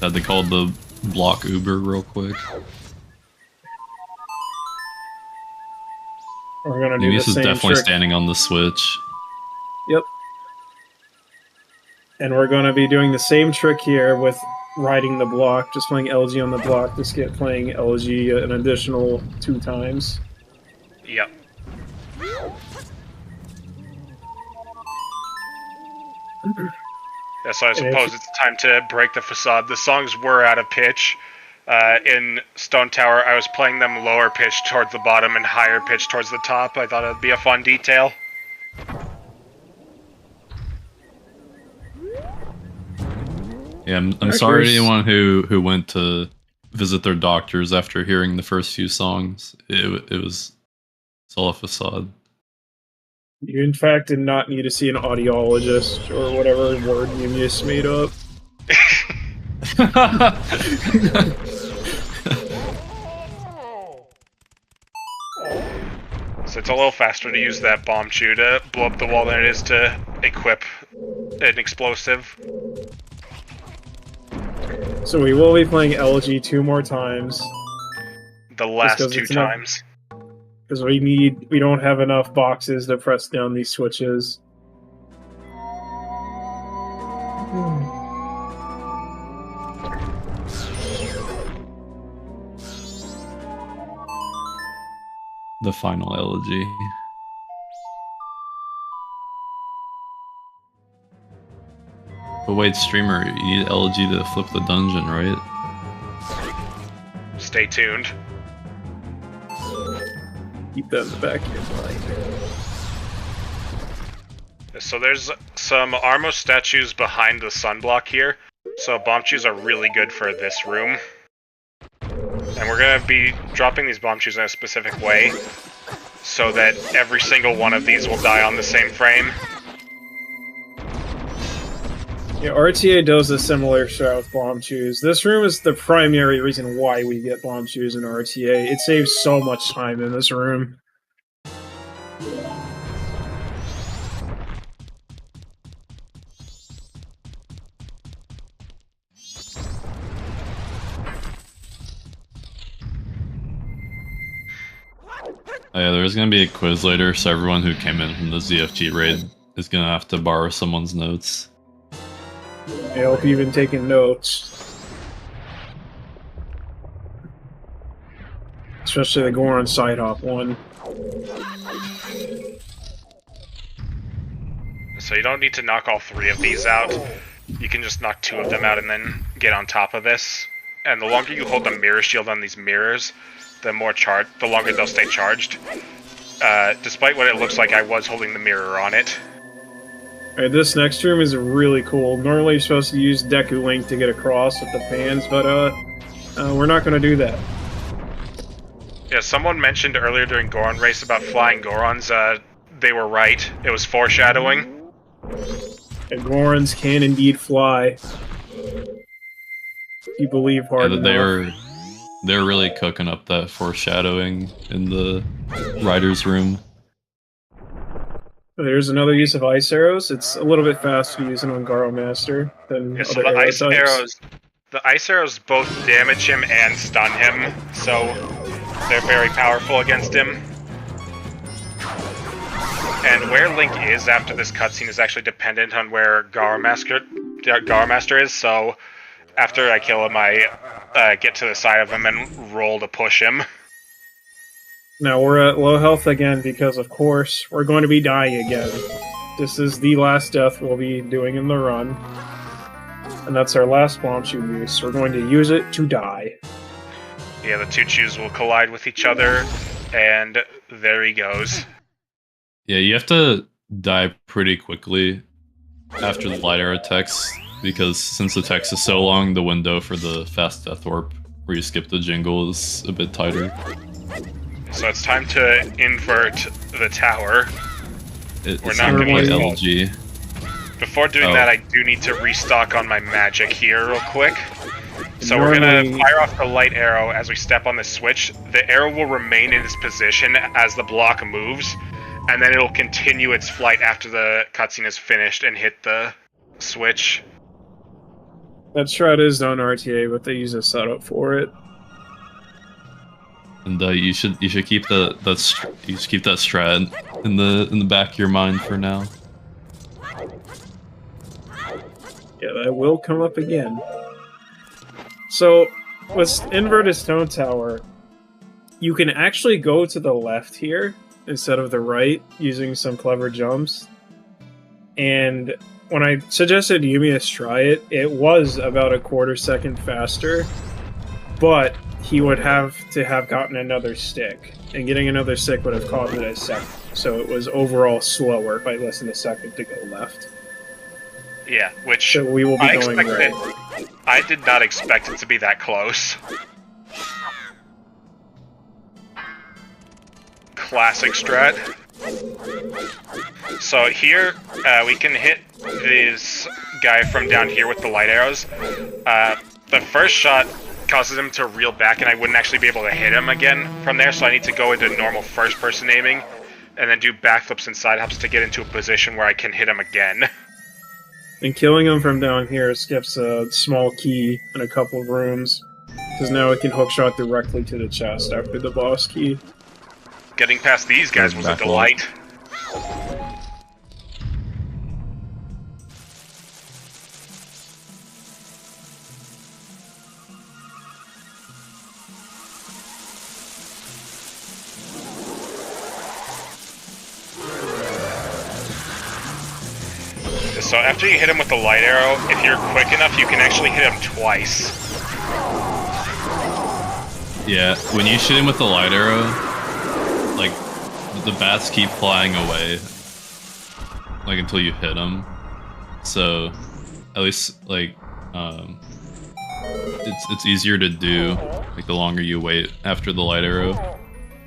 Had they called the block Uber real quick. We're gonna do Eumeus the is same definitely trick. standing on the switch. Yep. And we're gonna be doing the same trick here with riding the block, just playing LG on the block, just get playing LG an additional 2 times. Yep. Yeah, so I suppose it's time to break the facade. The songs were out of pitch. In Stone Tower, I was playing them lower pitch towards the bottom and higher pitch towards the top. I thought it'd be a fun detail. Yeah, I'm sorry to anyone who went to visit their doctors after hearing the first few songs. It's all a facade. You, in fact, did not need to see an audiologist or whatever word Eumeus made up. So it's a little faster to use that bomb chew to blow up the wall than it is to equip an explosive. So we will be playing LG 2 more times. The last 2 times. Because we don't have enough boxes to press down these switches. The final elegy. But wait, streamer, you need elegy to flip the dungeon, right? Stay tuned. Keep that in the back of your mind. So there's some Armos statues behind the sunblock here. So bomb chews are really good for this room. And we're going to be dropping these bomb chews in a specific way so that every single one of these will die on the same frame. Yeah, RTA does a similar strat with bomb chews. This room is the primary reason why we get bomb chews in RTA. It saves so much time in this room. Oh yeah, there's gonna be a quiz later, so everyone who came in from the ZFG raid is gonna have to borrow someone's notes. I hope you've been taking notes. Especially the Goron side hop one. So you don't need to knock all 3 of these out. You can just knock 2 of them out and then get on top of this. And the longer you hold the mirror shield on these mirrors, the longer they'll stay charged. Despite what it looks like, I was holding the mirror on it. Alright, this next room is really cool. Normally you're supposed to use Deku Link to get across with the fans, but we're not going to do that. Yeah, someone mentioned earlier during Goron race about flying Gorons. They were right. It was foreshadowing. The Gorons can indeed fly. You believe hard enough. They're really cooking up that foreshadowing in the writer's room. There's another use of ice arrows. It's a little bit faster to use them on Garo Master than Yeah, so other the ice arrows both damage him and stun him, so they're very powerful against him. And where Link is after this cutscene is actually dependent on where Garo Master is, so after I kill him, I get to the side of him and roll to push him. Now we're at low health again because, of course, we're going to be dying again. This is the last death we'll be doing in the run. And that's our last bomb shoe use. We're going to use it to die. Yeah, the 2 chews will collide with each other, and there he goes. Yeah, you have to die pretty quickly after the light arrow text, because since the text is so long, the window for the fast death warp where you skip the jingle is a bit tighter. So it's time to invert the tower. We're not going to play LG. Before doing that, I do need to restock on my magic here real quick. So we're going to fire off the light arrow as we step on the switch. The arrow will remain in its position as the block moves, and then it'll continue its flight after the cutscene is finished and hit the switch. That shroud is on RTA, but they use a setup for it. And you should keep that strat in the back of your mind for now. Yeah, that will come up again. So, with Inverted Stone Tower, you can actually go to the left here instead of the right using some clever jumps. And when I suggested Eumeus try it, it was about a quarter second faster, but he would have to have gotten another stick, and getting another stick would have caused it a second. So it was overall slower by less than a second to go left. Yeah, which So we will be going right. I did not expect it to be that close. Classic strat. So here, we can hit this guy from down here with the light arrows. The first shot causes him to reel back, and I wouldn't actually be able to hit him again from there, so I need to go into normal first-person aiming, and then do backflips and side hops to get into a position where I can hit him again. And killing him from down here skips a small key in a couple of rooms, because now it can hookshot directly to the chest after the boss key. Getting past these guys was a delight. So after you hit him with the light arrow, if you're quick enough, you can actually hit him twice. Yeah, when you shoot him with the light arrow, like, the bats keep flying away, like, until you hit them. So, at least, like, it's easier to do, like, the longer you wait after the light arrow.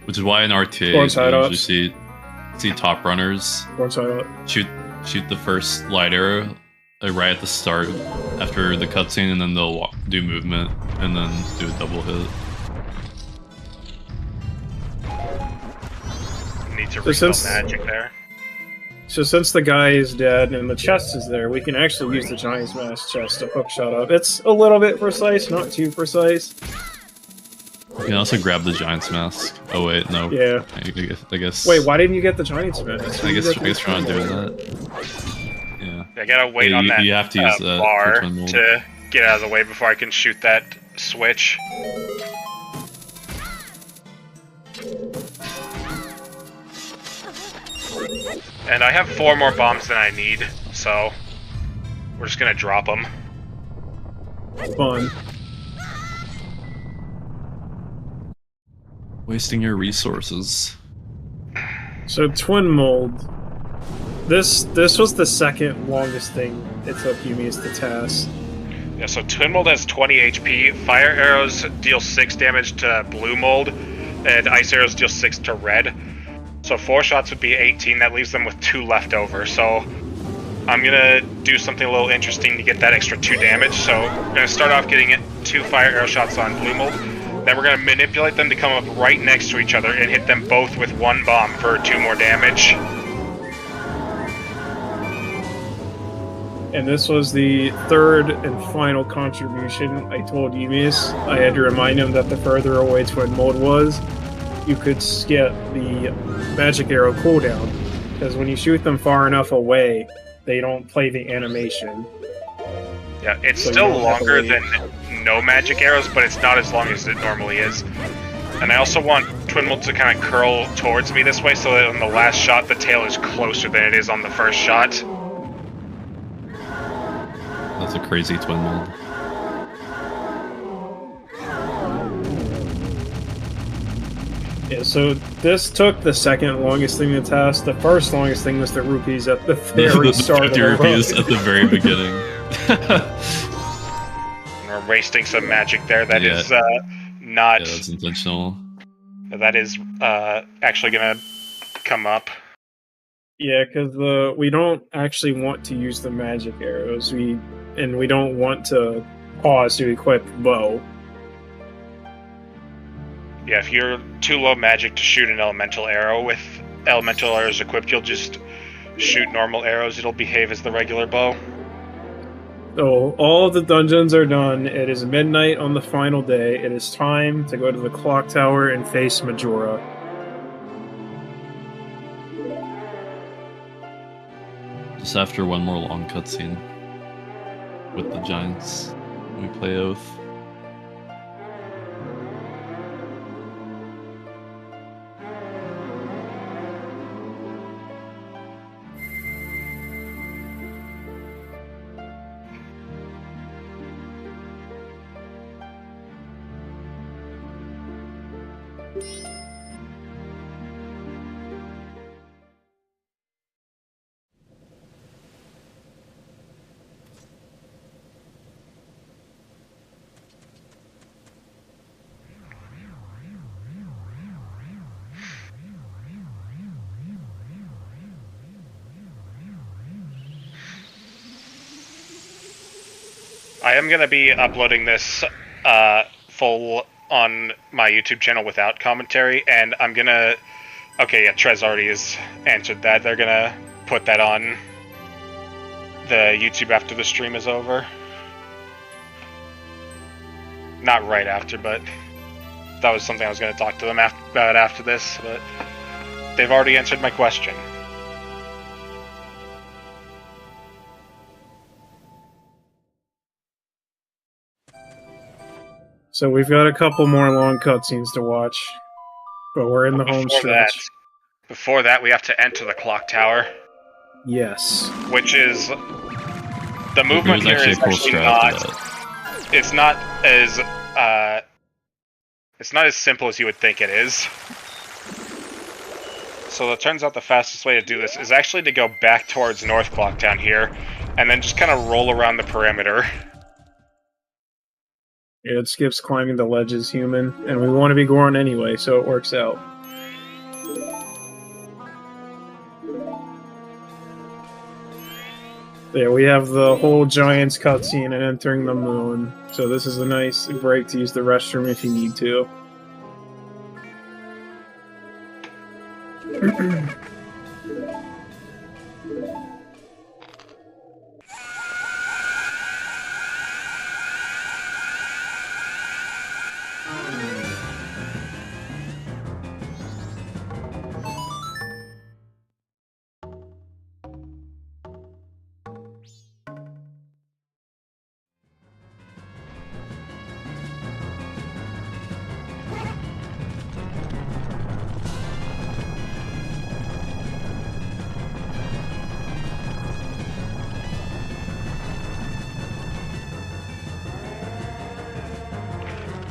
Which is why in RTA you usually see top runners shoot the first light arrow right at the start after the cutscene, and then they'll do movement and then do a double hit. Need to refill magic there. So since the guy is dead and the chest is there, we can actually use the Giant's Mask chest to hookshot up. It's a little bit precise, not too precise. You can also grab the Giant's Mask. Oh wait, no. Yeah. I guess. Wait, why didn't you get the Giant's Mask? I guess we're not doing that. Yeah. I gotta wait on that you have to use that bar to get out of the way before I can shoot that switch. And I have 4 more bombs than I need, so we're just gonna drop them. Fun. Wasting your resources. So Twin Mold. This was the second longest thing it took Eumeus to TAS. Yeah, so Twin Mold has 20 HP, Fire Arrows deal 6 damage to Blue Mold, and Ice Arrows deal 6 to Red. So 4 shots would be 18, that leaves them with 2 left over. So I'm gonna do something a little interesting to get that extra 2 damage. So we're gonna start off getting 2 Fire Arrow shots on Blue Mold. Then we're gonna manipulate them to come up right next to each other and hit them both with 1 bomb for 2 more damage. And this was the third and final contribution I told Eumeus. I had to remind him that the further away Twin Mold was, you could skip the magic arrow cooldown, because when you shoot them far enough away, they don't play the animation. Yeah, it's still longer than no magic arrows, but it's not as long as it normally is. And I also want Twin Mold to kind of curl towards me this way, so that on the last shot, the tail is closer than it is on the first shot. That's a crazy Twin Mold. Yeah, so this took the second longest thing to test. The first longest thing was the rupees at the very start of the rupees at the very beginning. We're wasting some magic there. That is not... Yeah, that's intentional. That is actually gonna come up. Yeah, because we don't actually want to use the magic arrows. We don't want to pause to equip bow. Yeah, if you're too low magic to shoot an elemental arrow with elemental arrows equipped, you'll just shoot normal arrows. It'll behave as the regular bow. Oh, all of the dungeons are done. It is midnight on the final day. It is time to go to the clock tower and face Majora. Just after one more long cutscene with the giants, we play Oath. I am going to be uploading this full on my YouTube channel without commentary, and I'm going to... Okay, yeah, Trez already has answered that. They're going to put that on the YouTube after the stream is over. Not right after, but that was something I was going to talk to them about after this, but they've already answered my question. So we've got a couple more long cutscenes to watch, but we're in the home stretch. Before that, we have to enter the clock tower. Yes. Which is... The movement here is actually not... It's not as... it's not as simple as you would think it is. So it turns out the fastest way to do this is actually to go back towards North Clocktown here, and then just kind of roll around the perimeter. Yeah, it skips climbing the ledges, human, and we want to be Goron anyway, so it works out. Yeah, we have the whole Giants cutscene and entering the moon, so this is a nice break to use the restroom if you need to.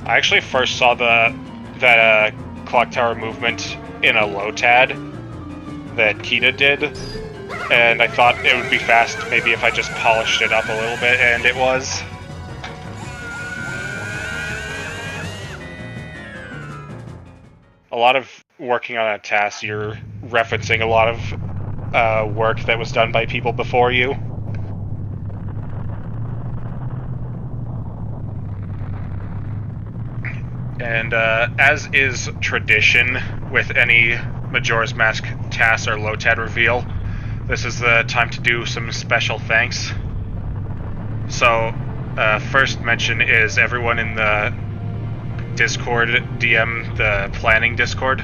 I actually first saw that clock tower movement in a Lotad that Kita did, and I thought it would be fast maybe if I just polished it up a little bit, and it was. A lot of working on a TAS, you're referencing a lot of work that was done by people before you. And as is tradition with any Majora's Mask TAS or Lotad reveal, this is the time to do some special thanks. So, first mention is everyone in the Discord DM, the planning Discord,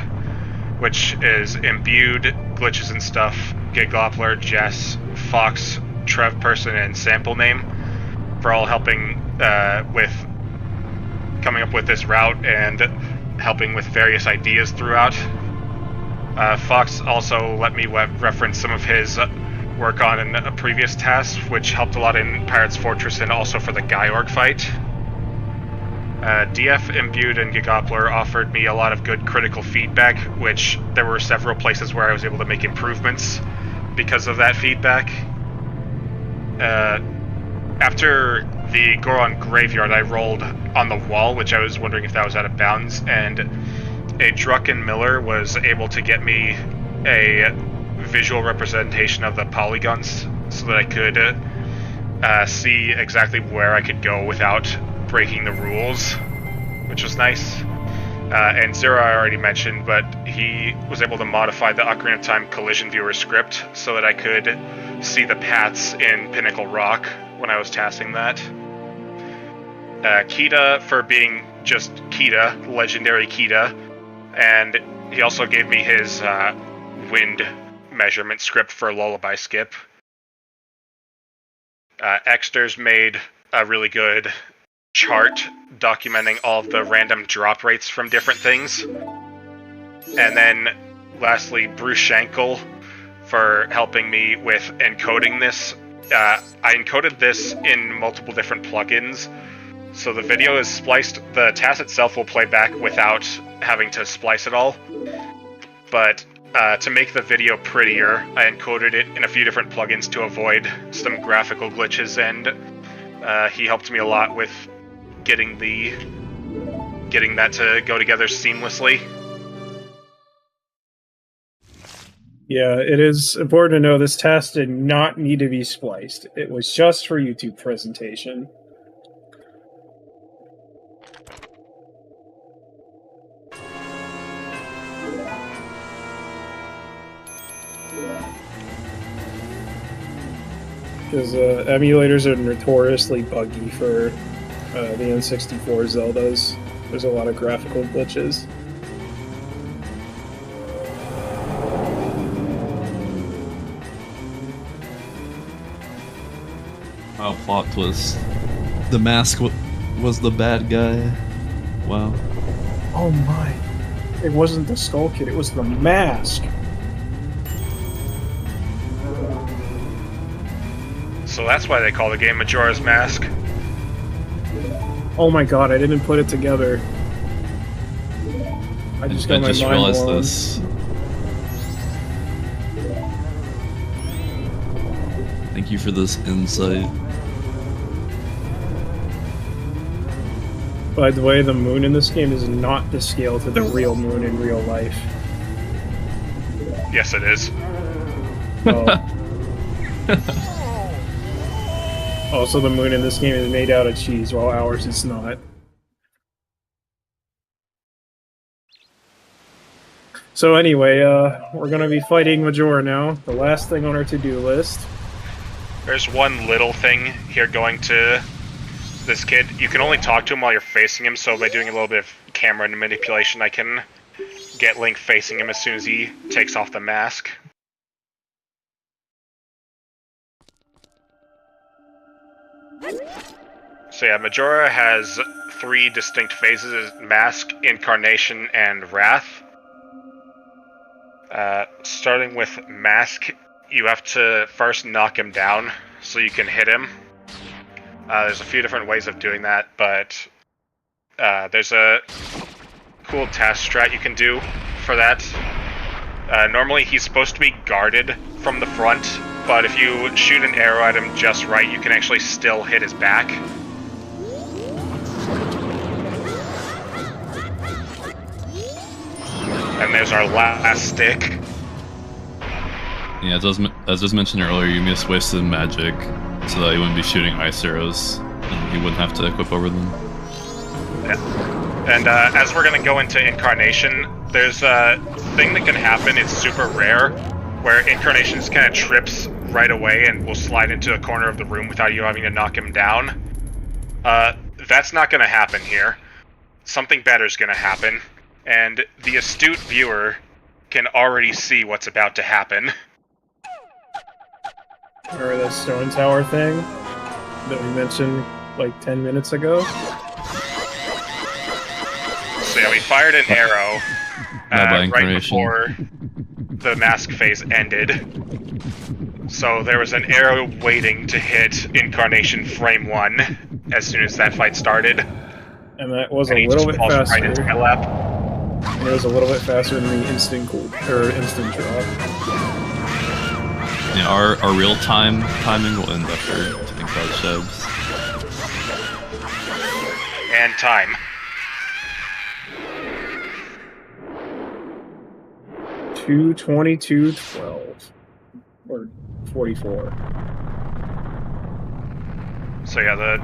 which is Imbued, Glitches and Stuff, Gigoppler, Jess, Fox, Trev Person, and Sample Name, for all helping with coming up with this route and helping with various ideas throughout. Fox also let me reference some of his work on a previous TAS, which helped a lot in Pirate's Fortress and also for the Gaiorg fight. DF, Imbued, and Gigoppler offered me a lot of good critical feedback, which there were several places where I was able to make improvements because of that feedback. After the Goron graveyard, I rolled on the wall, which I was wondering if that was out of bounds, and a Drucken Miller was able to get me a visual representation of the polygons so that I could see exactly where I could go without breaking the rules, which was nice. And Zero I already mentioned, but he was able to modify the Ocarina of Time collision viewer script so that I could see the paths in Pinnacle Rock when I was tasking that. Kita for being just Kita, legendary Kita, and he also gave me his wind measurement script for Lullaby Skip. Exter's made a really good chart documenting all of the random drop rates from different things. And then lastly, Bruce Schenkel for helping me with encoding this. I encoded this in multiple different plugins, so the video is spliced. The TAS itself will play back without having to splice it all. But to make the video prettier, I encoded it in a few different plugins to avoid some graphical glitches, and he helped me a lot with getting that to go together seamlessly. Yeah, it is important to know this task did not need to be spliced. It was just for YouTube presentation. Because emulators are notoriously buggy for the N64 Zeldas. There's a lot of graphical glitches. Wow, plot twist. The mask was the bad guy. Wow. Oh my. It wasn't the Skull Kid, it was the mask. So that's why they call the game Majora's Mask. Oh my god, I didn't put it together. I just got my mind realized blown. this. Thank you for this insight. By the way, the moon in this game is not to scale to the real moon in real life. Yes, it is. Oh. Also, the moon in this game is made out of cheese, while ours is not. So anyway, we're gonna be fighting Majora now. The last thing on our to-do list. There's one little thing here going to this kid. You can only talk to him while you're facing him, so by doing a little bit of camera manipulation, I can get Link facing him as soon as he takes off the mask. So yeah, Majora has 3 distinct phases: Mask, Incarnation, and Wrath. Starting with Mask, you have to first knock him down so you can hit him. There's a few different ways of doing that, but there's a cool task strat you can do for that. Normally he's supposed to be guarded from the front, but if you shoot an arrow at him just right, you can actually still hit his back. And there's our last stick. Yeah, as I was mentioned earlier, Eumeus wasted magic so that he wouldn't be shooting ice arrows, and he wouldn't have to equip over them. Yeah. And as we're going to go into Incarnation, there's a thing that can happen, it's super rare, where Incarnation just kind of trips right away and will slide into a corner of the room without you having to knock him down. That's not going to happen here. Something better is going to happen, and the astute viewer can already see what's about to happen. Or the stone tower thing that we mentioned like 10 minutes ago. So yeah, we fired an arrow right before the mask phase ended. So there was an arrow waiting to hit Incarnation frame 1 as soon as that fight started. And that was a little bit faster. Right into my lap. And it was a little bit faster than the instant drop. Yeah, our real-time timing will end after 25 shubs. And time. 2:22:12 or 44. So yeah, the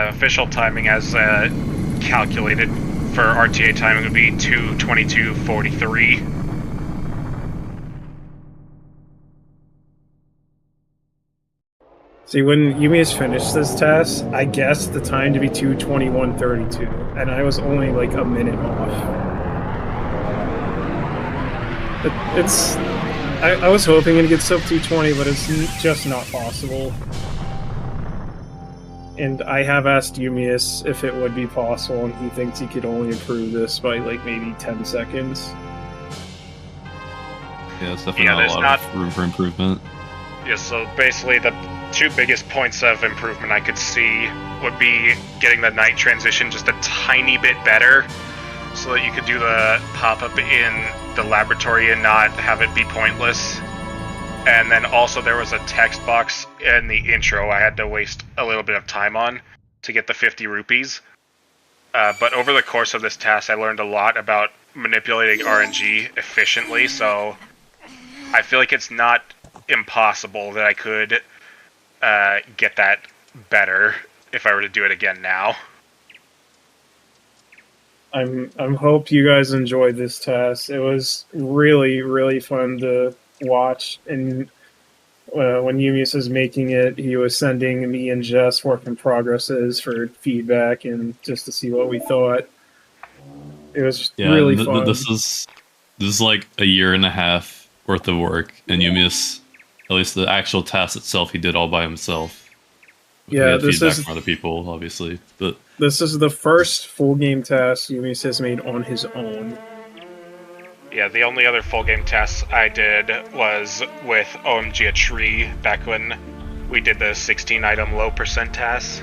official timing as calculated for RTA time, it would be 2:22:43. See, when Eumeus finished this task, I guessed the time to be 2:21:32, and I was only like a minute off. I was hoping it gets up 2:20, but it's just not possible. And I have asked Eumeus if it would be possible, and he thinks he could only improve this by like maybe 10 seconds. Yeah, it's definitely not a lot of room for improvement. Yeah, so basically the two biggest points of improvement I could see would be getting the night transition just a tiny bit better, so that you could do the pop-up in the laboratory and not have it be pointless. And then also there was a text box in the intro I had to waste a little bit of time on to get the 50 rupees. But over the course of this task I learned a lot about manipulating RNG efficiently, so I feel like it's not impossible that I could get that better if I were to do it again now. I'm hope you guys enjoyed this task. It was really, really fun to watch, and when Eumeus was making it, he was sending me and Jess work in progresses for feedback and just to see what we thought. It was really fun. This is like a year and a half worth of work, and Eumeus, at least the actual task itself, he did all by himself. Yeah, this feedback from other people, obviously, but this is the first full game task Eumeus has made on his own. Yeah, the only other full game tests I did was with OMG a Tree back when we did the 16 item low percent task.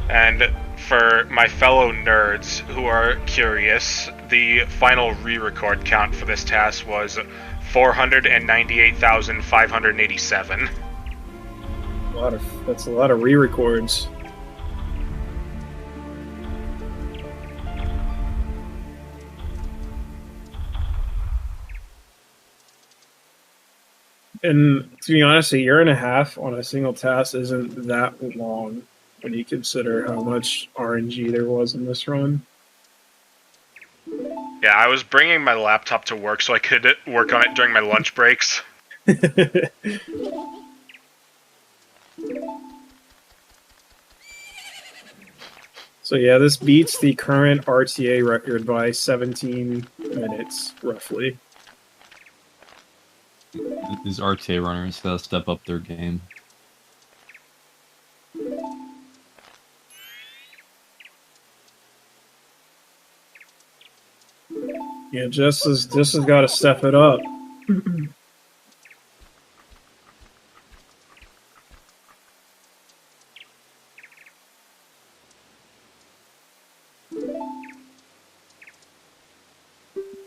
And for my fellow nerds who are curious, the final re-record count for this task was 498,587. That's a lot of re-records. And to be honest, a year and a half on a single task isn't that long when you consider how much RNG there was in this run. Yeah, I was bringing my laptop to work so I could work on it during my lunch breaks. So yeah, this beats the current RTA record by 17 minutes, roughly. These RTA runners gotta step up their game. Yeah, Jess has got to step it up.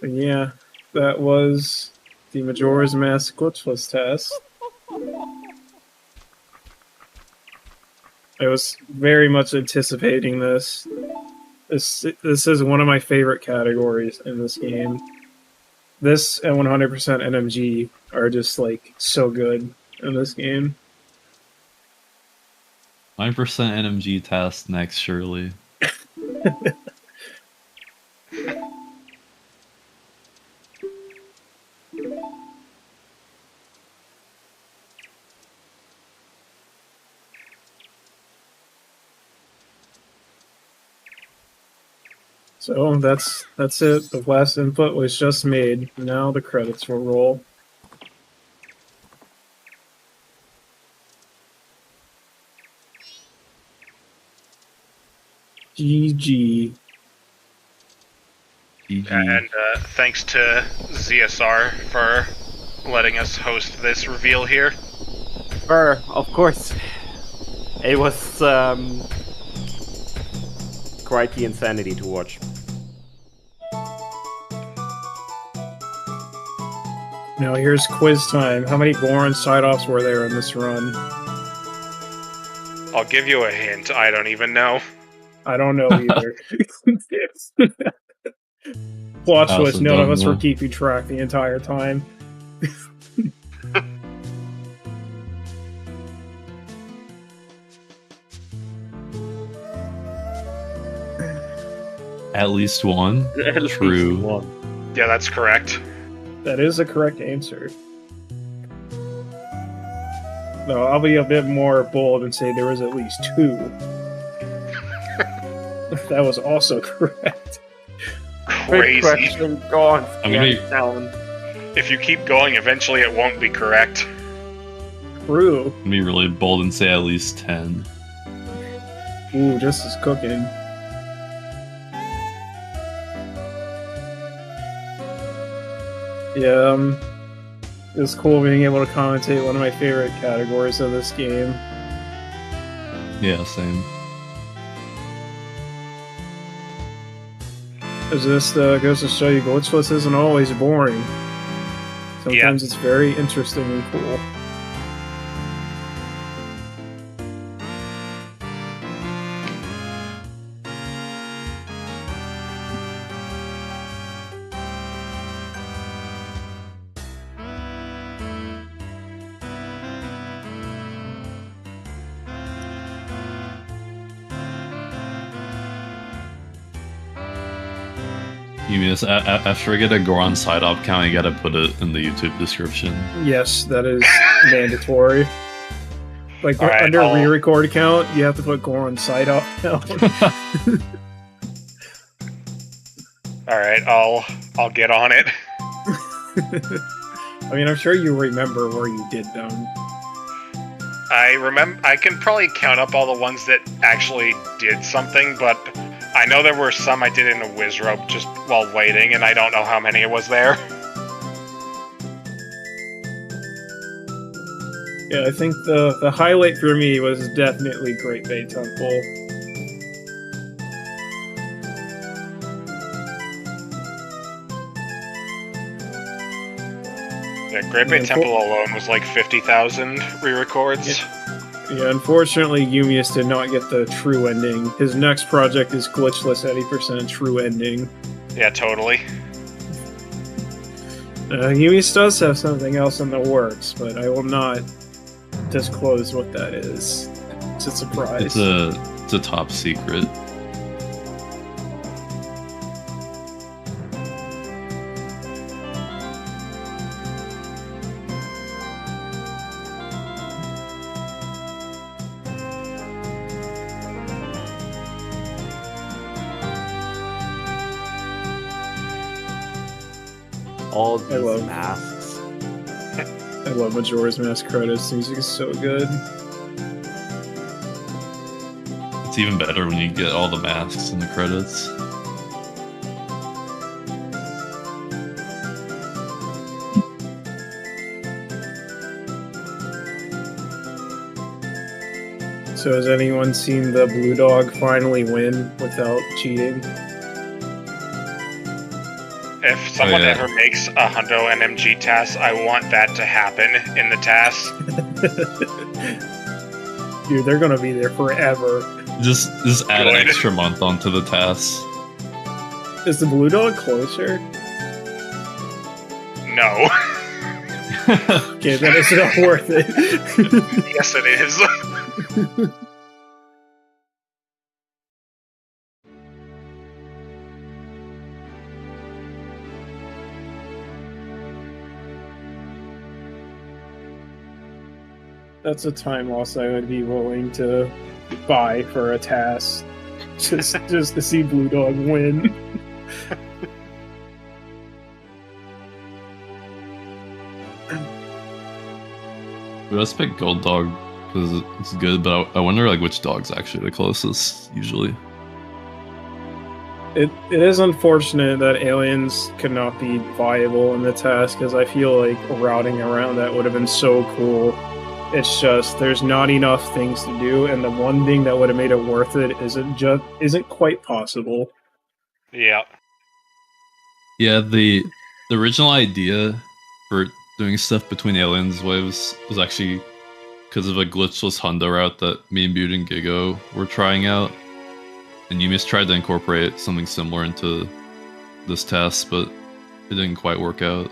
But yeah, that was the Majora's Mask Glitchless test. I was very much anticipating this. This is one of my favorite categories in this game. This and 100% NMG are just like so good in this game. 9% NMG task next, surely. So that's it. The last input was just made. Now the credits will roll. GG. And thanks to ZSR for letting us host this reveal here. Of course. It was quite the insanity to watch. Now here's quiz time. How many Goron side-offs were there in this run? I'll give you a hint. I don't even know. I don't know either. Plot twist, none of us were keeping track the entire time. At least one. At least True. one. Yeah, that's correct. That is a correct answer. No, I'll be a bit more bold and say there was at least 2. That was also correct. Great Crazy. question. Go on. I'm gonna be- Alan. If you keep going, eventually it won't be correct. True. Let me really bold and say at least 10. Ooh, Jess is cooking. Yeah, it's cool being able to commentate one of my favorite categories of this game. Yeah, same. It just goes to show you Glitchless isn't always boring. Sometimes it's very interesting and cool. Eumeus, after I get a Goron side-op count, you gotta put it in the YouTube description. Yes, that is mandatory. Like, Alright, under I'll- re-record count, you have to put Goron side off count. Alright, I'll get on it. I mean, I'm sure you remember where you did them. I can probably count up all the ones that actually did something, but I know there were some I did in a whiz rope just while waiting, and I don't know how many it was there. Yeah, I think the highlight for me was definitely Great Bay Temple. Yeah, Great Bay Yeah, Temple alone was like 50,000 re-records. Yeah, unfortunately, Eumeus did not get the true ending. His next project is Glitchless 80% true ending. Yeah, totally. Eumeus does have something else in the works, but I will not disclose what that is. It's a surprise. It's a top secret. All these love- masks. I love Majora's Mask credits. Music is so good. It's even better when you get all the masks in the credits. So has anyone seen the Blue Dog finally win without cheating? If someone yeah. ever makes a Hundo NMG TAS, I want that to happen in the TAS. Dude, they're gonna be there forever. Just add an Good. extra month onto the TAS. Is the Blue Dog closer? No. Okay, then it's not worth it. Yes, it is. That's a time loss I would be willing to buy for a task. Just to see Blue Dog win. Let's pick Gold Dog because it's good, but I wonder like which dog's actually the closest usually. It is unfortunate that aliens could not be viable in the task, because I feel like routing around that would have been so cool. It's just there's not enough things to do, and the one thing that would have made it worth it isn't quite possible. Yeah. Yeah, the original idea for doing stuff between aliens waves was actually because of a glitchless Hundo route that me and Butte and Gigo were trying out. And Eumeus tried to incorporate something similar into this test, but it didn't quite work out.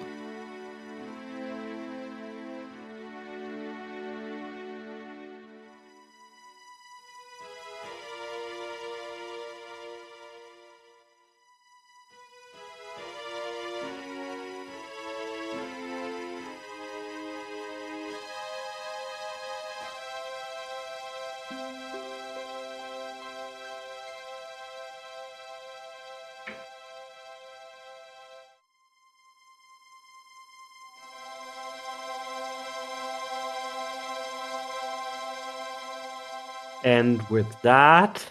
And with that,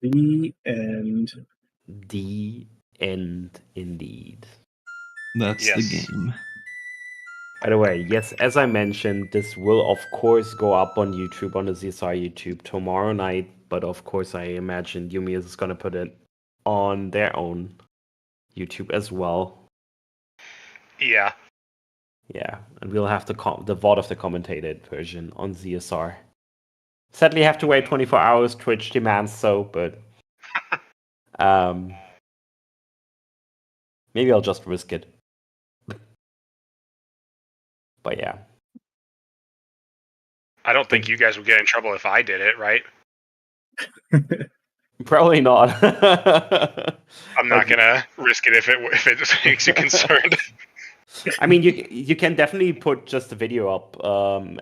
The end. the end indeed. That's the Yes. game. By the way, yes, as I mentioned, this will of course go up on YouTube, on the ZSR YouTube tomorrow night. But of course, I imagine Eumeus is gonna put it on their own YouTube as well. Yeah. Yeah, and we'll have the VOD of the commentated version on ZSR. Sadly, have to wait 24 hours. Twitch demands so, but maybe I'll just risk it. But yeah. I don't think you guys would get in trouble if I did it, right? Probably not. I'm not gonna risk it if it makes you concerned. I mean, you can definitely put just a video up.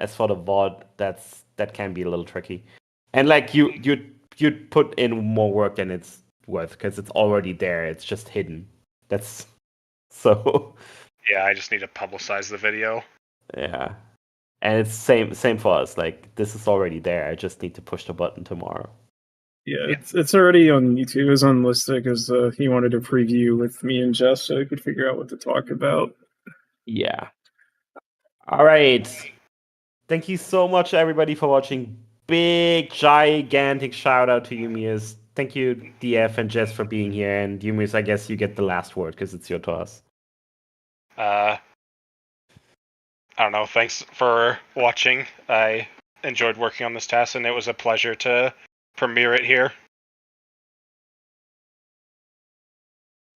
As for the VOD, that can be a little tricky, and like you'd put in more work than it's worth because it's already there. It's just hidden. That's so. Yeah, I just need to publicize the video. Yeah, and it's same for us. Like this is already there. I just need to push the button tomorrow. Yeah, it's already on YouTube. It was unlisted because he wanted a preview with me and Jess so I could figure out what to talk about. Yeah. All right. Thank you so much, everybody, for watching. Big, gigantic shout out to Eumeus. Thank you, DF and Jess, for being here. And Eumeus, I guess you get the last word because it's your TAS. I don't know. Thanks for watching. I enjoyed working on this task, and it was a pleasure to premiere it here.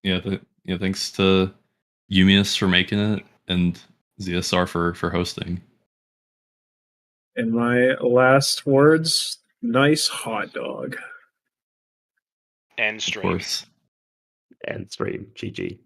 Yeah, thanks to Eumeus for making it and ZSR for hosting. And my last words, nice hot dog. And Of stream. course. And stream. GG.